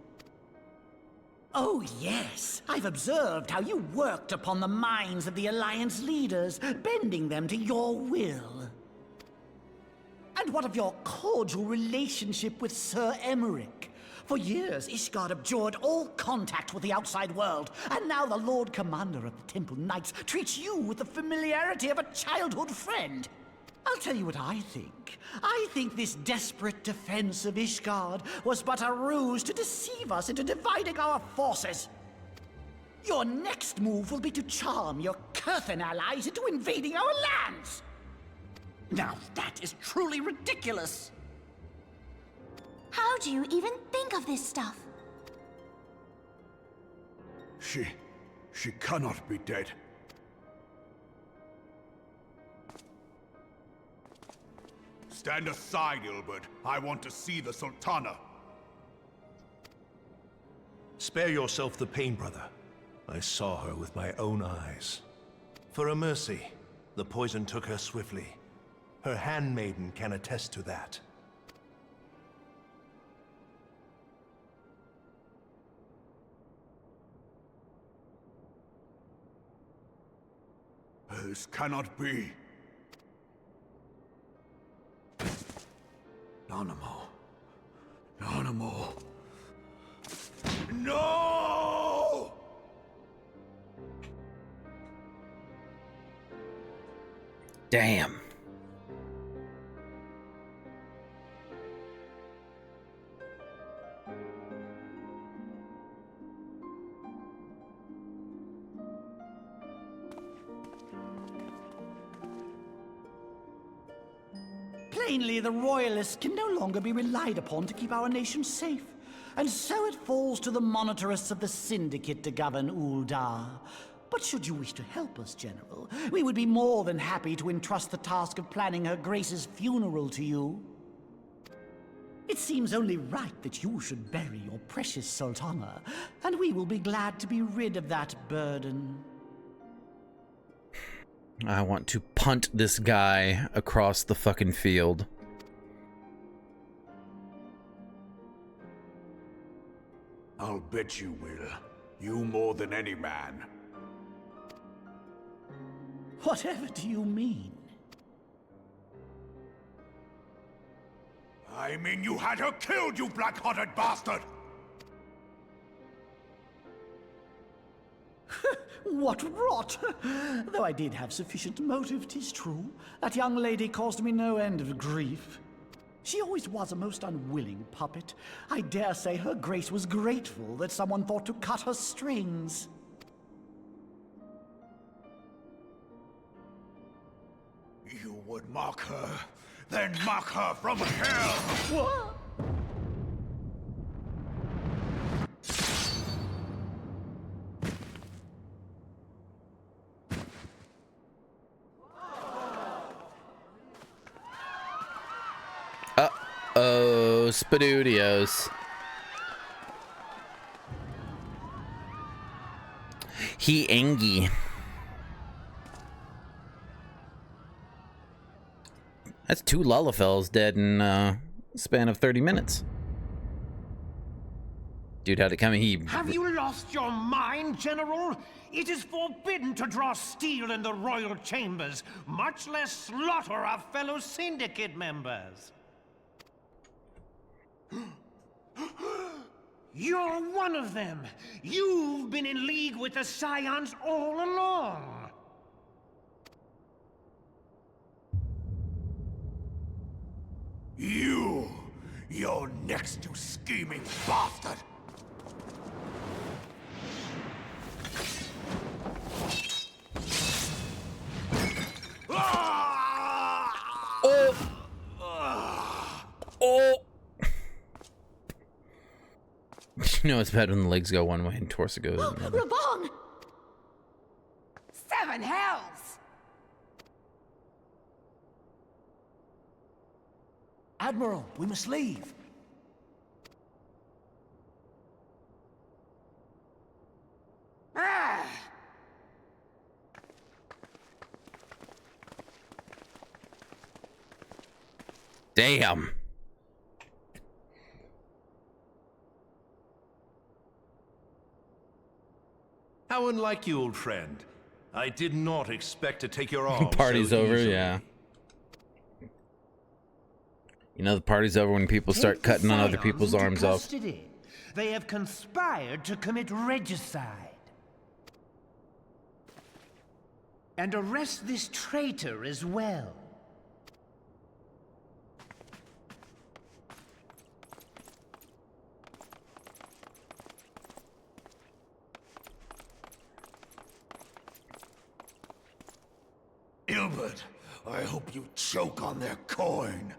Speaker 9: Oh yes, I've observed how you worked upon the minds of the Alliance leaders, bending them to your will. And what of your cordial relationship with Sir Emmerich? For years, Ishgard abjured all contact with the outside world, and now the Lord Commander of the Temple Knights treats you with the familiarity of a childhood friend. I'll tell you what I think. I think this desperate defense of Ishgard was but a ruse to deceive us into dividing our forces. Your next move will be to charm your Kurthan allies into invading our lands. Now that is truly ridiculous.
Speaker 4: How do you even think of this stuff?
Speaker 8: She cannot be dead. Stand aside, Ilbert. I want to see the Sultana.
Speaker 15: Spare yourself the pain, brother. I saw her with my own eyes. For a mercy, the poison took her swiftly. Her handmaiden can attest to that.
Speaker 8: This cannot be. Nanamo. Nanamo. No!
Speaker 1: Damn.
Speaker 9: Plainly, the Royalists can no longer be relied upon to keep our nation safe. And so it falls to the monitorists of the Syndicate to govern Uldar. But should you wish to help us, General, we would be more than happy to entrust the task of planning Her Grace's funeral to you. It seems only right that you should bury your precious Sultana, and we will be glad to be rid of that burden.
Speaker 1: I want to punt this guy across the fucking field.
Speaker 8: I'll bet you will. You more than any man.
Speaker 9: Whatever do you mean?
Speaker 8: I mean you had her killed, you black-hearted bastard!
Speaker 9: What rot! Though I did have sufficient motive, 'tis true. That young lady caused me no end of grief. She always was a most unwilling puppet. I dare say Her Grace was grateful that someone thought to cut her strings.
Speaker 8: You would mock her, then mock her from hell!
Speaker 9: What?
Speaker 1: Uh-oh, Spadudios. He Angie. That's 2 Lullafels dead in a span of 30 minutes. Dude, how'd it come?
Speaker 11: Have you lost your mind, General? It is forbidden to draw steel in the royal chambers, much less slaughter our fellow Syndicate members. You're one of them. You've been in league with the Scions all along.
Speaker 8: You're next, you scheming bastard!
Speaker 1: Oh! You know it's bad when the legs go one way and torso goes another.
Speaker 2: Raban!
Speaker 6: 7 hells!
Speaker 9: Admiral, we must leave.
Speaker 6: Ah!
Speaker 1: Damn.
Speaker 15: How unlike you, old friend. I did not expect to take your arm.
Speaker 1: Party's
Speaker 15: so
Speaker 1: over,
Speaker 15: easily.
Speaker 1: yeah. You know the party's over when people start cutting on other people's arms off.
Speaker 11: Custody. They have conspired to commit regicide. And arrest this traitor as well.
Speaker 8: Ilbert, I hope you choke on their coin.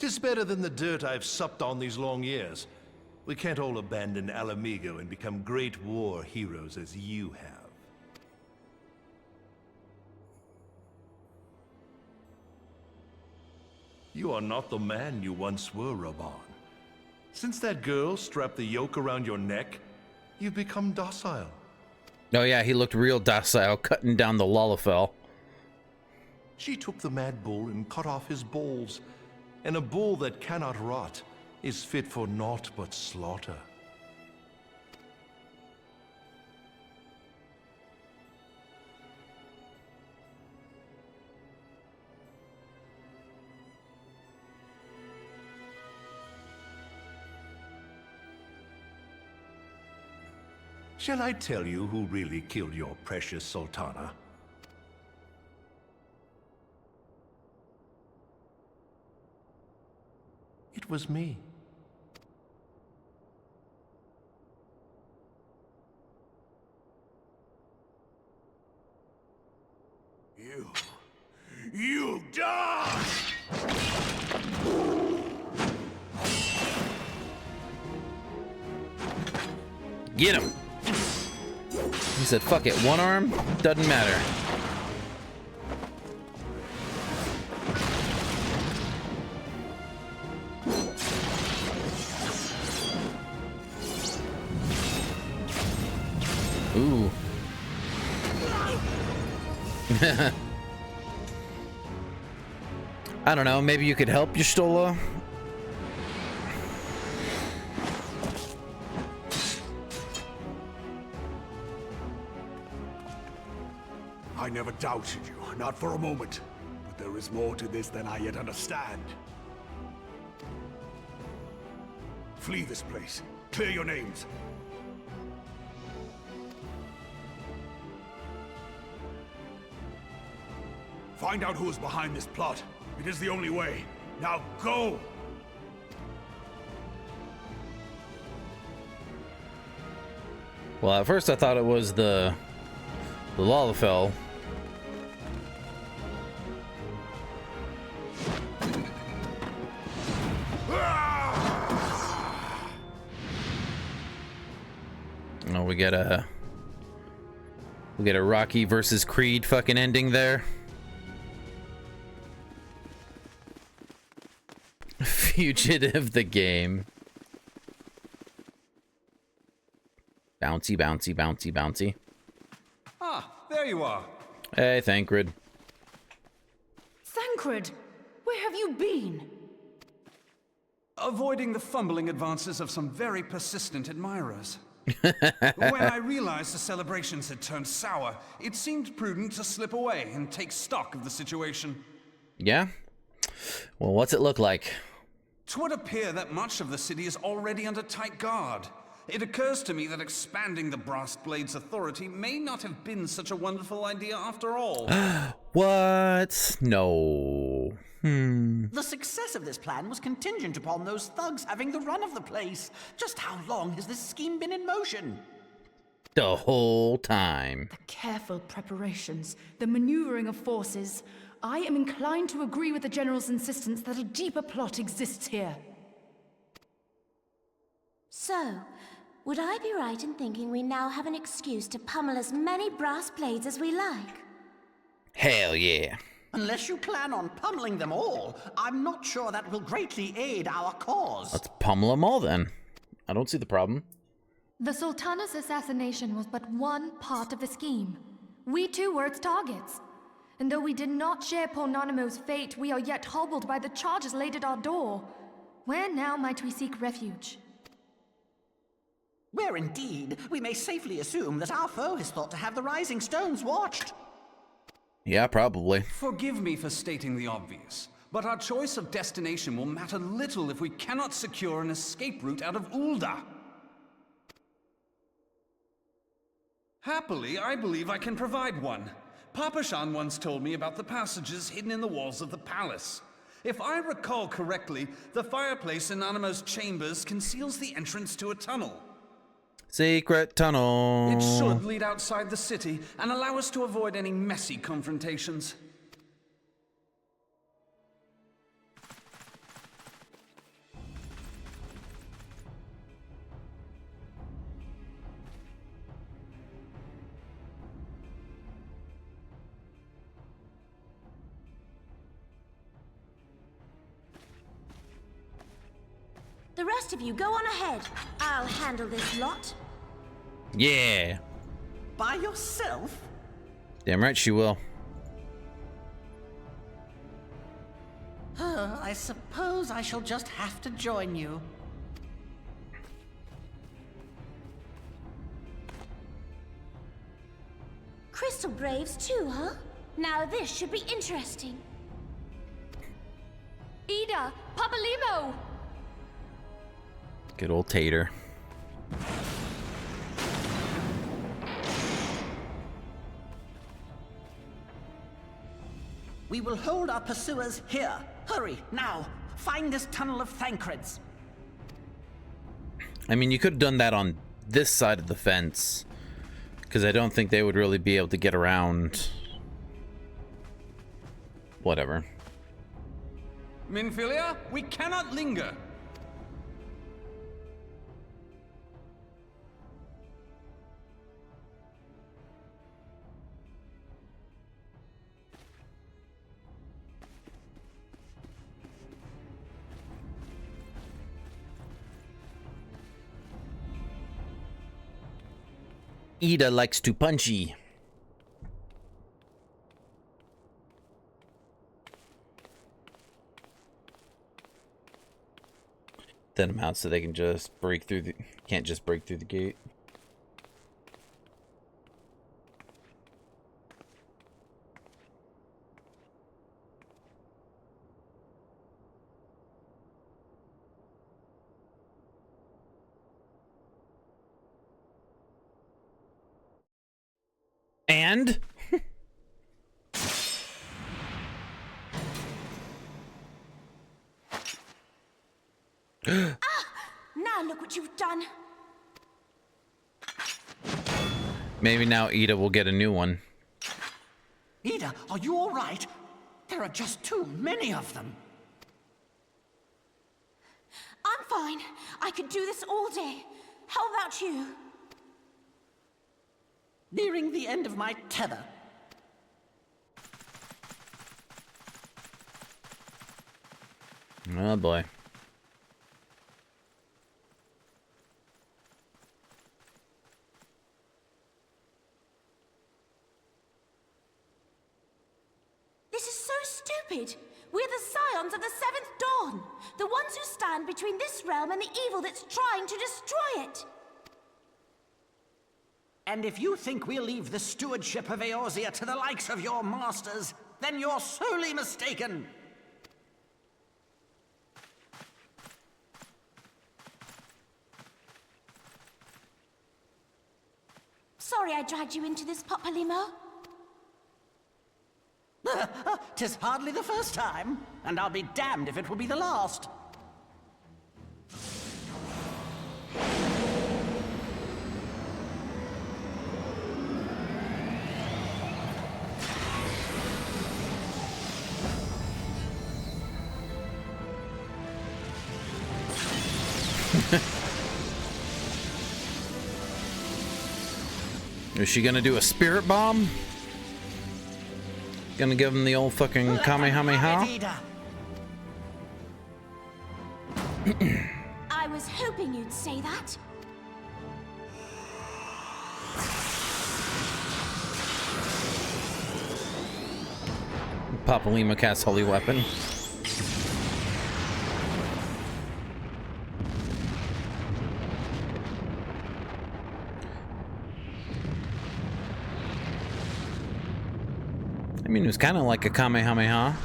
Speaker 15: 'Tis better than the dirt I've supped on these long years. We can't all abandon Alamigo and become great war heroes as you have. You are not the man you once were, Raban. Since that girl strapped the yoke around your neck, you've become docile.
Speaker 1: Oh yeah, he looked real docile, cutting down the Lalafell.
Speaker 15: She took the mad bull and cut off his balls, and a bull that cannot rot is fit for naught but slaughter. Shall I tell you who really killed your precious Sultana? It was me.
Speaker 8: You die!
Speaker 1: Get him! He said, fuck it, one arm? Doesn't matter. Ooh. I don't know, maybe you could help Y'shtola?
Speaker 8: I never doubted you, not for a moment. But there is more to this than I yet understand. Flee this place. Clear your names. Find out who is behind this plot. It is the only way. Now go!
Speaker 1: Well, at first I thought it was the Lalafell. Oh, we get a Rocky versus Creed fucking ending there. Fugitive the game. Bouncy, bouncy, bouncy, bouncy.
Speaker 13: Ah, there you are.
Speaker 1: Hey, Thancred.
Speaker 12: Thancred, where have you been?
Speaker 13: Avoiding the fumbling advances of some very persistent admirers. When I realized the celebrations had turned sour, it seemed prudent to slip away and take stock of the situation.
Speaker 1: Yeah? Well, what's it look like?
Speaker 13: 'Twould appear that much of the city is already under tight guard. It occurs to me that expanding the Brass Blade's authority may not have been such a wonderful idea after all.
Speaker 1: What? No.
Speaker 9: The success of this plan was contingent upon those thugs having the run of the place. Just how long has this scheme been in motion?
Speaker 1: The whole time.
Speaker 16: The careful preparations, the maneuvering of forces. I am inclined to agree with the General's insistence that a deeper plot exists here.
Speaker 4: So, would I be right in thinking we now have an excuse to pummel as many brass blades as we like?
Speaker 1: Hell yeah.
Speaker 9: Unless you plan on pummeling them all, I'm not sure that will greatly aid our cause.
Speaker 1: Let's pummel them all then. I don't see the problem.
Speaker 2: The Sultana's assassination was but one part of the scheme. We too were its targets. And though we did not share Pornonimo's fate, we are yet hobbled by the charges laid at our door. Where now might we seek refuge?
Speaker 9: Where indeed, we may safely assume that our foe has thought to have the Rising Stones watched.
Speaker 1: Yeah, probably.
Speaker 13: Forgive me for stating the obvious, but our choice of destination will matter little if we cannot secure an escape route out of Ul'dah. Happily, I believe I can provide one. Papashan once told me about the passages hidden in the walls of the palace. If I recall correctly, the fireplace in Animo's chambers conceals the entrance to a tunnel.
Speaker 1: Secret tunnel.
Speaker 13: It should lead outside the city and allow us to avoid any messy confrontations.
Speaker 4: The rest of you, go on ahead. I'll handle this lot.
Speaker 1: Yeah.
Speaker 9: By yourself?
Speaker 1: Damn right she will.
Speaker 9: I suppose I shall just have to join you.
Speaker 4: Crystal Braves too, huh? Now this should be interesting.
Speaker 2: Ida! Papa Limo!
Speaker 1: Good old Tater.
Speaker 9: We will hold our pursuers here. Hurry, now! Find this tunnel of Thancred's.
Speaker 1: I mean, you could have done that on this side of the fence, because I don't think they would really be able to get around. Whatever.
Speaker 13: Minfilia, we cannot linger.
Speaker 1: Ida likes to punchy. Thin them out so they can just break through the... Can't just break through the gate. And?
Speaker 4: Now look what you've done.
Speaker 1: Maybe now Ida will get a new one.
Speaker 9: Ida, are you all right? There are just too many of them.
Speaker 4: I'm fine. I could do this all day. How about you?
Speaker 9: Nearing the end of my tether.
Speaker 1: Oh boy.
Speaker 4: This is so stupid. We're the scions of the Seventh Dawn. The ones who stand between this realm and the evil that's trying to destroy it.
Speaker 9: And if you think we'll leave the stewardship of Eorzea to the likes of your masters, then you're sorely mistaken.
Speaker 4: Sorry I dragged you into this, Papa Limo.
Speaker 9: 'Tis hardly the first time, and I'll be damned if it will be the last.
Speaker 1: Is she gonna do a spirit bomb? Gonna give him the old fucking Kamehameha?
Speaker 4: I was hoping you'd say that.
Speaker 1: Papa Lima casts Holy Weapon. I mean, it was kind of like a Kamehameha.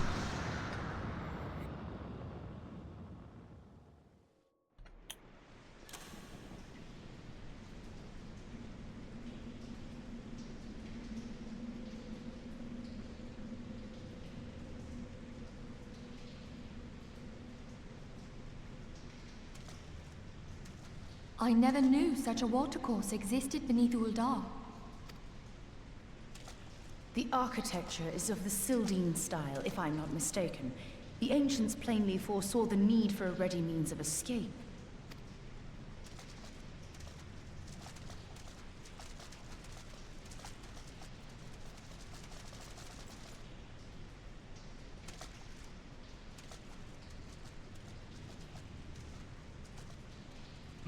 Speaker 2: I never knew such a watercourse existed beneath Uldar.
Speaker 16: The architecture is of the Sildine style, if I'm not mistaken. The ancients plainly foresaw the need for a ready means of escape.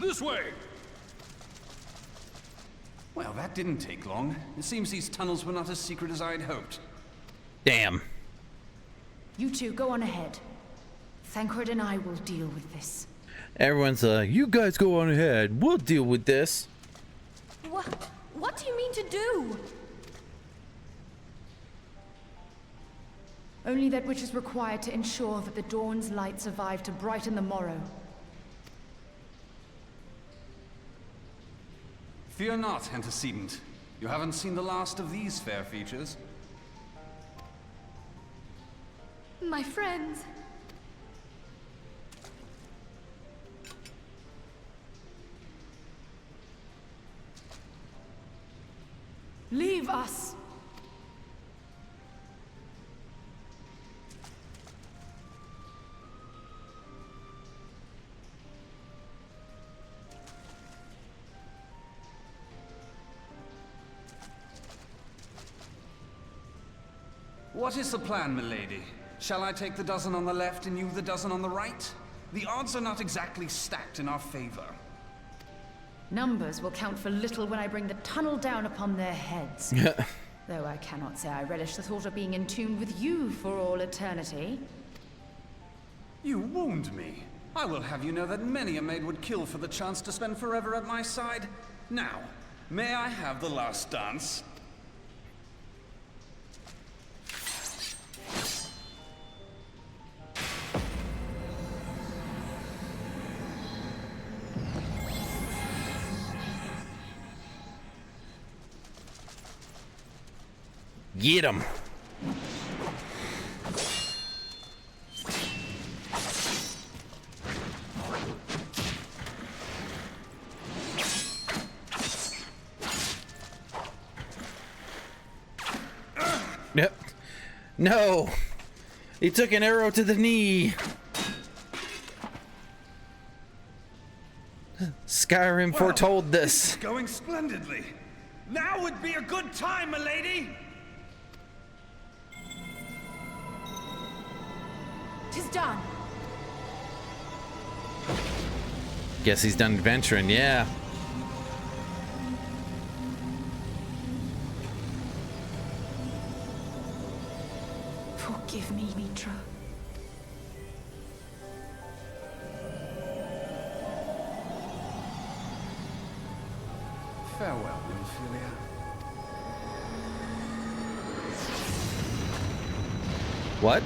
Speaker 14: This way!
Speaker 13: Well, that didn't take long. It seems these tunnels were not as secret as I had hoped.
Speaker 1: Damn.
Speaker 16: You two go on ahead. Thancred and I will deal with this.
Speaker 1: Everyone's like, you guys go on ahead. We'll deal with this.
Speaker 2: What do you mean to do?
Speaker 16: Only that which is required to ensure that the dawn's light survive to brighten the morrow.
Speaker 13: Fear not, antecedent. You haven't seen the last of these fair features.
Speaker 2: My friends.
Speaker 16: Leave us!
Speaker 13: What is the plan, milady? Shall I take the dozen on the left and you the dozen on the right? The odds are not exactly stacked in our favor.
Speaker 16: Numbers will count for little when I bring the tunnel down upon their heads. Though I cannot say I relish the thought of being entombed with you for all eternity.
Speaker 13: You wound me. I will have you know that many a maid would kill for the chance to spend forever at my side. Now, may I have the last dance?
Speaker 1: Get him. Yep. No. He took an arrow to the knee. Skyrim foretold this.
Speaker 13: Going splendidly. Now would be a good time, milady.
Speaker 16: 'Tis done.
Speaker 1: Guess he's done adventuring, yeah.
Speaker 16: Forgive me, Mitra.
Speaker 13: Farewell, Ophelia.
Speaker 1: What?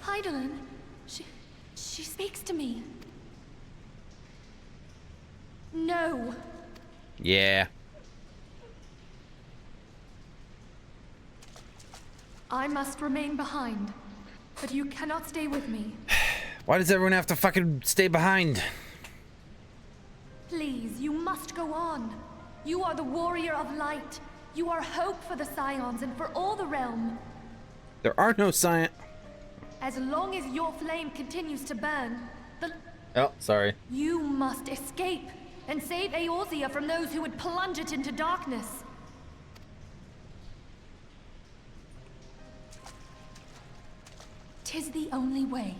Speaker 2: Heidelin, she speaks to me. No.
Speaker 1: Yeah.
Speaker 2: I must remain behind, but you cannot stay with me.
Speaker 1: Why does everyone have to fucking stay behind?
Speaker 2: Please, you must go on. You are the warrior of light. You are hope for the Scions and for all the realm.
Speaker 1: There are no science.
Speaker 2: As long as your flame continues to burn,
Speaker 1: Oh, sorry.
Speaker 2: you must escape and save Eorzea from those who would plunge it into darkness. Tis the only way.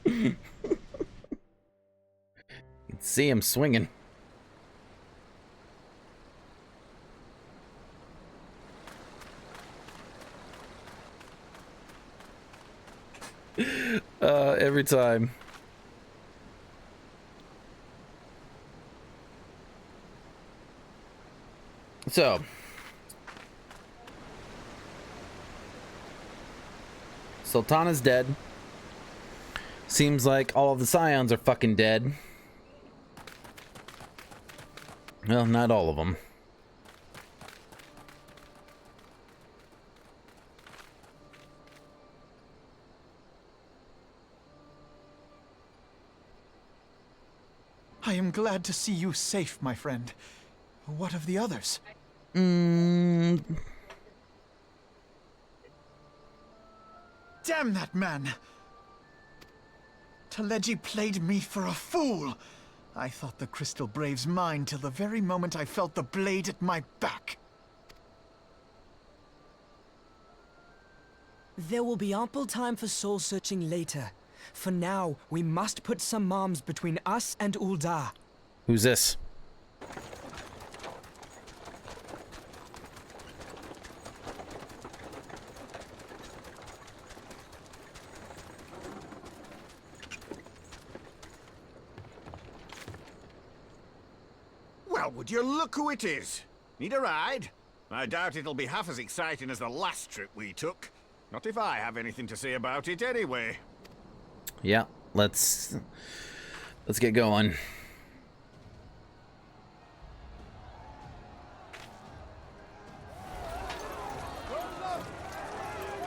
Speaker 1: You can see him swinging. Every time. So, Sultana's dead. Seems like all of the Scions are fucking dead. Well, not all of them.
Speaker 5: I am glad to see you safe, my friend. What of the others? Damn that man! Taleji played me for a fool! I thought the Crystal Brave's mine till the very moment I felt the blade at my back.
Speaker 17: There will be ample time for soul-searching later. For now, we must put some arms between us and Ul'dah.
Speaker 1: Who's this?
Speaker 8: Well, would you look who it is? Need a ride? I doubt it'll be half as exciting as the last trip we took. Not if I have anything to say about it anyway.
Speaker 1: Yeah, let's get going.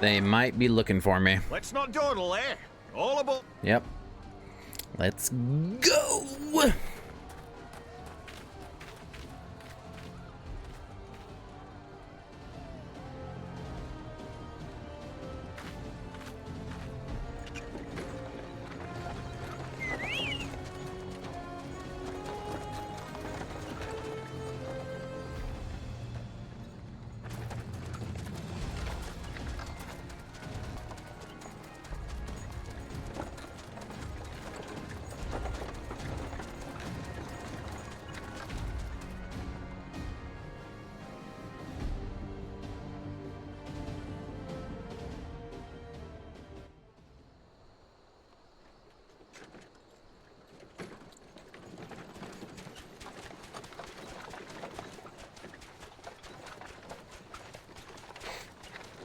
Speaker 1: They might be looking for me.
Speaker 8: Let's not dawdle, eh? All aboard.
Speaker 1: Yep. Let's go.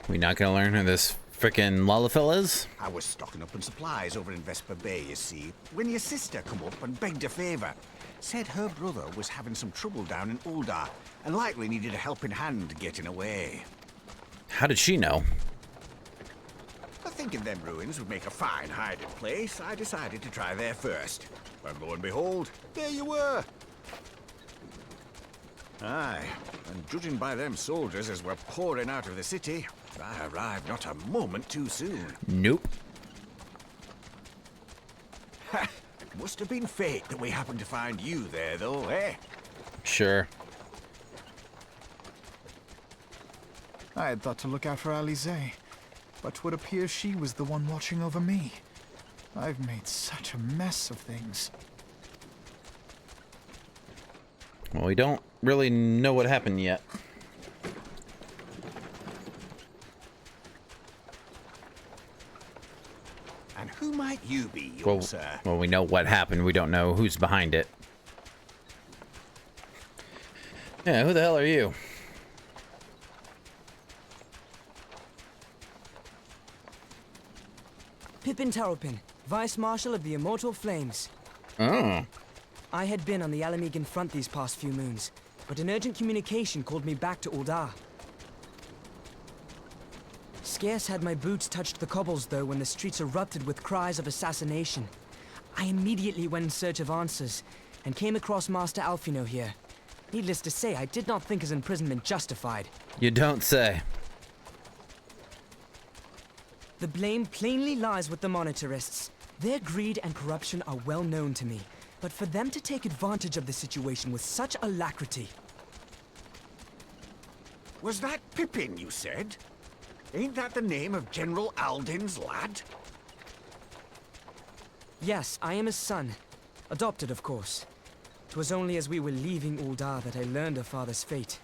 Speaker 1: We not gonna learn who this frickin' Lullafell is?
Speaker 8: I was stocking up on supplies over in Vesper Bay, you see, when your sister come up and begged a favor. Said her brother was having some trouble down in Ul'dah and likely needed a helping hand getting away.
Speaker 1: How did she know?
Speaker 8: I thinking them ruins would make a fine hiding place, I decided to try there first. And lo and behold, there you were. Aye, and judging by them soldiers as were pouring out of the city, I arrived not a moment too soon.
Speaker 1: Nope.
Speaker 8: Ha! Must have been fate that we happened to find you there, though, eh?
Speaker 1: Sure.
Speaker 5: I had thought to look out for Alize, but would appear she was the one watching over me. I've made such a mess of things.
Speaker 1: Well, we don't really know what happened yet.
Speaker 8: And who might you be, young sir?
Speaker 1: Well, we know what happened. We don't know who's behind it. Yeah, who the hell are you?
Speaker 17: Pippin Taropin, Vice Marshal of the Immortal Flames.
Speaker 1: Oh.
Speaker 17: I had been on the Alamegan front these past few moons, but an urgent communication called me back to Ul'dah. Scarce had my boots touched the cobbles, though, when the streets erupted with cries of assassination. I immediately went in search of answers, and came across Master Alfino here. Needless to say, I did not think his imprisonment justified.
Speaker 1: You don't say.
Speaker 17: The blame plainly lies with the Monetarists. Their greed and corruption are well known to me, but for them to take advantage of the situation with such alacrity...
Speaker 8: Was that Pippin, you said? Ain't that the name of General Alden's lad?
Speaker 17: Yes, I am his son. Adopted, of course. 'Twas only as we were leaving Ul'dah that I learned of father's fate.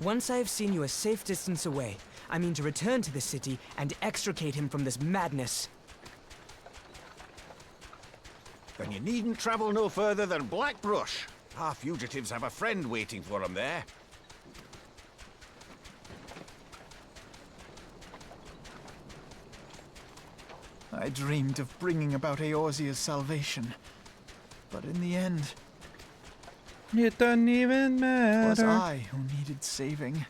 Speaker 17: Once I have seen you a safe distance away, I mean to return to the city and extricate him from this madness.
Speaker 8: Then you needn't travel no further than Blackbrush. Our fugitives have a friend waiting for them there.
Speaker 5: I dreamed of bringing about Eorzea's salvation, but in the end,
Speaker 1: it doesn't even matter.
Speaker 5: It was I who needed saving.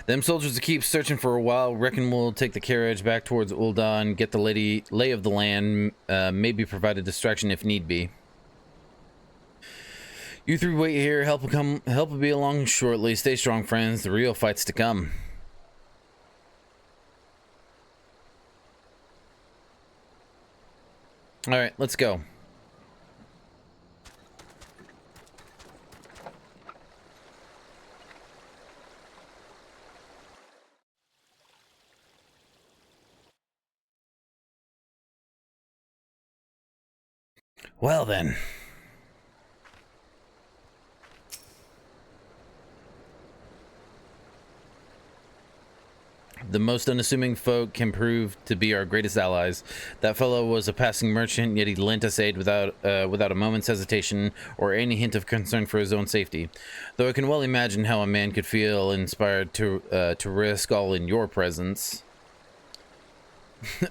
Speaker 1: Them soldiers will keep searching for a while. Reckon we'll take the carriage back towards Ul'dah, get the lay of the land, maybe provide a distraction if need be. You three wait here. Help will be along shortly. Stay strong, friends. The real fight's to come. All right, let's go. Well then. The most unassuming folk can prove to be our greatest allies. That fellow was a passing merchant, yet he lent us aid without a moment's hesitation or any hint of concern for his own safety. Though I can well imagine how a man could feel inspired to risk all in your presence.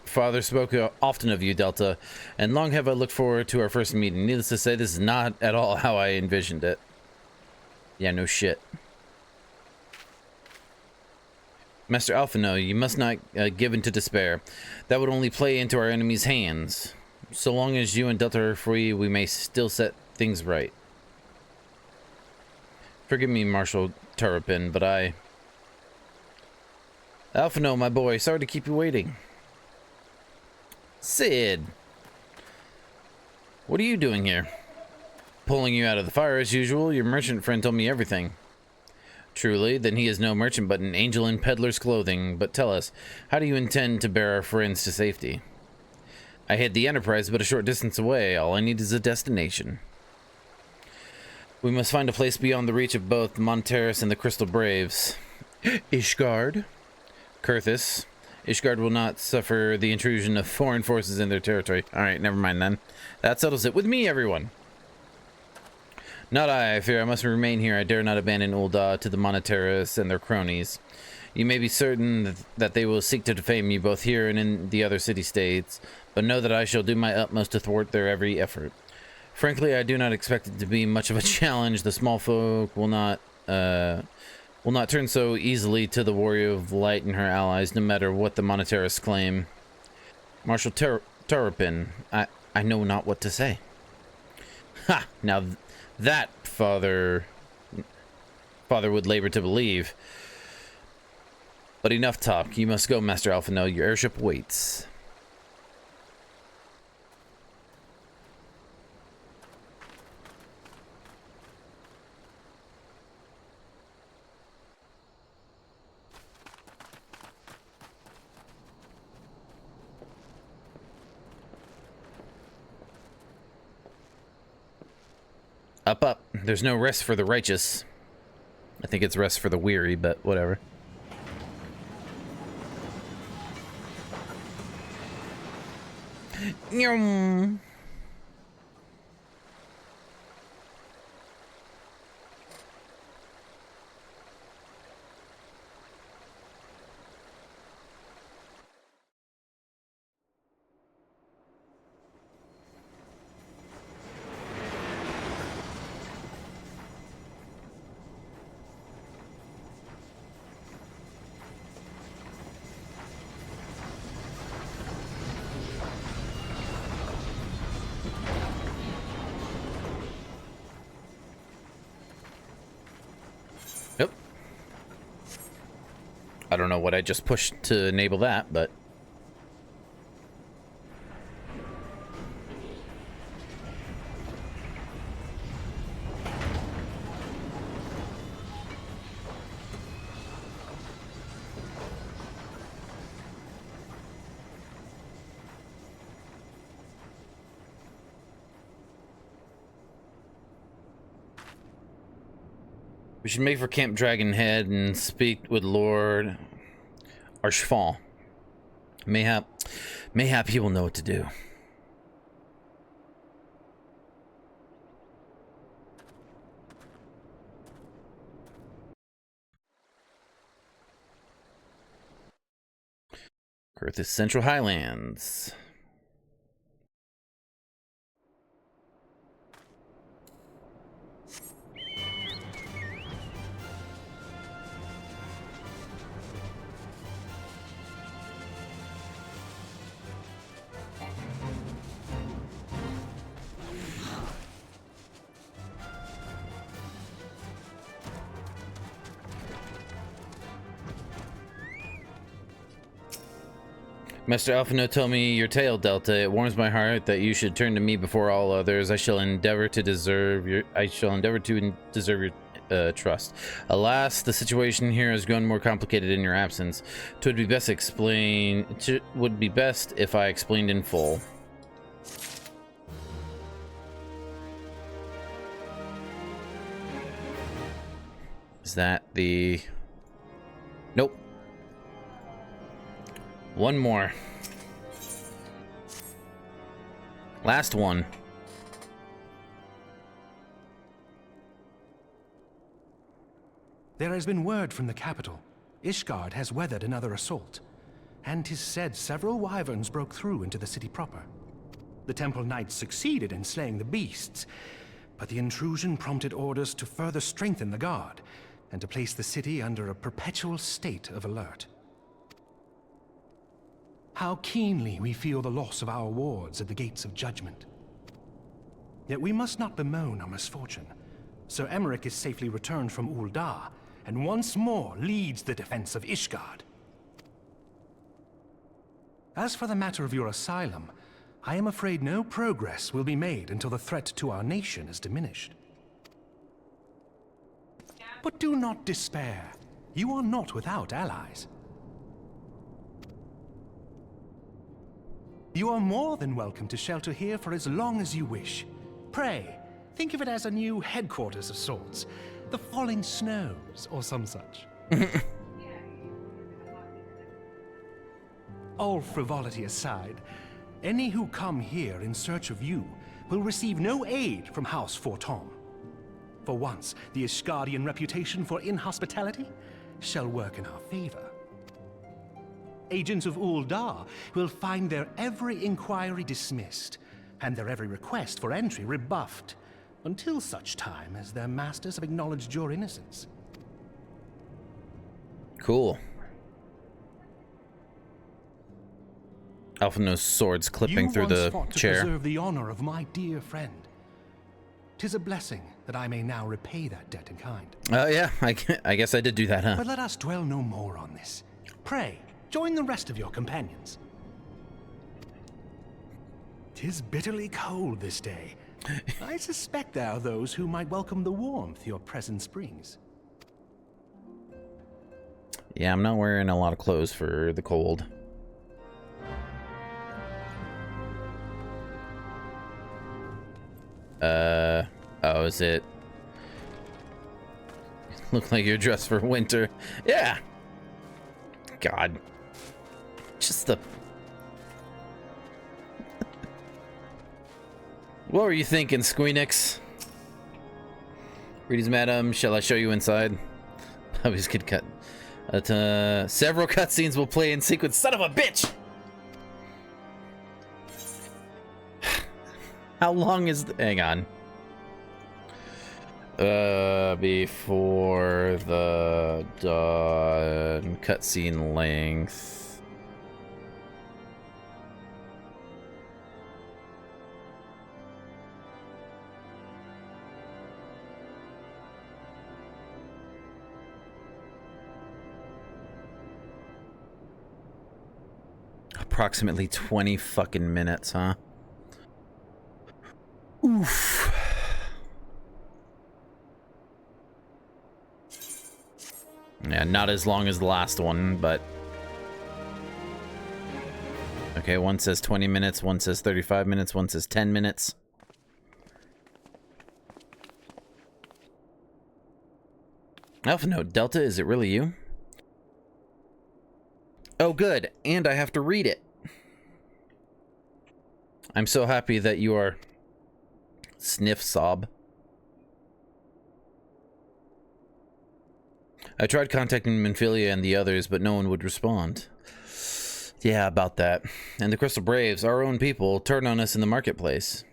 Speaker 1: Father spoke often of you, Delta, and long have I looked forward to our first meeting. Needless to say, this is not at all how I envisioned it. Yeah, no shit. Master Alphino, you must not give in to despair. That would only play into our enemy's hands. So long as you and Delta are free, we may still set things right. Forgive me, Marshal Turpin, but Alphino, my boy, sorry to keep you waiting. Sid! What are you doing here? Pulling you out of the fire as usual. Your merchant friend told me everything. Truly, then he is no merchant but an angel in peddler's clothing. But tell us, how do you intend to bear our friends to safety? I hid the Enterprise but a short distance away. All I need is a destination. We must find a place beyond the reach of both Monteris and the Crystal Braves. Ishgard? Kurthus. Ishgard will not suffer the intrusion of foreign forces in their territory. Alright, never mind then. That settles it. With me, everyone! Not I fear I must remain here. I dare not abandon Ul'dah to the Monteris and their cronies. You may be certain that they will seek to defame you both here and in the other city-states, but know that I shall do my utmost to thwart their every effort. Frankly, I do not expect it to be much of a challenge. The small folk will not turn so easily to the Warrior of Light and her allies, no matter what the Monteris claim. Marshal Turpin, I know not what to say. Ha! Now that Father would labor to believe. But enough talk. You must go, Master Alphino. Your airship waits. Up, up. There's no rest for the righteous. I think it's rest for the weary, but whatever. Nyum. Nope. I don't know what I just pushed to enable that, but... We should make for Camp Dragon Head and speak with Lord Archfall. Mayhap he will know what to do. Kurthus Central Highlands. Master Alphino told me your tale, Delta. It warms my heart that you should turn to me before all others. I shall endeavor to deserve your trust. Alas, the situation here has grown more complicated in your absence. Would be best if I explained in full. Is that the... Nope. One more. Last one.
Speaker 10: There has been word from the capital. Ishgard has weathered another assault, and 'tis said several wyverns broke through into the city proper. The Temple Knights succeeded in slaying the beasts, but the intrusion prompted orders to further strengthen the guard, and to place the city under a perpetual state of alert. How keenly we feel the loss of our wards at the gates of judgment. Yet we must not bemoan our misfortune. Sir Emmerich is safely returned from Ul'dah, and once more leads the defense of Ishgard. As for the matter of your asylum, I am afraid no progress will be made until the threat to our nation is diminished. But do not despair. You are not without allies. You are more than welcome to shelter here for as long as you wish. Pray, think of it as a new headquarters of sorts. The falling snows, or some such. All frivolity aside, any who come here in search of you will receive no aid from House Fortom. For once, the Ishgardian reputation for inhospitality shall work in our favor. Agents of Ul'dah will find their every inquiry dismissed, and their every request for entry rebuffed, until such time as their masters have acknowledged your innocence.
Speaker 1: Cool. Alphino's sword's clipping through the chair.
Speaker 10: To preserve the honor of my dear friend. 'Tis a blessing that I may now repay that debt in kind.
Speaker 1: Yeah, I guess I did do that, huh?
Speaker 10: But let us dwell no more on this. Pray, join the rest of your companions. 'Tis bitterly cold this day. I suspect there are those who might welcome the warmth your presence brings.
Speaker 1: Yeah, I'm not wearing a lot of clothes for the cold. Oh, is it? Look like you're dressed for winter. Yeah. God. Just the... What were you thinking, Squeenix? Greetings, madam. Shall I show you inside? Puppies could cut. Several cutscenes will play in sequence. Son of a bitch! How long is the... Hang on. Before the dawn cutscene length. Approximately 20 fucking minutes, huh? Oof. Yeah, not as long as the last one, but... Okay, one says 20 minutes, one says 35 minutes, one says 10 minutes. Alpha Note, Delta, is it really you? Oh, good, and I have to read it. I'm so happy that you are... Sniff sob. I tried contacting Minfilia and the others, but no one would respond. Yeah, about that. And the Crystal Braves, our own people, turned on us in the marketplace.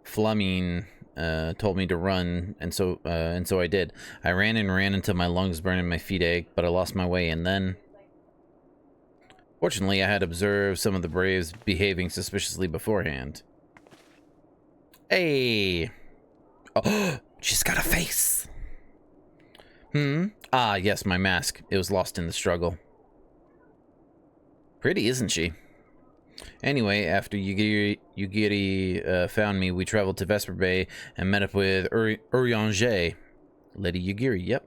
Speaker 1: Flamine told me to run, and so I did. I ran and ran until my lungs burned and my feet ached, but I lost my way, and then... Fortunately, I had observed some of the Braves behaving suspiciously beforehand. Hey! Oh, she's got a face! Ah, yes, my mask. It was lost in the struggle. Pretty, isn't she? Anyway, after Yugiri found me, we traveled to Vesper Bay and met up with Urianger. Lady Yugiri, yep.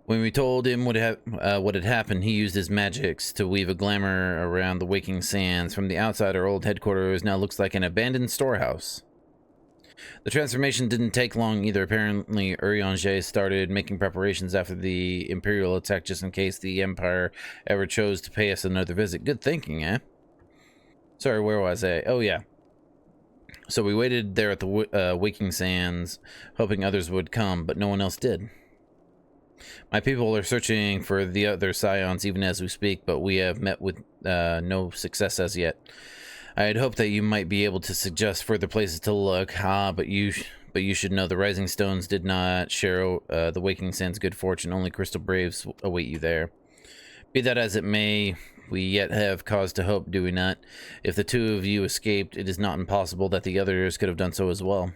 Speaker 1: When we told him what had happened, he used his magics to weave a glamour around the waking sands. From the outside, our old headquarters now looks like an abandoned storehouse. The transformation didn't take long either. Apparently, Urianger started making preparations after the Imperial attack just in case the Empire ever chose to pay us another visit. Good thinking, eh? Sorry, where was I? Oh, yeah. So we waited there at the Waking Sands, hoping others would come, but no one else did. My people are searching for the other Scions even as we speak, but we have met with no success as yet. I had hoped that you might be able to suggest further places to look, but you should know the Rising Stones did not share the Waking Sands' good fortune. Only Crystal Braves await you there. Be that as it may, we yet have cause to hope, do we not? If the two of you escaped, it is not impossible that the others could have done so as well.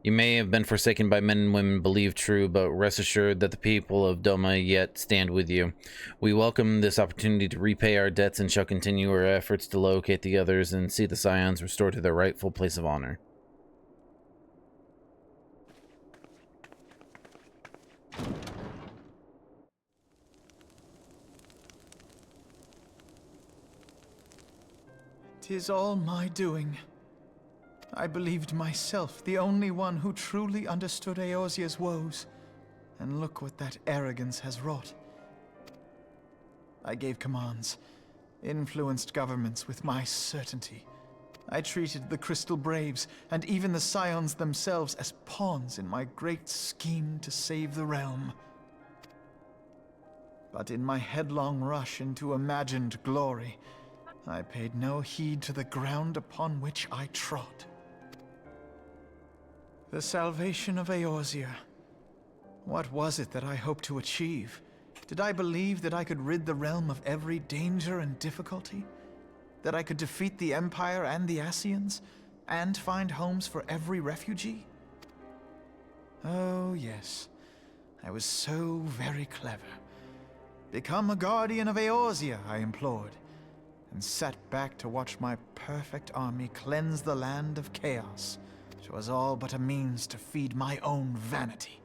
Speaker 1: You may have been forsaken by men and women believed true, but rest assured that the people of Doma yet stand with you. We welcome this opportunity to repay our debts and shall continue our efforts to locate the others and see the Scions restored to their rightful place of honor.
Speaker 5: "'Tis all my doing. I believed myself the only one who truly understood Eorzea's woes, and look what that arrogance has wrought. I gave commands, influenced governments with my certainty. I treated the Crystal Braves, and even the Scions themselves, as pawns in my great scheme to save the realm. But in my headlong rush into imagined glory, I paid no heed to the ground upon which I trod. The salvation of Eorzea. What was it that I hoped to achieve? Did I believe that I could rid the realm of every danger and difficulty? That I could defeat the Empire and the Ascians, and find homes for every refugee? Oh, yes. I was so very clever. Become a guardian of Eorzea, I implored, and sat back to watch my perfect army cleanse the land of chaos. It was all but a means to feed my own vanity.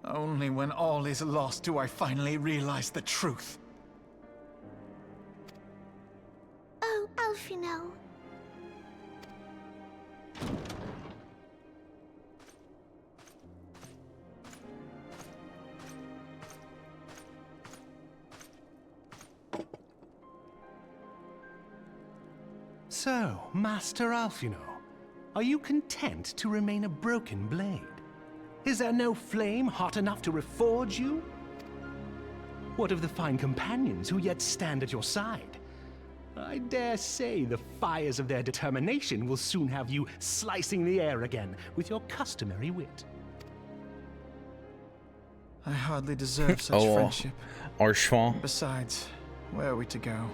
Speaker 5: Only when all is lost do I finally realize the truth.
Speaker 3: Oh, Alphino.
Speaker 10: So, Master Alphino, are you content to remain a broken blade? Is there no flame hot enough to reforge you? What of the fine companions who yet stand at your side? I dare say the fires of their determination will soon have you slicing the air again with your customary wit.
Speaker 5: I hardly deserve such friendship.
Speaker 1: Archfond.
Speaker 5: Besides, where are we to go?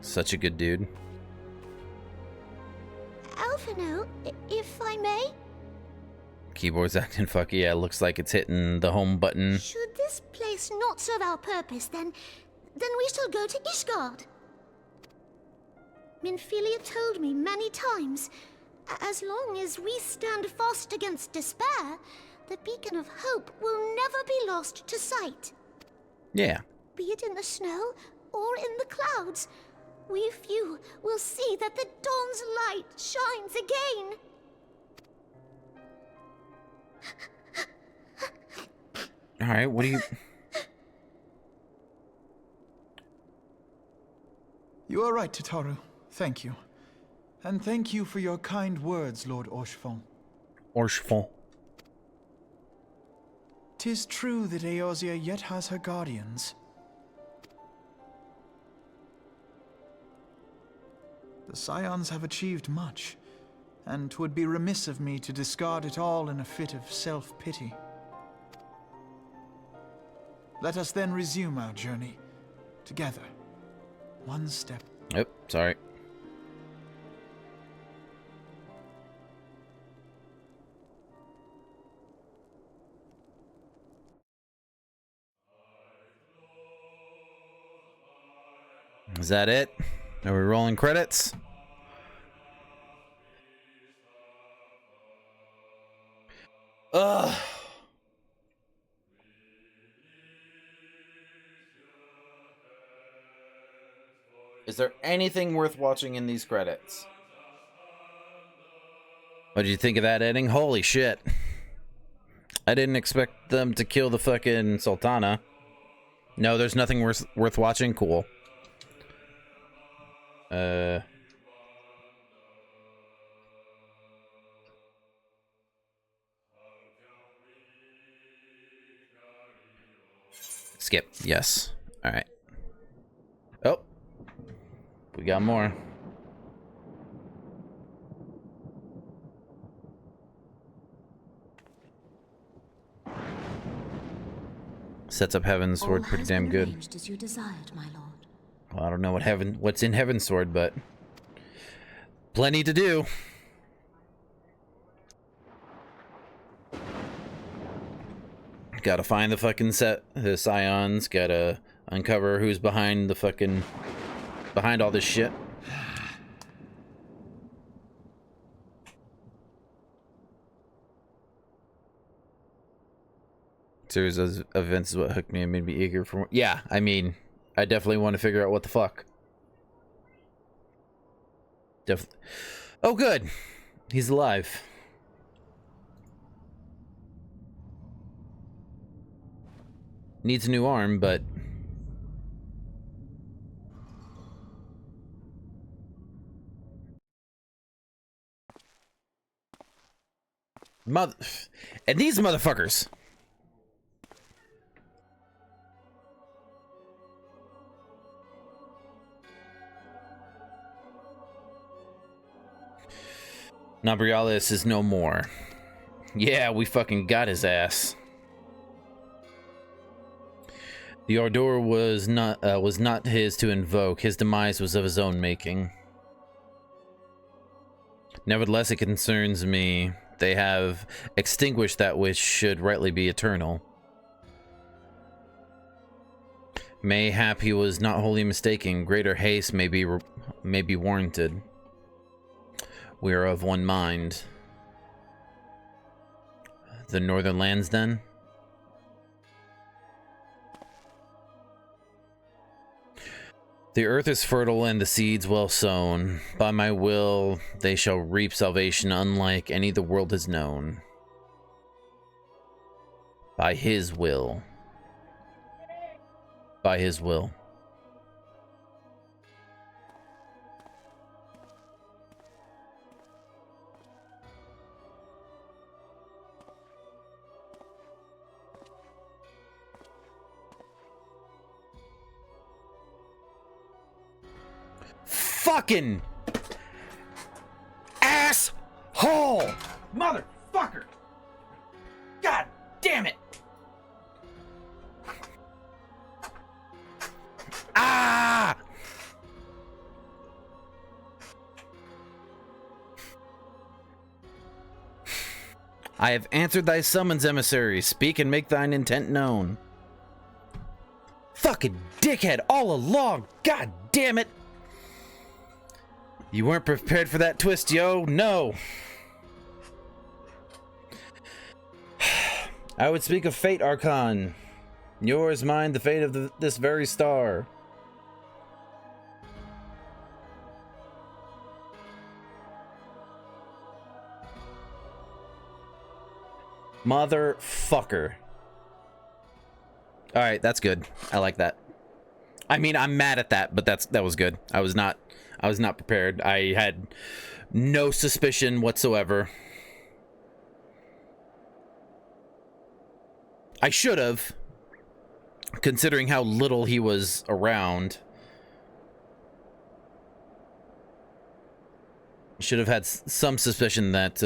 Speaker 1: Such a good dude.
Speaker 3: Alphino, if I may?
Speaker 1: Keyboard's acting fucky. Yeah, looks like it's hitting the home button.
Speaker 3: Should this place not serve our purpose, then we shall go to Ishgard. Minfilia told me many times, as long as we stand fast against despair, the beacon of hope will never be lost to sight.
Speaker 1: Yeah.
Speaker 3: Be it in the snow or in the clouds, we few will see that the dawn's light shines again.
Speaker 1: All right, what do you...
Speaker 5: You are right, Tataru. Thank you. And thank you for your kind words, Lord Orchefon.
Speaker 1: Orchefon.
Speaker 5: 'Tis true that Eorzea yet has her guardians. The Scions have achieved much, and 'twould be remiss of me to discard it all in a fit of self-pity. Let us then resume our journey together, one step.
Speaker 1: Yep, sorry. Is that it? Are we rolling credits? Ugh. Is there anything worth watching in these credits? What did you think of that ending? Holy shit. I didn't expect them to kill the fucking Sultana. No, there's nothing worth watching? Cool. Skip. Yes. Alright. Oh. We got more. Sets up Heaven's Sword pretty damn good.
Speaker 4: As you desired, my lord.
Speaker 1: Well, I don't know what's in Heaven's Sword, but plenty to do. Gotta find the fucking the Scions. Gotta uncover who's behind all this shit. Series of events is what hooked me and made me eager for more. Yeah, I mean, I definitely want to figure out what the fuck. Oh, good. He's alive. Needs a new arm, but... And these motherfuckers! Nabrialis is no more. Yeah, we fucking got his ass. The Ardor was not his to invoke. His demise was of his own making. Nevertheless, it concerns me. They have extinguished that which should rightly be eternal. Mayhap he was not wholly mistaken. Greater haste may be warranted. We are of one mind. The northern lands, then? The earth is fertile and the seeds well sown. By my will, they shall reap salvation unlike any the world has known. By his will. By his will. Fucking asshole! Motherfucker! God damn it! Ah! I have answered thy summons, emissary. Speak and make thine intent known. Fucking dickhead all along! God damn it! You weren't prepared for that twist, yo. No. I would speak of fate, Archon. Yours, mine, the fate of this very star. Motherfucker. All right, that's good. I like that. I mean, I'm mad at that, but that was good. I was not prepared. I had no suspicion whatsoever. I should have, considering how little he was around. Should have had some suspicion that,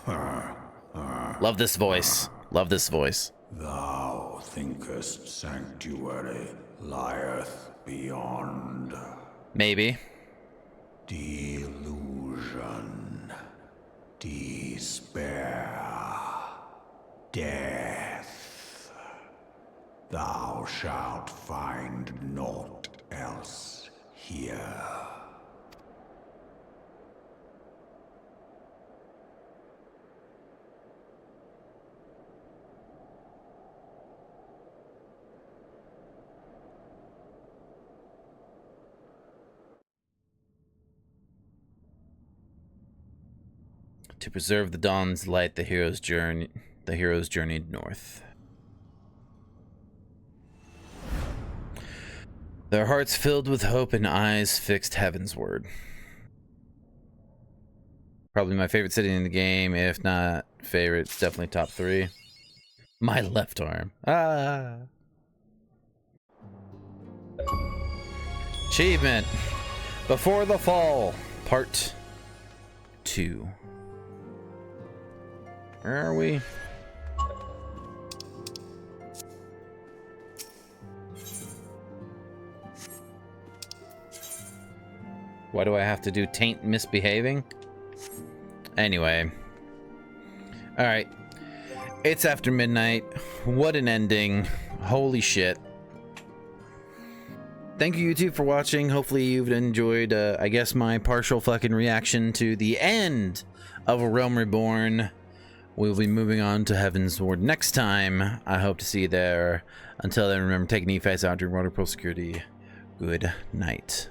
Speaker 1: love this voice. Love this voice.
Speaker 8: Thou thinkest sanctuary lieth beyond?
Speaker 1: Maybe.
Speaker 8: Delusion, despair, death. Thou shalt find naught else here.
Speaker 1: To preserve the dawn's light, the heroes journeyed north. Their hearts filled with hope and eyes fixed heavensward. Probably my favorite city in the game, if not favorite, it's definitely top 3. My left arm. Ah. Achievement. Before the Fall, Part 2. Where are we? Why do I have to do taint misbehaving? Anyway. Alright. It's after midnight. What an ending. Holy shit. Thank you, YouTube, for watching. Hopefully you've enjoyed, I guess, my partial fucking reaction to the end of A Realm Reborn. We'll be moving on to Heavensward next time. I hope to see you there. Until then, remember, take an E-Face out, drink water, pro security. Good night.